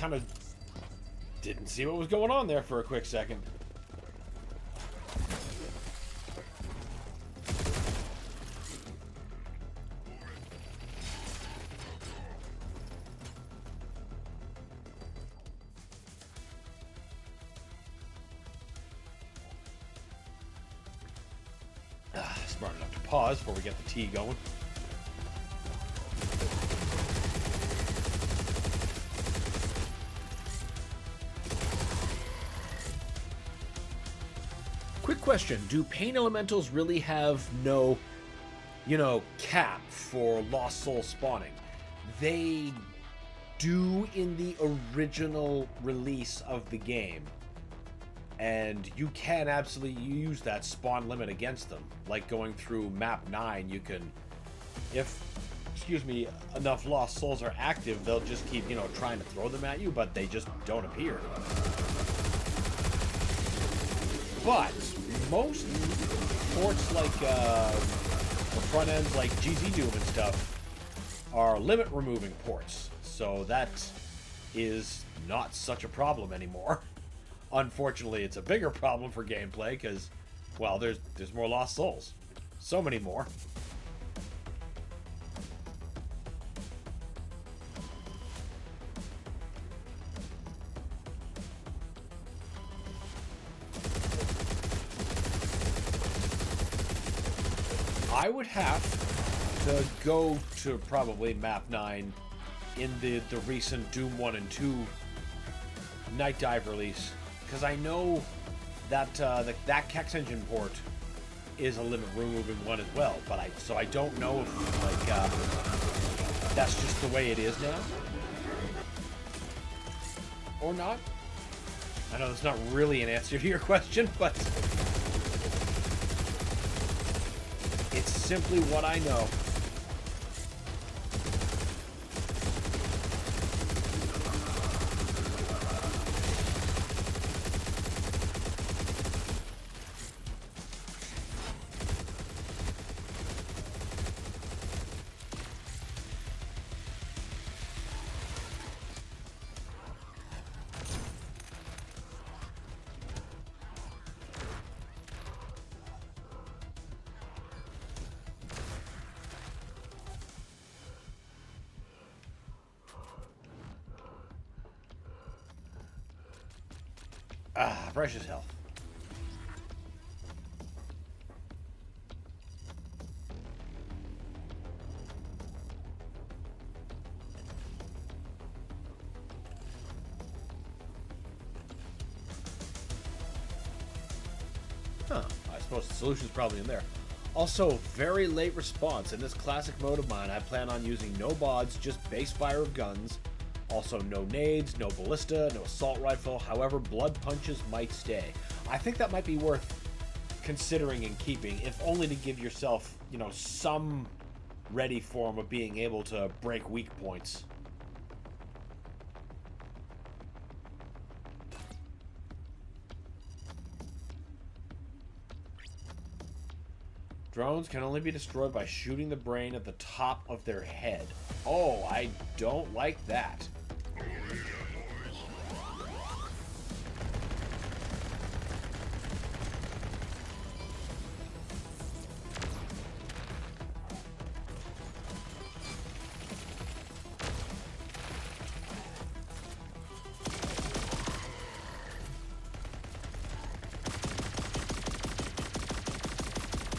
kind of didn't see what was going on there for a quick second. Smart enough to pause before we get the tea going. Quick question, do pain elementals really have no, cap for lost soul spawning? They do in the original release of the game. And you can absolutely use that spawn limit against them. Like going through map 9, you can, if, enough lost souls are active, they'll just keep, trying to throw them at you, but they just don't appear. But most ports like the front ends like GZ Doom and stuff are limit removing ports. So that is not such a problem anymore. Unfortunately, it's a bigger problem for gameplay because, well, there's more lost souls. So many more. I would have to go to probably map 9 in the recent Doom 1 and 2 Night Dive release. Because I know that that Kex Engine port is a limit removing one as well, but I don't know if that's just the way it is now or not. I know that's not really an answer to your question, but it's simply what I know. Precious health. Huh. I suppose the solution's probably in there. Also, very late response. In this classic mode of mine, I plan on using no bods, just base fire of guns. Also, no nades, no ballista, no assault rifle. However, blood punches might stay. I think that might be worth considering and keeping, if only to give yourself, some ready form of being able to break weak points. Drones can only be destroyed by shooting the brain at the top of their head. Oh, I don't like that.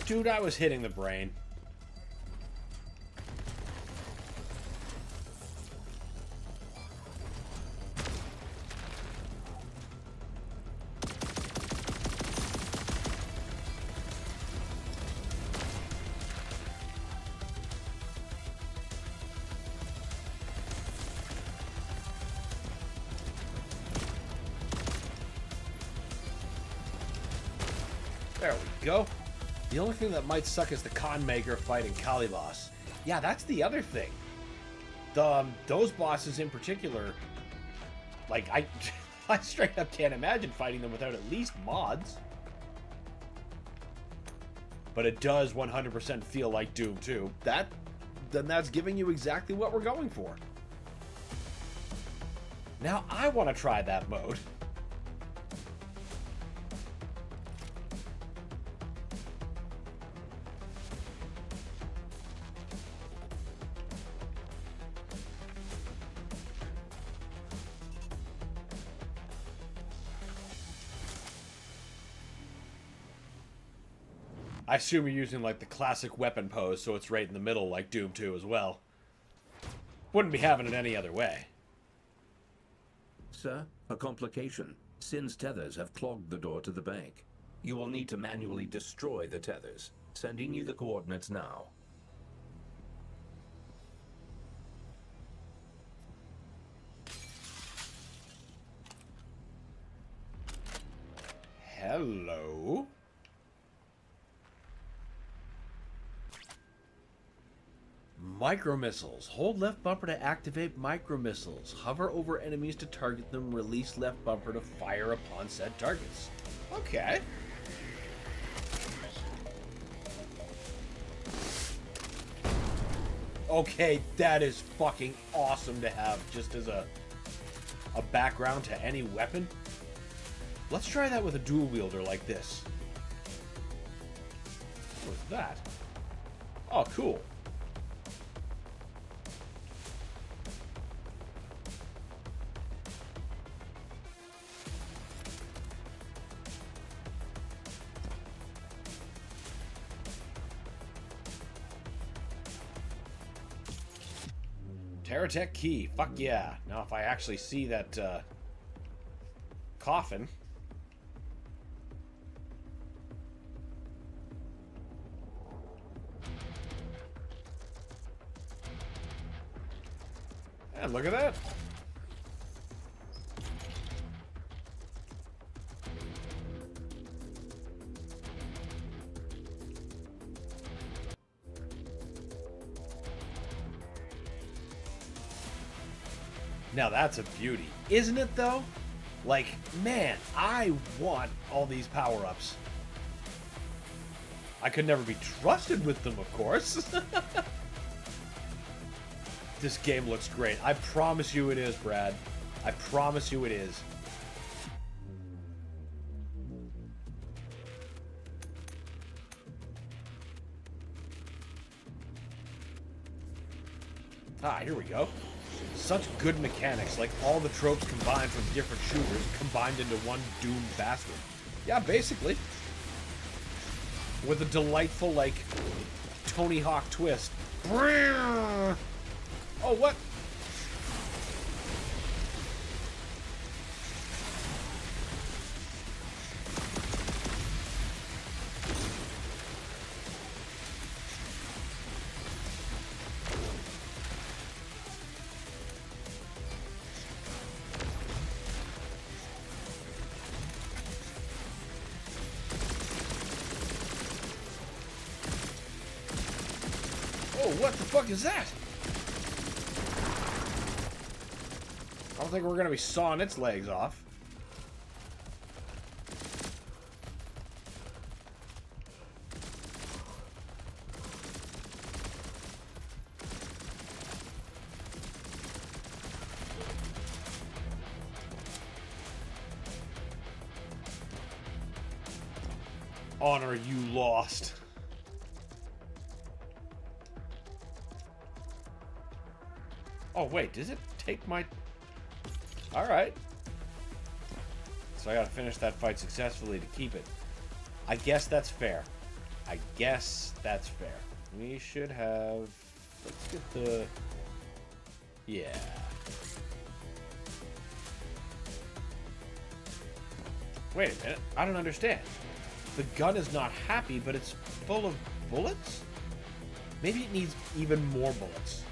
Dude, I was hitting the brain. There we go. The only thing that might suck is the con maker fighting Calibos. Yeah, that's the other thing. Those bosses in particular, like, I straight up can't imagine fighting them without at least mods. But it does 100% feel like Doom 2. Then that's giving you exactly what we're going for. Now I want to try that mode. I assume you're using, like, the classic weapon pose, so it's right in the middle, like Doom 2 as well. Wouldn't be having it any other way. Sir, a complication. Sin's tethers have clogged the door to the bank. You will need to manually destroy the tethers. Sending you the coordinates now. Hello? Micro missiles. Hold left bumper to activate micro missiles. Hover over enemies to target them. Release left bumper to fire upon said targets. Okay. Okay, that is fucking awesome to have just as a background to any weapon. Let's try that with a dual wielder like this. What's that? Oh, cool. Terratech key. Fuck yeah. Now if I actually see that coffin. And look at that. Now that's a beauty. Isn't it though? Like, man, I want all these power-ups. I could never be trusted with them, of course. This game looks great. I promise you it is, Brad. I promise you it is. Ah, here we go. Such good mechanics, like all the tropes combined from different shooters combined into one doomed bastard. Yeah, basically. With a delightful, like, Tony Hawk twist. Oh, what? Oh, what the fuck is that? I don't think we're gonna be sawing its legs off. Honor, you lost. Oh, wait, does it take my... Alright. So I gotta finish that fight successfully to keep it. I guess that's fair. I guess that's fair. We should have... Let's get the... Yeah. Wait a minute. I don't understand. The gun is not happy, but it's full of bullets? Maybe it needs even more bullets.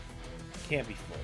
Can't be full.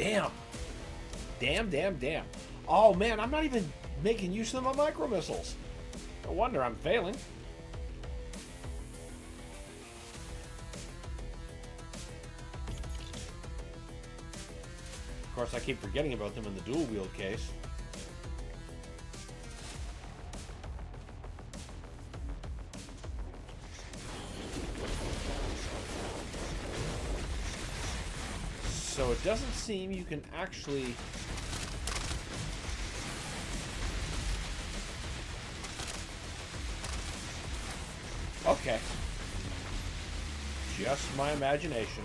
Damn. Damn. Oh man, I'm not even making use of my micro missiles. No wonder I'm failing. Of course, I keep forgetting about them in the dual wield case. So it doesn't seem you can actually... Okay. Just my imagination.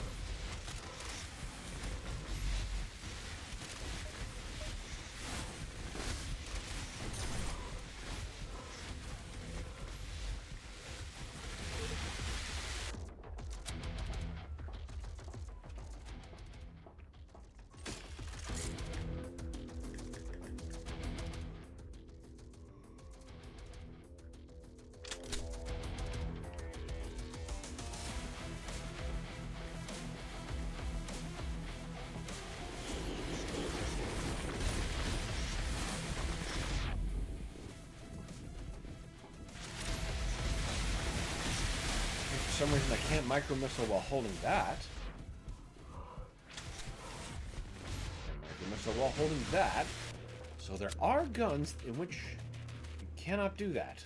For some reason I can't micro missile while holding that. Micro missile while holding that. So there are guns in which you cannot do that.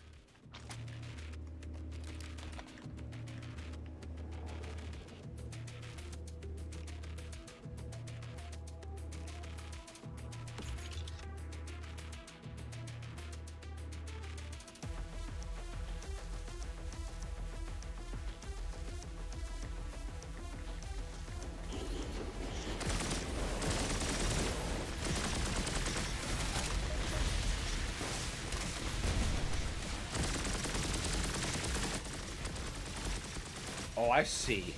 Oh, I see.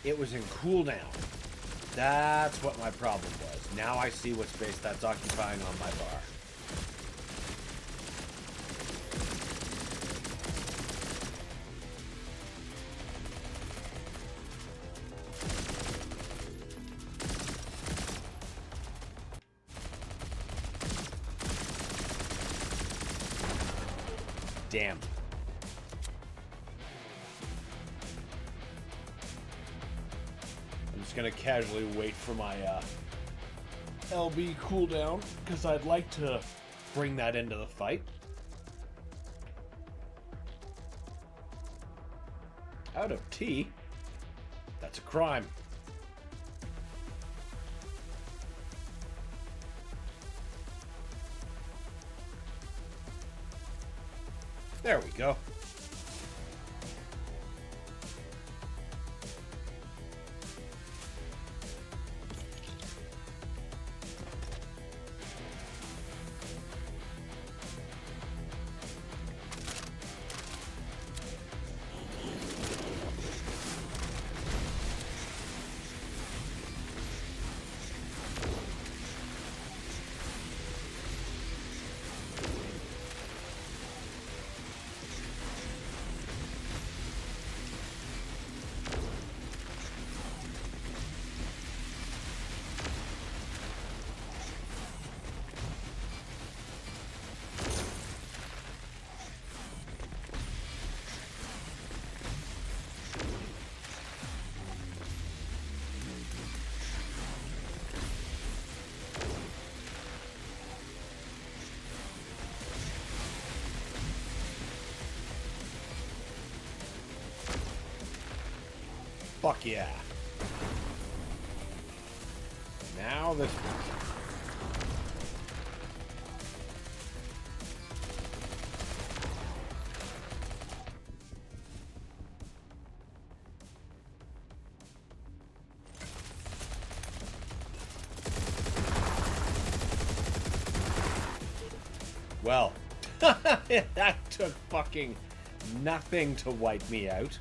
It was in cooldown. That's what my problem was. Now I see what space that's occupying on my bar. Damn. I'm just gonna casually wait for my LB cooldown because I'd like to bring that into the fight. Out of tea? That's a crime. There we go. Fuck yeah. Now this one. Well, that took fucking nothing to wipe me out.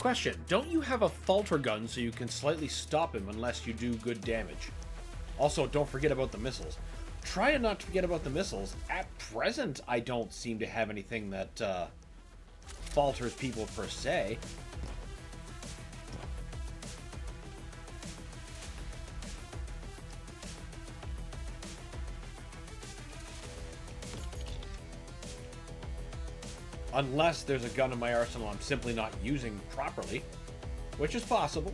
Question, don't you have a falter gun so you can slightly stop him unless you do good damage? Also, don't forget about the missiles. Try not to forget about the missiles. At present, I don't seem to have anything that falters people per se. Unless there's a gun in my arsenal I'm simply not using properly, which is possible.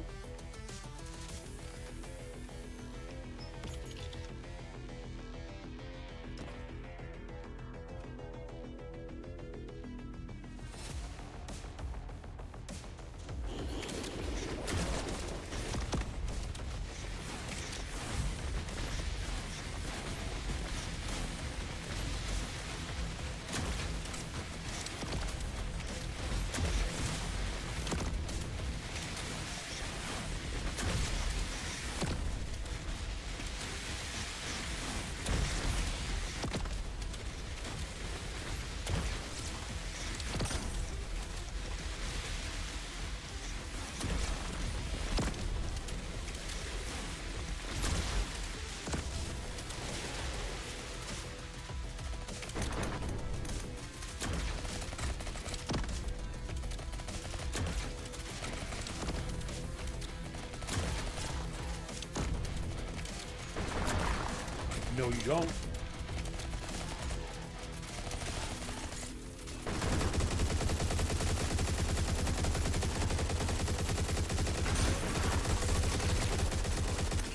No, you don't.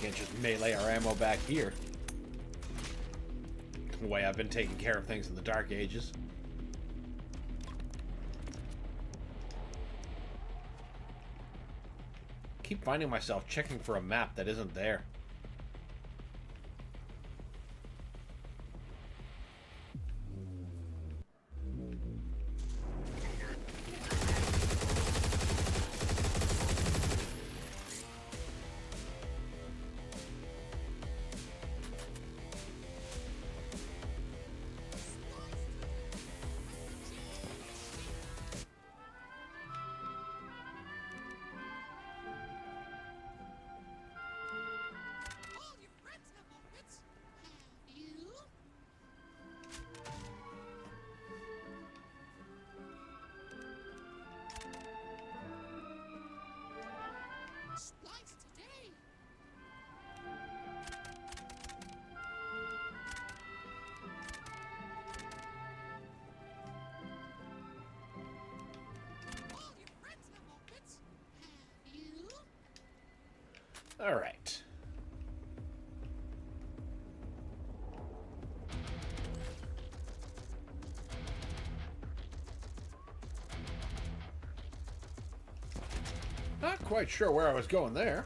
Can't just melee our ammo back here. The way I've been taking care of things in the Dark Ages. Keep finding myself checking for a map that isn't there. All right. Not quite sure where I was going there.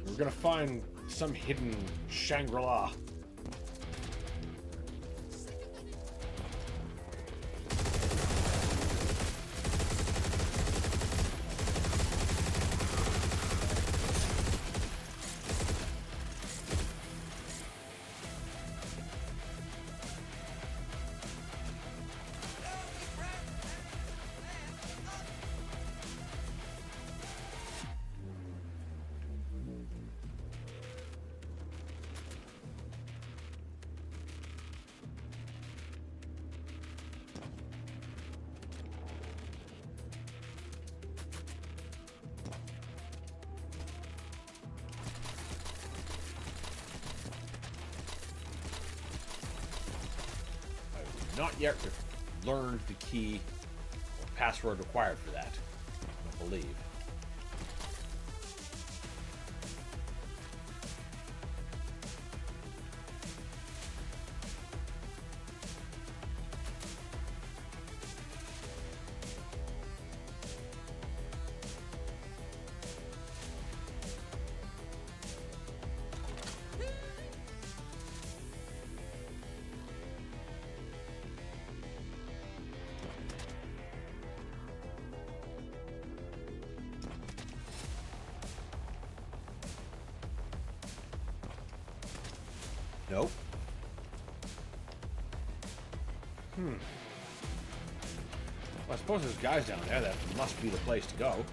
We're gonna find some hidden Shangri-La. Not yet learned the key or password required for that, I believe. Nope. I suppose there's guys down there. That must be the place to go.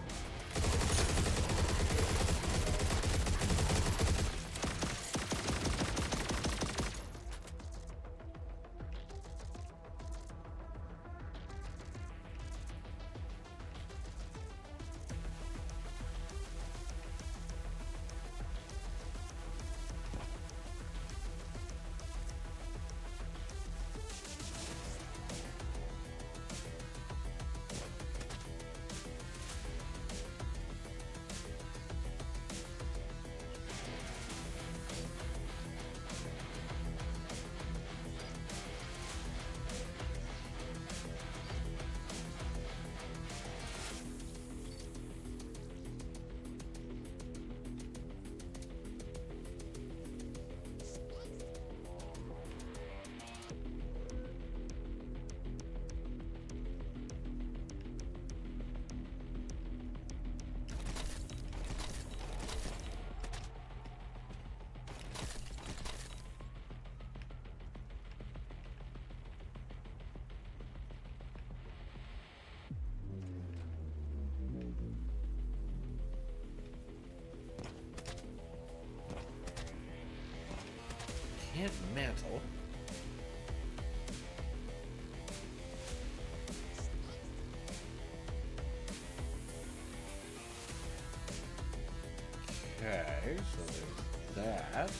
Can't mantle. Okay, so there's that.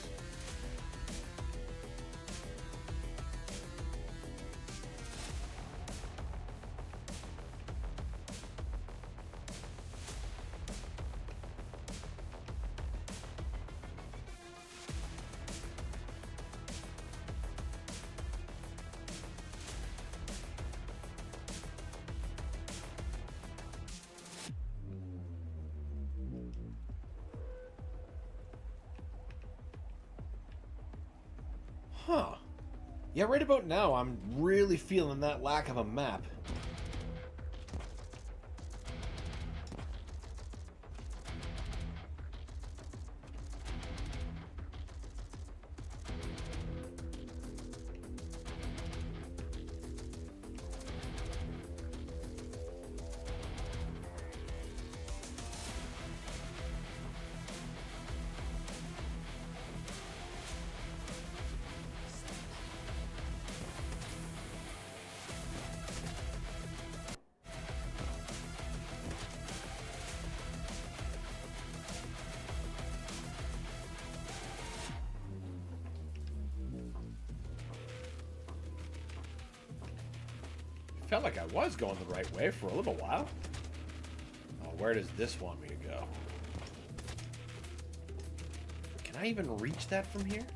Huh. Yeah, right about now, I'm really feeling that lack of a map. Felt like I was going the right way for a little while. Oh, where does this want me to go? Can I even reach that from here?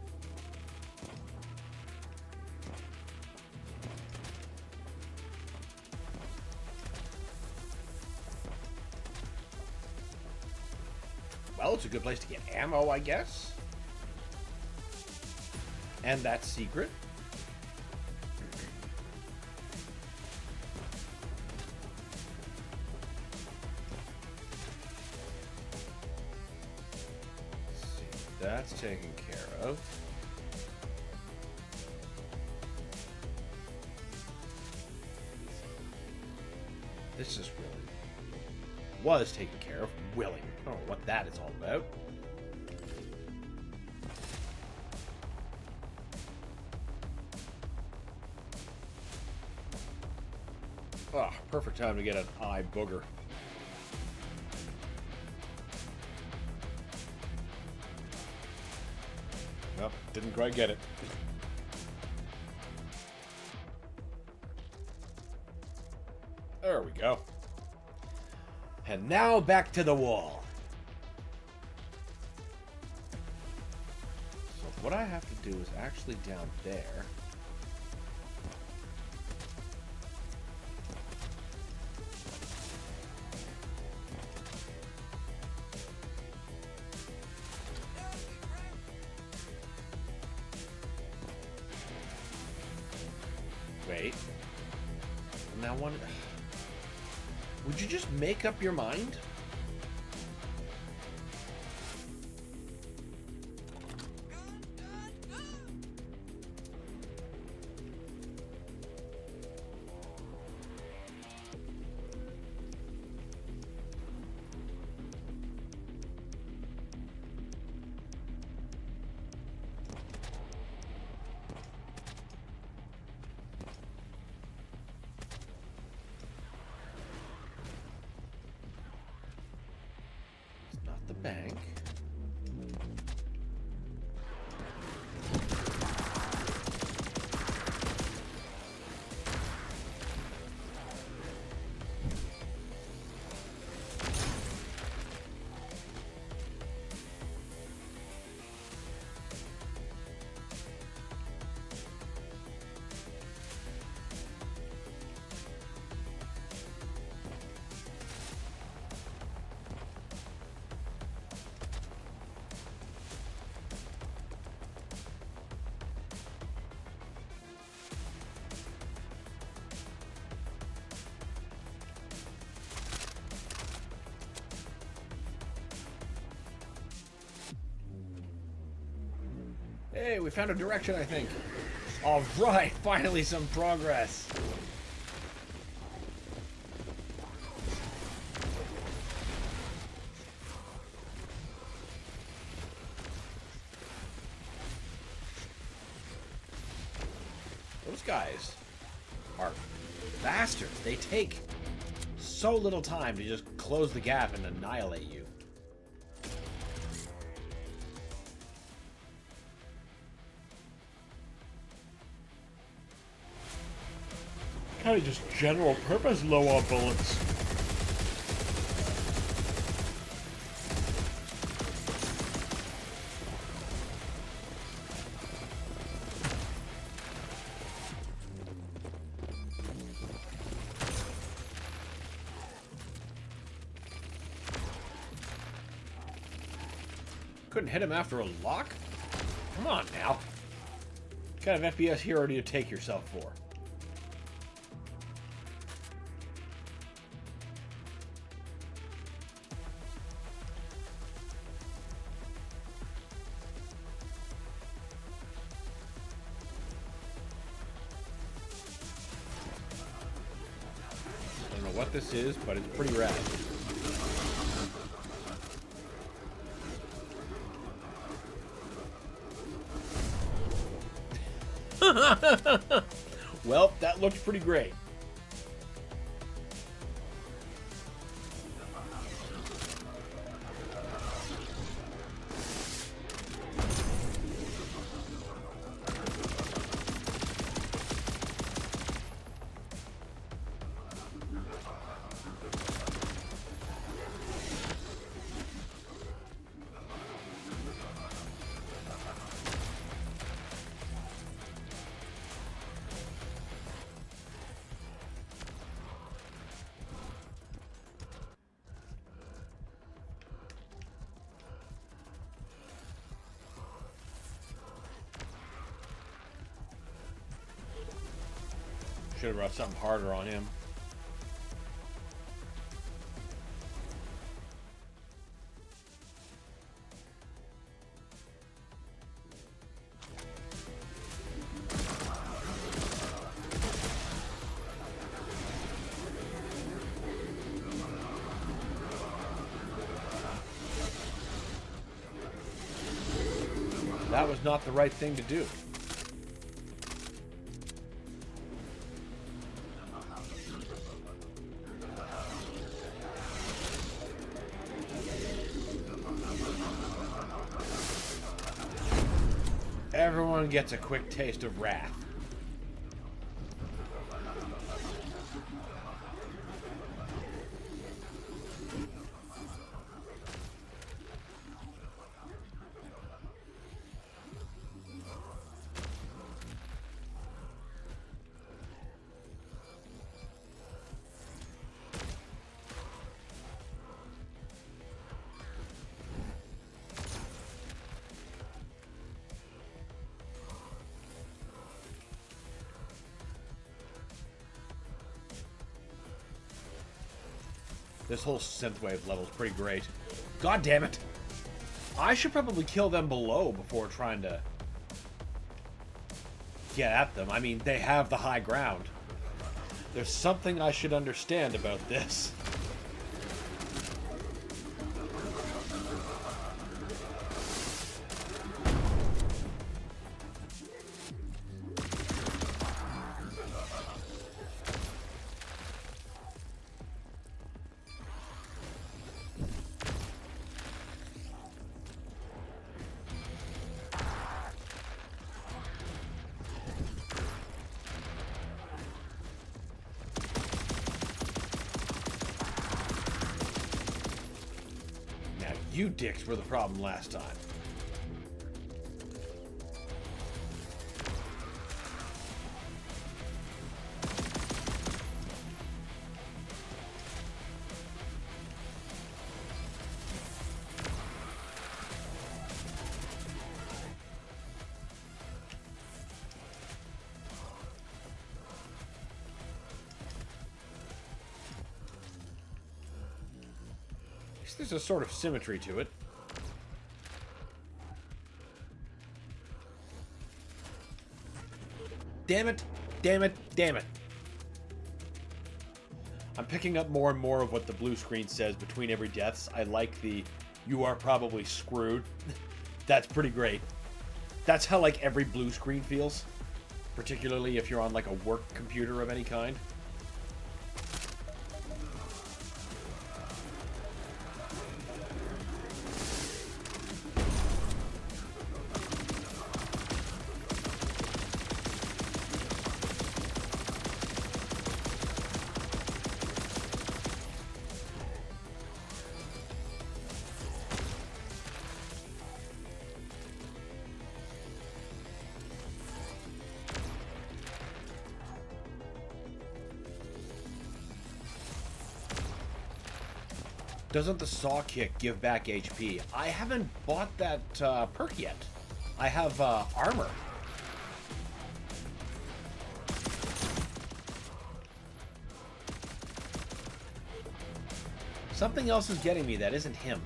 Well, it's a good place to get ammo, I guess. And that's secret. That's taken care of. This is really was taken care of. Willing. I don't know what that is all about. Ah, perfect time to get an eye booger. Nope, didn't quite get it. There we go. And now back to the wall. So what I have to do is actually down there. Wait. Now one. Would you just make up your mind? the bank. Hey, we found a direction, I think. All right, finally some progress. Those guys are bastards. They take so little time to just close the gap and annihilate you. Kind of just general purpose low on bullets. Couldn't hit him after a lock? Come on now. What kind of FPS hero do you take yourself for? I don't know what this is, but it's pretty rad. Well, that looked pretty great. Should have brought something harder on him. That was not the right thing to do. Everyone gets a quick taste of wrath. This whole synthwave level is pretty great. God damn it! I should probably kill them below before trying to get at them. I mean, they have the high ground. There's something I should understand about this. You dicks were the problem last time. There's a sort of symmetry to it. Damn it! Damn it! Damn it! I'm picking up more and more of what the blue screen says between every deaths. I like the "you are probably screwed." That's pretty great. That's how like every blue screen feels. Particularly if you're on like a work computer of any kind. Doesn't the saw kick give back HP? I haven't bought that perk yet. I have armor. Something else is getting me that isn't him.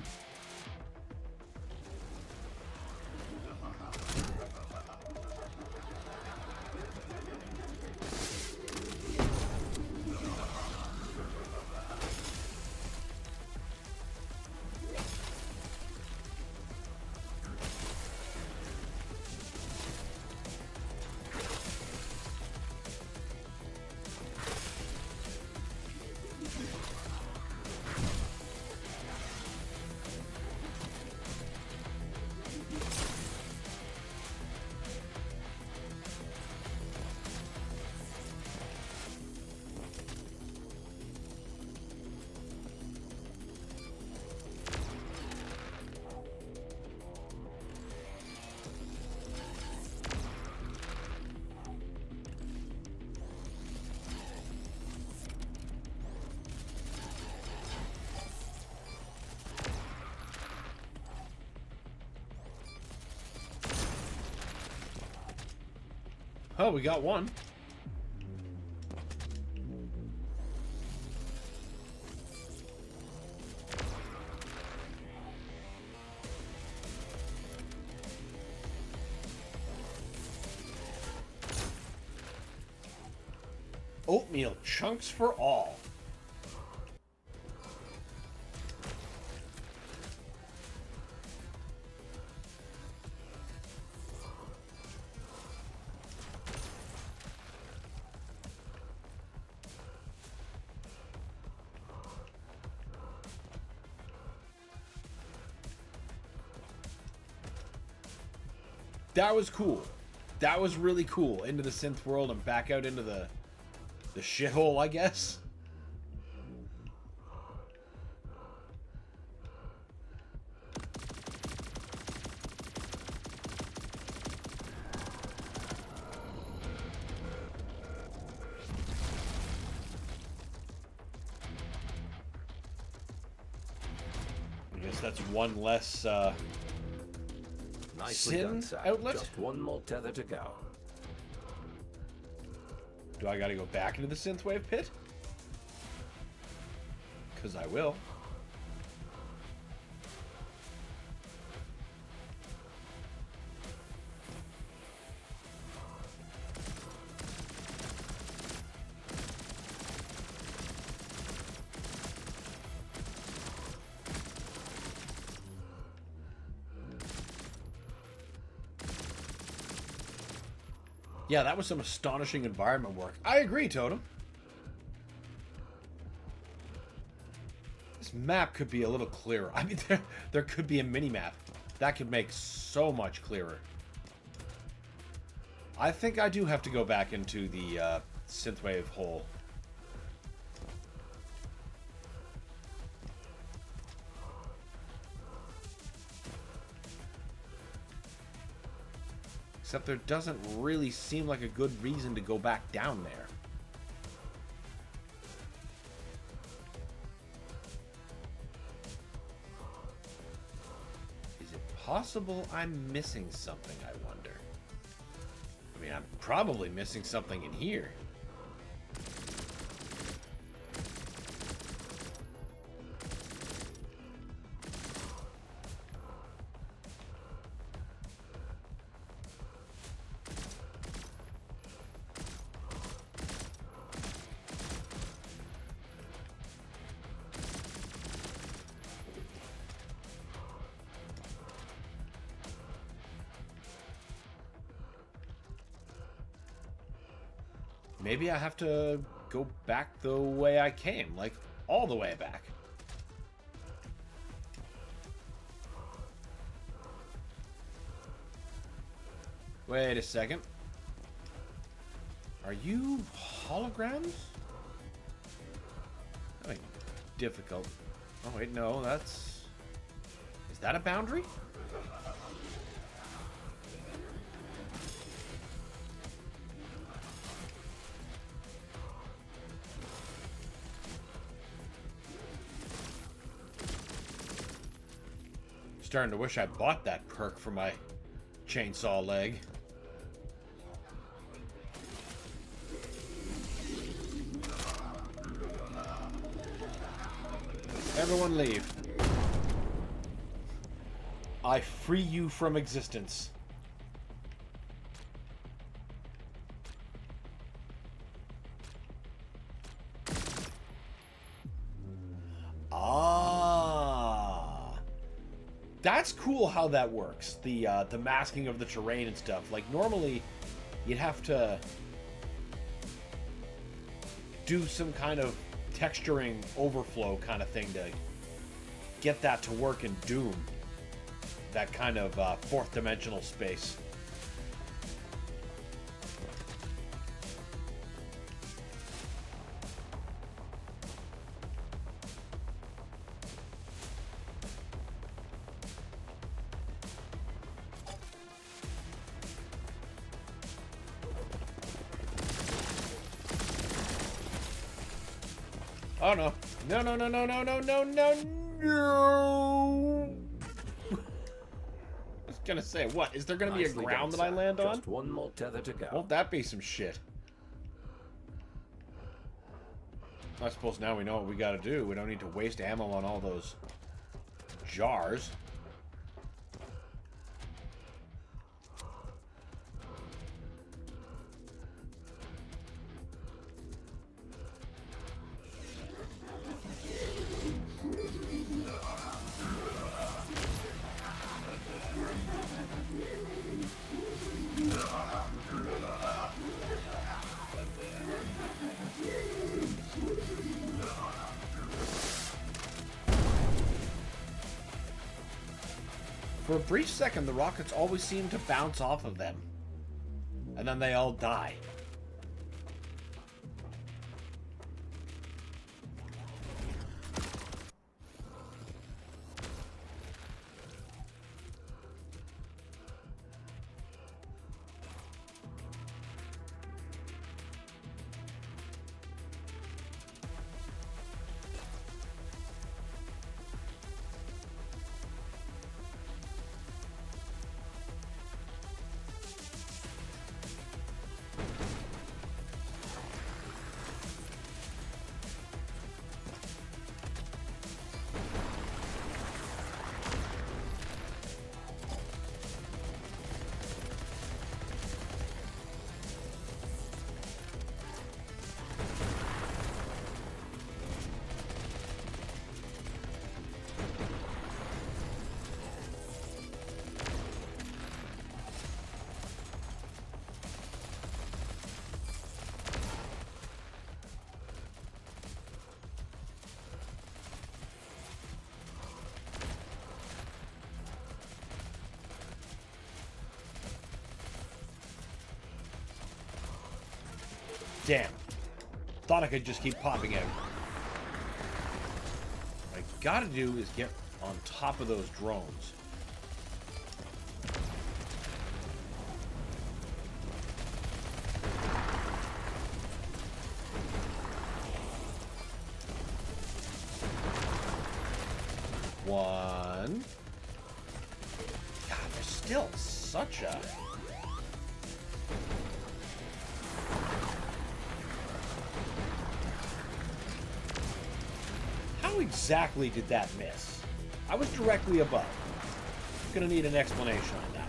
Oh, we got one. Oatmeal chunks for all. That was cool. That was really cool. Into the synth world and back out into the shithole, I guess. I guess that's one less Nicely done, Sam. outlet. Just one more tether to go. Do I gotta go back into the synthwave pit? Because I will. Yeah, that was some astonishing environment work. I agree, Totem. This map could be a little clearer. I mean, there could be a mini-map. That could make so much clearer. I think I do have to go back into the synthwave hole. Except there doesn't really seem like a good reason to go back down there. Is it possible I'm missing something, I wonder? I mean, I'm probably missing something in here. Maybe I have to go back the way I came, like all the way back. Wait a second. Are you holograms? That might be difficult. Oh wait, no, that's... Is that a boundary? Starting to wish I bought that perk for my chainsaw leg. Everyone leave. I free you from existence. That's cool how that works. The masking of the terrain and stuff. Like normally you'd have to do some kind of texturing overflow kind of thing to get that to work in Doom. That kind of fourth dimensional space. Oh no. No, no, no, no, no, no, no, no, no. I was gonna say, what? Is there gonna be a ground that I land on? Just one more tether to go. Won't that be some shit? I suppose now we know what we gotta do. We don't need to waste ammo on all those jars. For a brief second, the rockets always seem to bounce off of them. And then they all die. Damn. Thought I could just keep popping out. What I gotta do is get on top of those drones. one. God, there's still such a... How exactly did that miss? I was directly above. Gonna need an explanation on that one.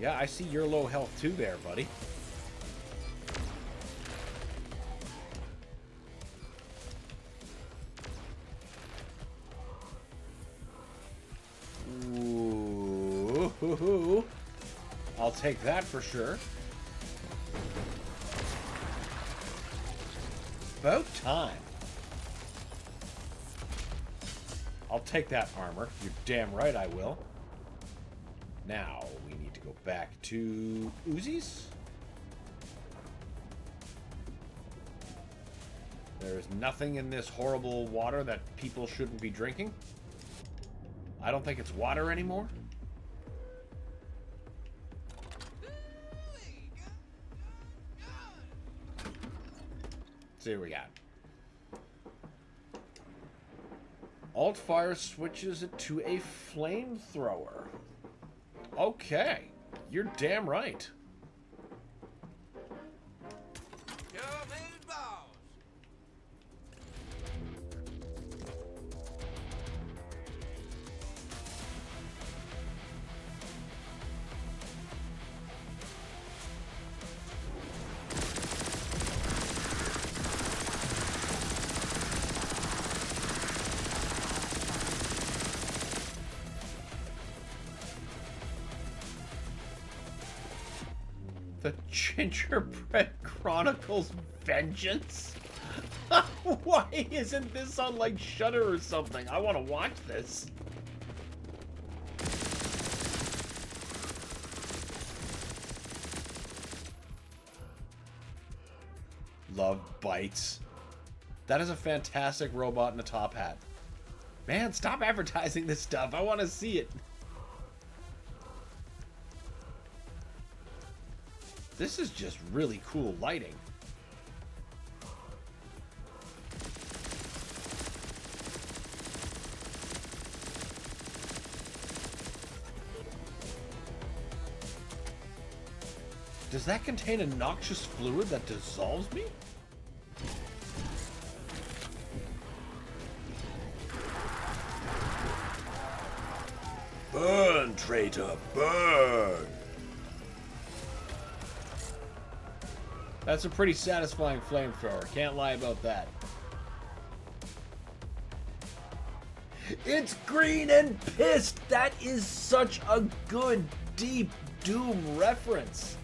Yeah, I see you're low health too there, buddy. Ooh. I'll take that for sure. About time. I'll take that armor. You're damn right I will. Now, we need to go back to Uzis. There's nothing in this horrible water that people shouldn't be drinking. I don't think it's water anymore. See what we got. Alt fire switches it to a flamethrower. Okay, you're damn right. The Gingerbread Chronicles Vengeance? Why isn't this on, like, Shudder or something? I want to watch this. Love bites. That is a fantastic robot in a top hat. Man, stop advertising this stuff. I want to see it. This is just really cool lighting. Does that contain a noxious fluid that dissolves me? Burn, traitor, burn! That's a pretty satisfying flamethrower. Can't lie about that. It's green and pissed! That is such a good, deep Doom reference.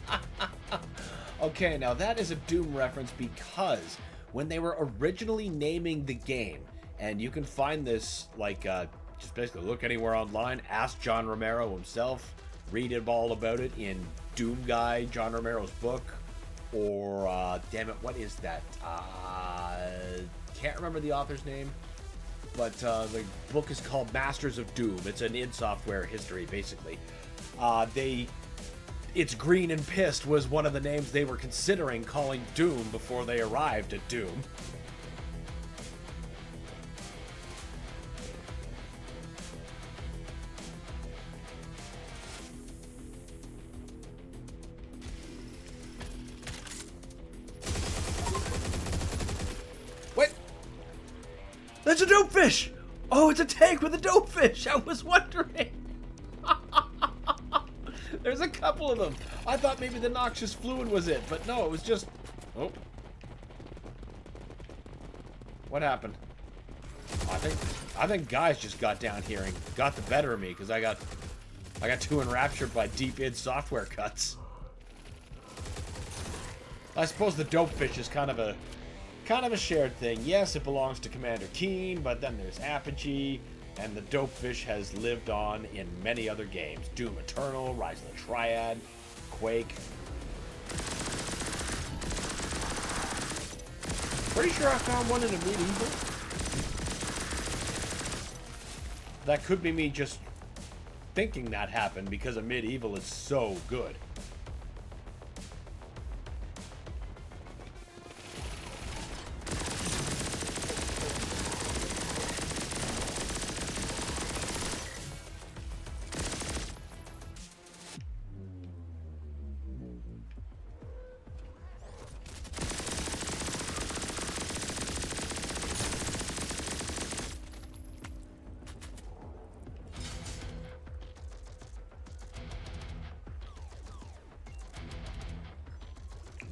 Okay, now that is a Doom reference because when they were originally naming the game, and you can find this, like, just basically look anywhere online, ask John Romero himself, read all about it in Doom Guy, John Romero's book, or, damn it, what is that? Can't remember the author's name, but the book is called Masters of Doom. It's an id Software history, basically. It's Green and Pissed was one of the names they were considering calling Doom before they arrived at Doom. What? That's a dopefish! Oh, it's a tank with a dopefish! I was wondering! There's a couple of them. I thought maybe the noxious fluid was it, but no, it was just... Oh. What happened? I think guys just got down here and got the better of me because I got too enraptured by deep id Software cuts. I suppose the dopefish is kind of a kind of a shared thing. Yes, it belongs to Commander Keen, but then there's Apogee, and the Dopefish has lived on in many other games. Doom Eternal, Rise of the Triad, Quake. Pretty sure I found one in a Medieval. That could be me just thinking that happened because a Medieval is so good.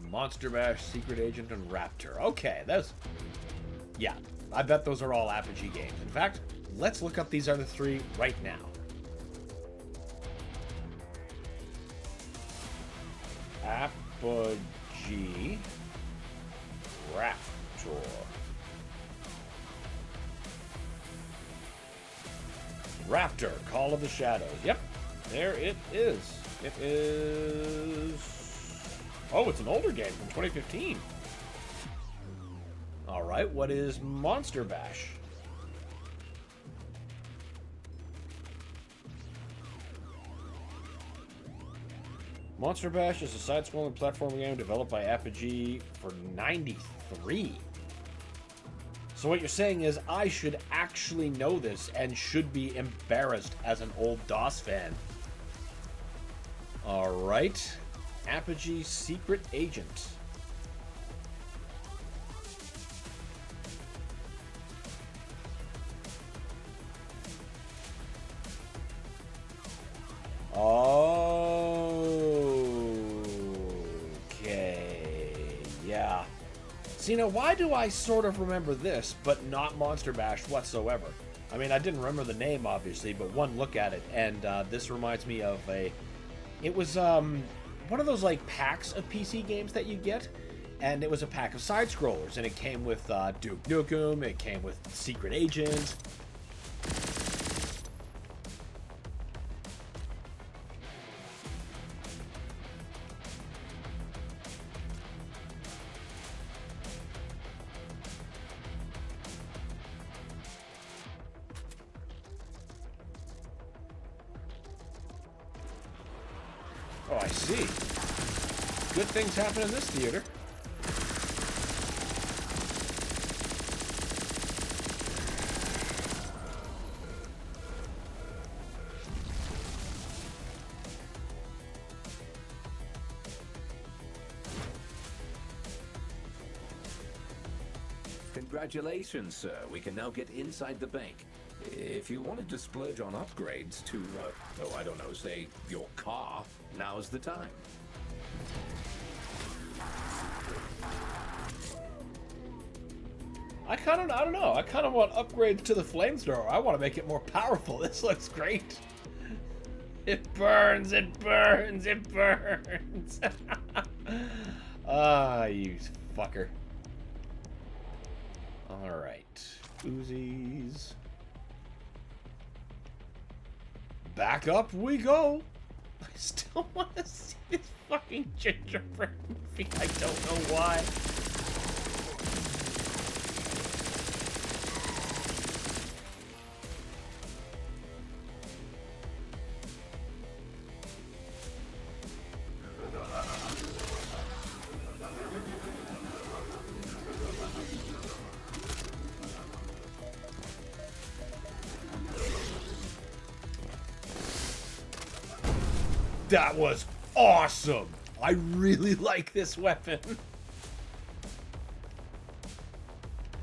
Monster Bash, Secret Agent, and Raptor. Okay, that's... yeah, I bet those are all Apogee games. In fact, let's look up these other three right now. Apogee, Raptor. Raptor, Call of the Shadows. Yep, there it is. It is... oh, it's an older game from 2015. All right, what is Monster Bash? Monster Bash is a side-scrolling platform game developed by Apogee for '93. So what you're saying is I should actually know this and should be embarrassed as an old DOS fan. All right. Apogee Secret Agent. Okay. Yeah. See, now, why do I sort of remember this, but not Monster Bash whatsoever? I mean, I didn't remember the name, obviously, but one look at it, and this reminds me of a... it was, one of those, like, packs of PC games that you get, and it was a pack of side-scrollers, and it came with Duke Nukem, it came with Secret Agent. Oh, I see. Good things happen in this theater. Congratulations, sir. We can now get inside the bank. If you wanted to splurge on upgrades to, oh, I don't know, say, your car, now's the time. I don't know. I kind of want upgrades to the flamethrower. I want to make it more powerful. This looks great. It burns, it burns, it burns. Ah, you fucker. All right. Uzis. Back up we go. I still want to see this fucking gingerbread movie. I don't know why. That was awesome! I really like this weapon.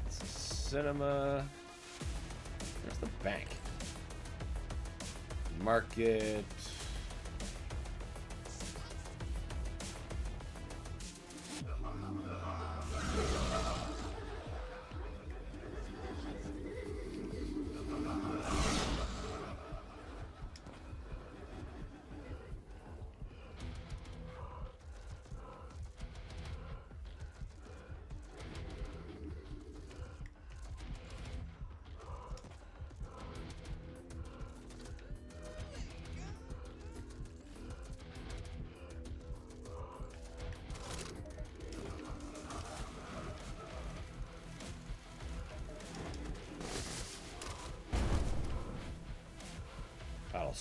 Cinema. Where's the bank? Market.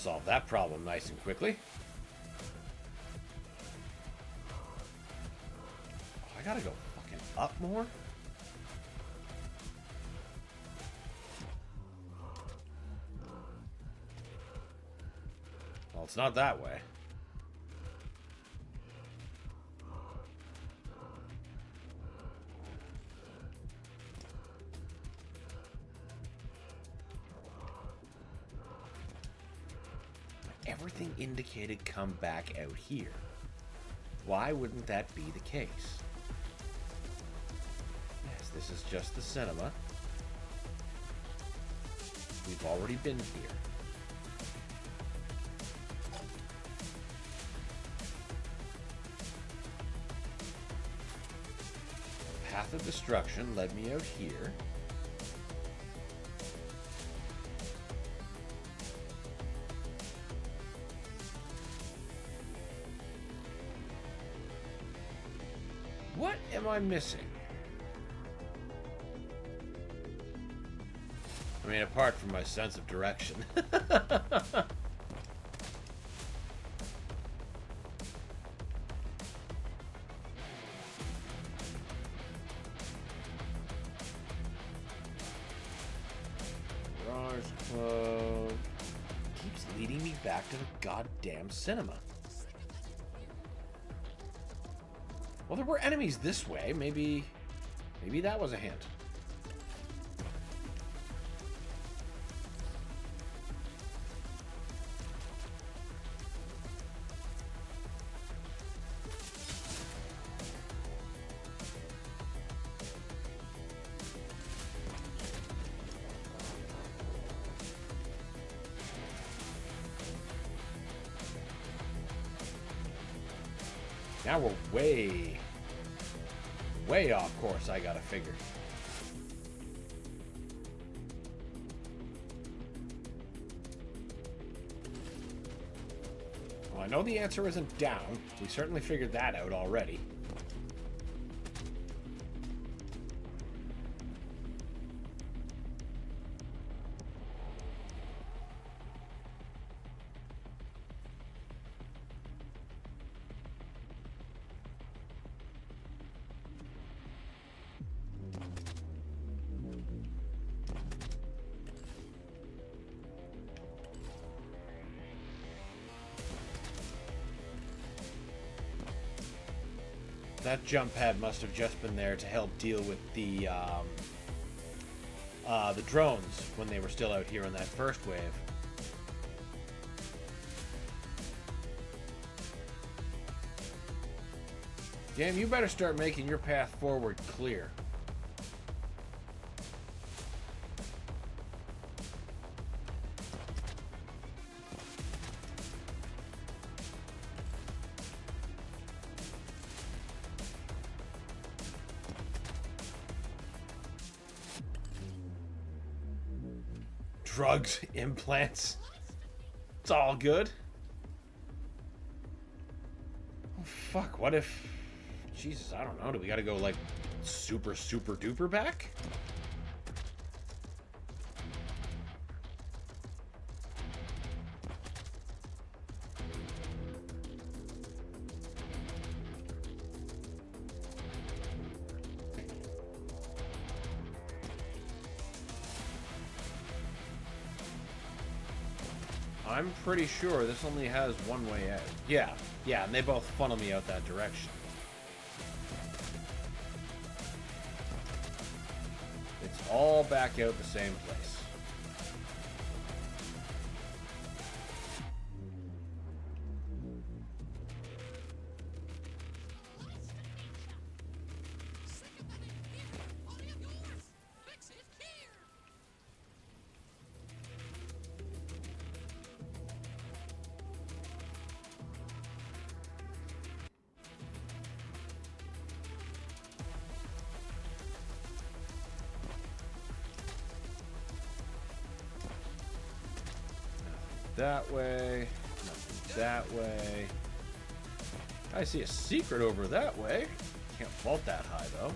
Solve that problem nice and quickly. Oh, I gotta go fucking up more? Well, it's not that way. Everything indicated come back out here. Why wouldn't that be the case? Yes, this is just the cinema. We've already been here. Path of destruction led me out here. What am I missing? I mean, apart from my sense of direction. Garage closed. Keeps leading me back to the goddamn cinema. Well, there were enemies this way. Maybe that was a hint. Now we're way off course, I gotta figure. Well, I know the answer isn't down. We certainly figured that out already. That jump pad must have just been there to help deal with the drones when they were still out here in that first wave. Game, you better start making your path forward clear. Drugs, implants. It's all good. Oh, fuck, what if... Jesus, I don't know. Do we gotta go, like, super duper back? I'm pretty sure this only has one way out. Yeah, and they both funnel me out that direction. It's all back out the same place. That way, nothing that way. I see a secret over that way. Can't vault that high though.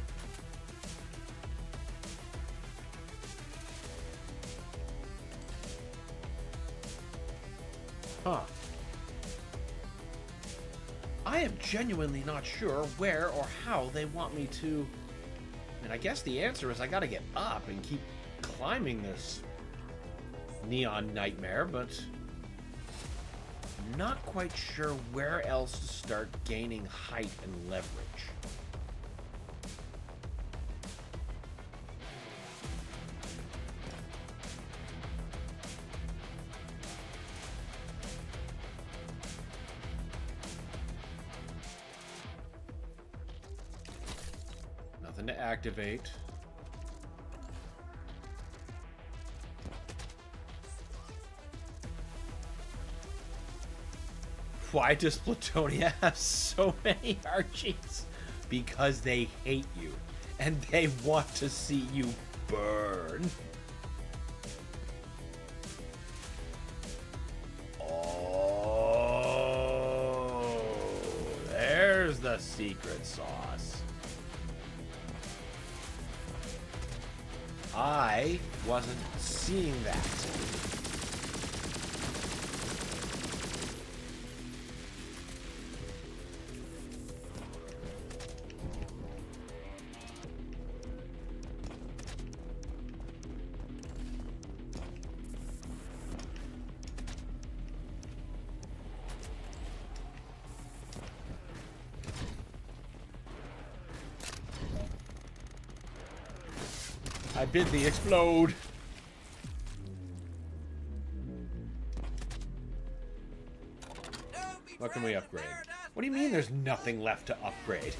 Huh. I am genuinely not sure where or how they want me to... And I guess the answer is I gotta get up and keep climbing this neon nightmare, but I'm not quite sure where else to start gaining height and leverage. Nothing to activate. Why does Platonia have so many Archies? Because they hate you, and they want to see you burn. Oh, there's the secret sauce. I wasn't seeing that. I bid thee explode. What can we upgrade? What do you mean there's nothing left to upgrade?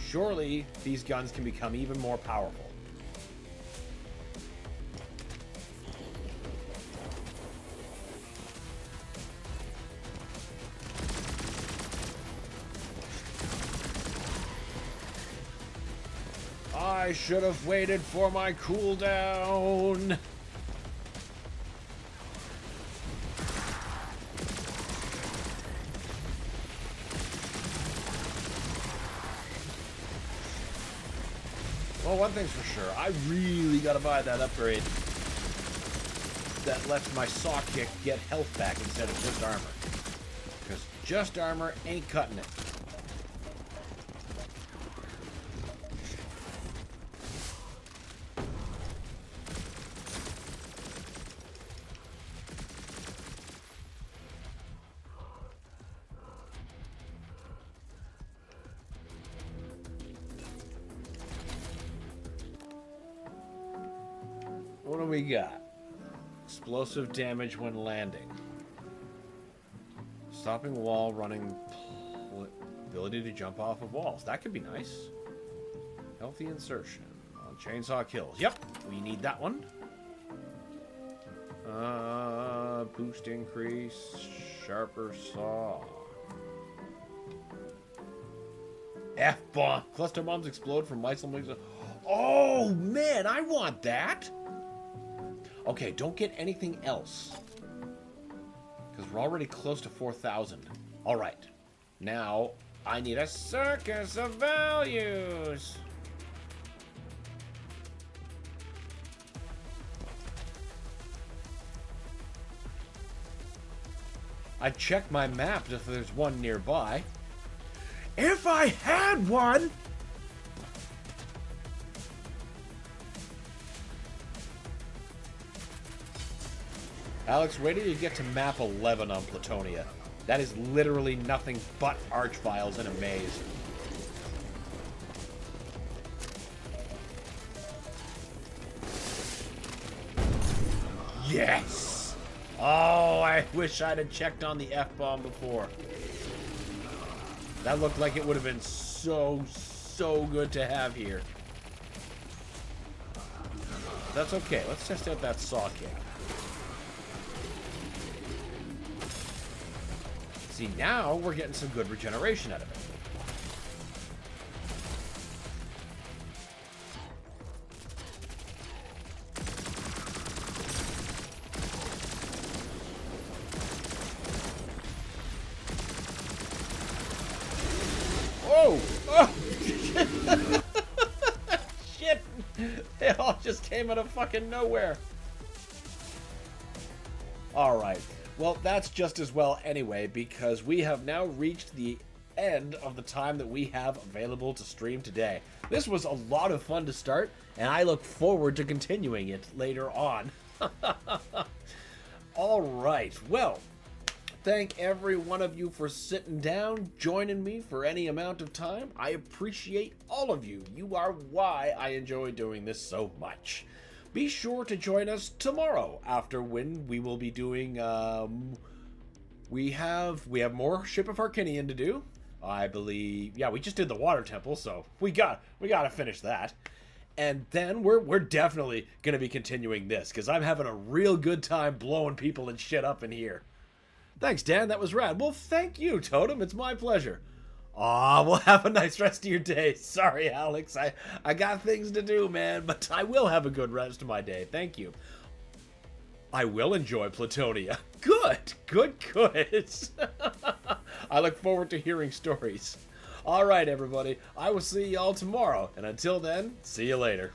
Surely these guns can become even more powerful. I should have waited for my cooldown. Well, one thing's for sure, I really gotta buy that upgrade that lets my saw kick get health back instead of just armor. Because just armor ain't cutting it. What do we got? Explosive damage when landing. Stopping wall running. Ability to jump off of walls. That could be nice. Healthy insertion. On chainsaw kills. Yep, we need that one. Boost increase. Sharper saw. F-bomb. Cluster bombs explode from lights. Oh, man, I want that. Okay, don't get anything else. Because we're already close to 4,000. All right. Now, I need a circus of values. I checked my map if there's one nearby. If I had one! Alex, wait till you get to map 11 on Platonia. That is literally nothing but archviles in a maze. Yes! Oh, I wish I'd have checked on the F-bomb before. That looked like it would have been so good to have here. That's okay. Let's test out that saw kick. See, now we're getting some good regeneration out of it. Whoa! Oh! Shit! They all just came out of fucking nowhere. Alright. Well, that's just as well anyway, because we have now reached the end of the time that we have available to stream today. This was a lot of fun to start, and I look forward to continuing it later on. Alright, well, thank every one of you for sitting down, joining me for any amount of time. I appreciate all of you. You are why I enjoy doing this so much. Be sure to join us tomorrow, after when we will be doing, we have more Ship of Harkinian to do. I believe, yeah, we just did the Water Temple, so we gotta finish that. And then we're definitely gonna be continuing this, because I'm having a real good time blowing people and shit up in here. Thanks, Dan, that was rad. Well, thank you, Totem, it's my pleasure. Aw, well, have a nice rest of your day. Sorry, Alex, I got things to do, man, but I will have a good rest of my day. Thank you. I will enjoy Platonia. Good. I look forward to hearing stories. All right, everybody, I will see y'all tomorrow, and until then, see you later.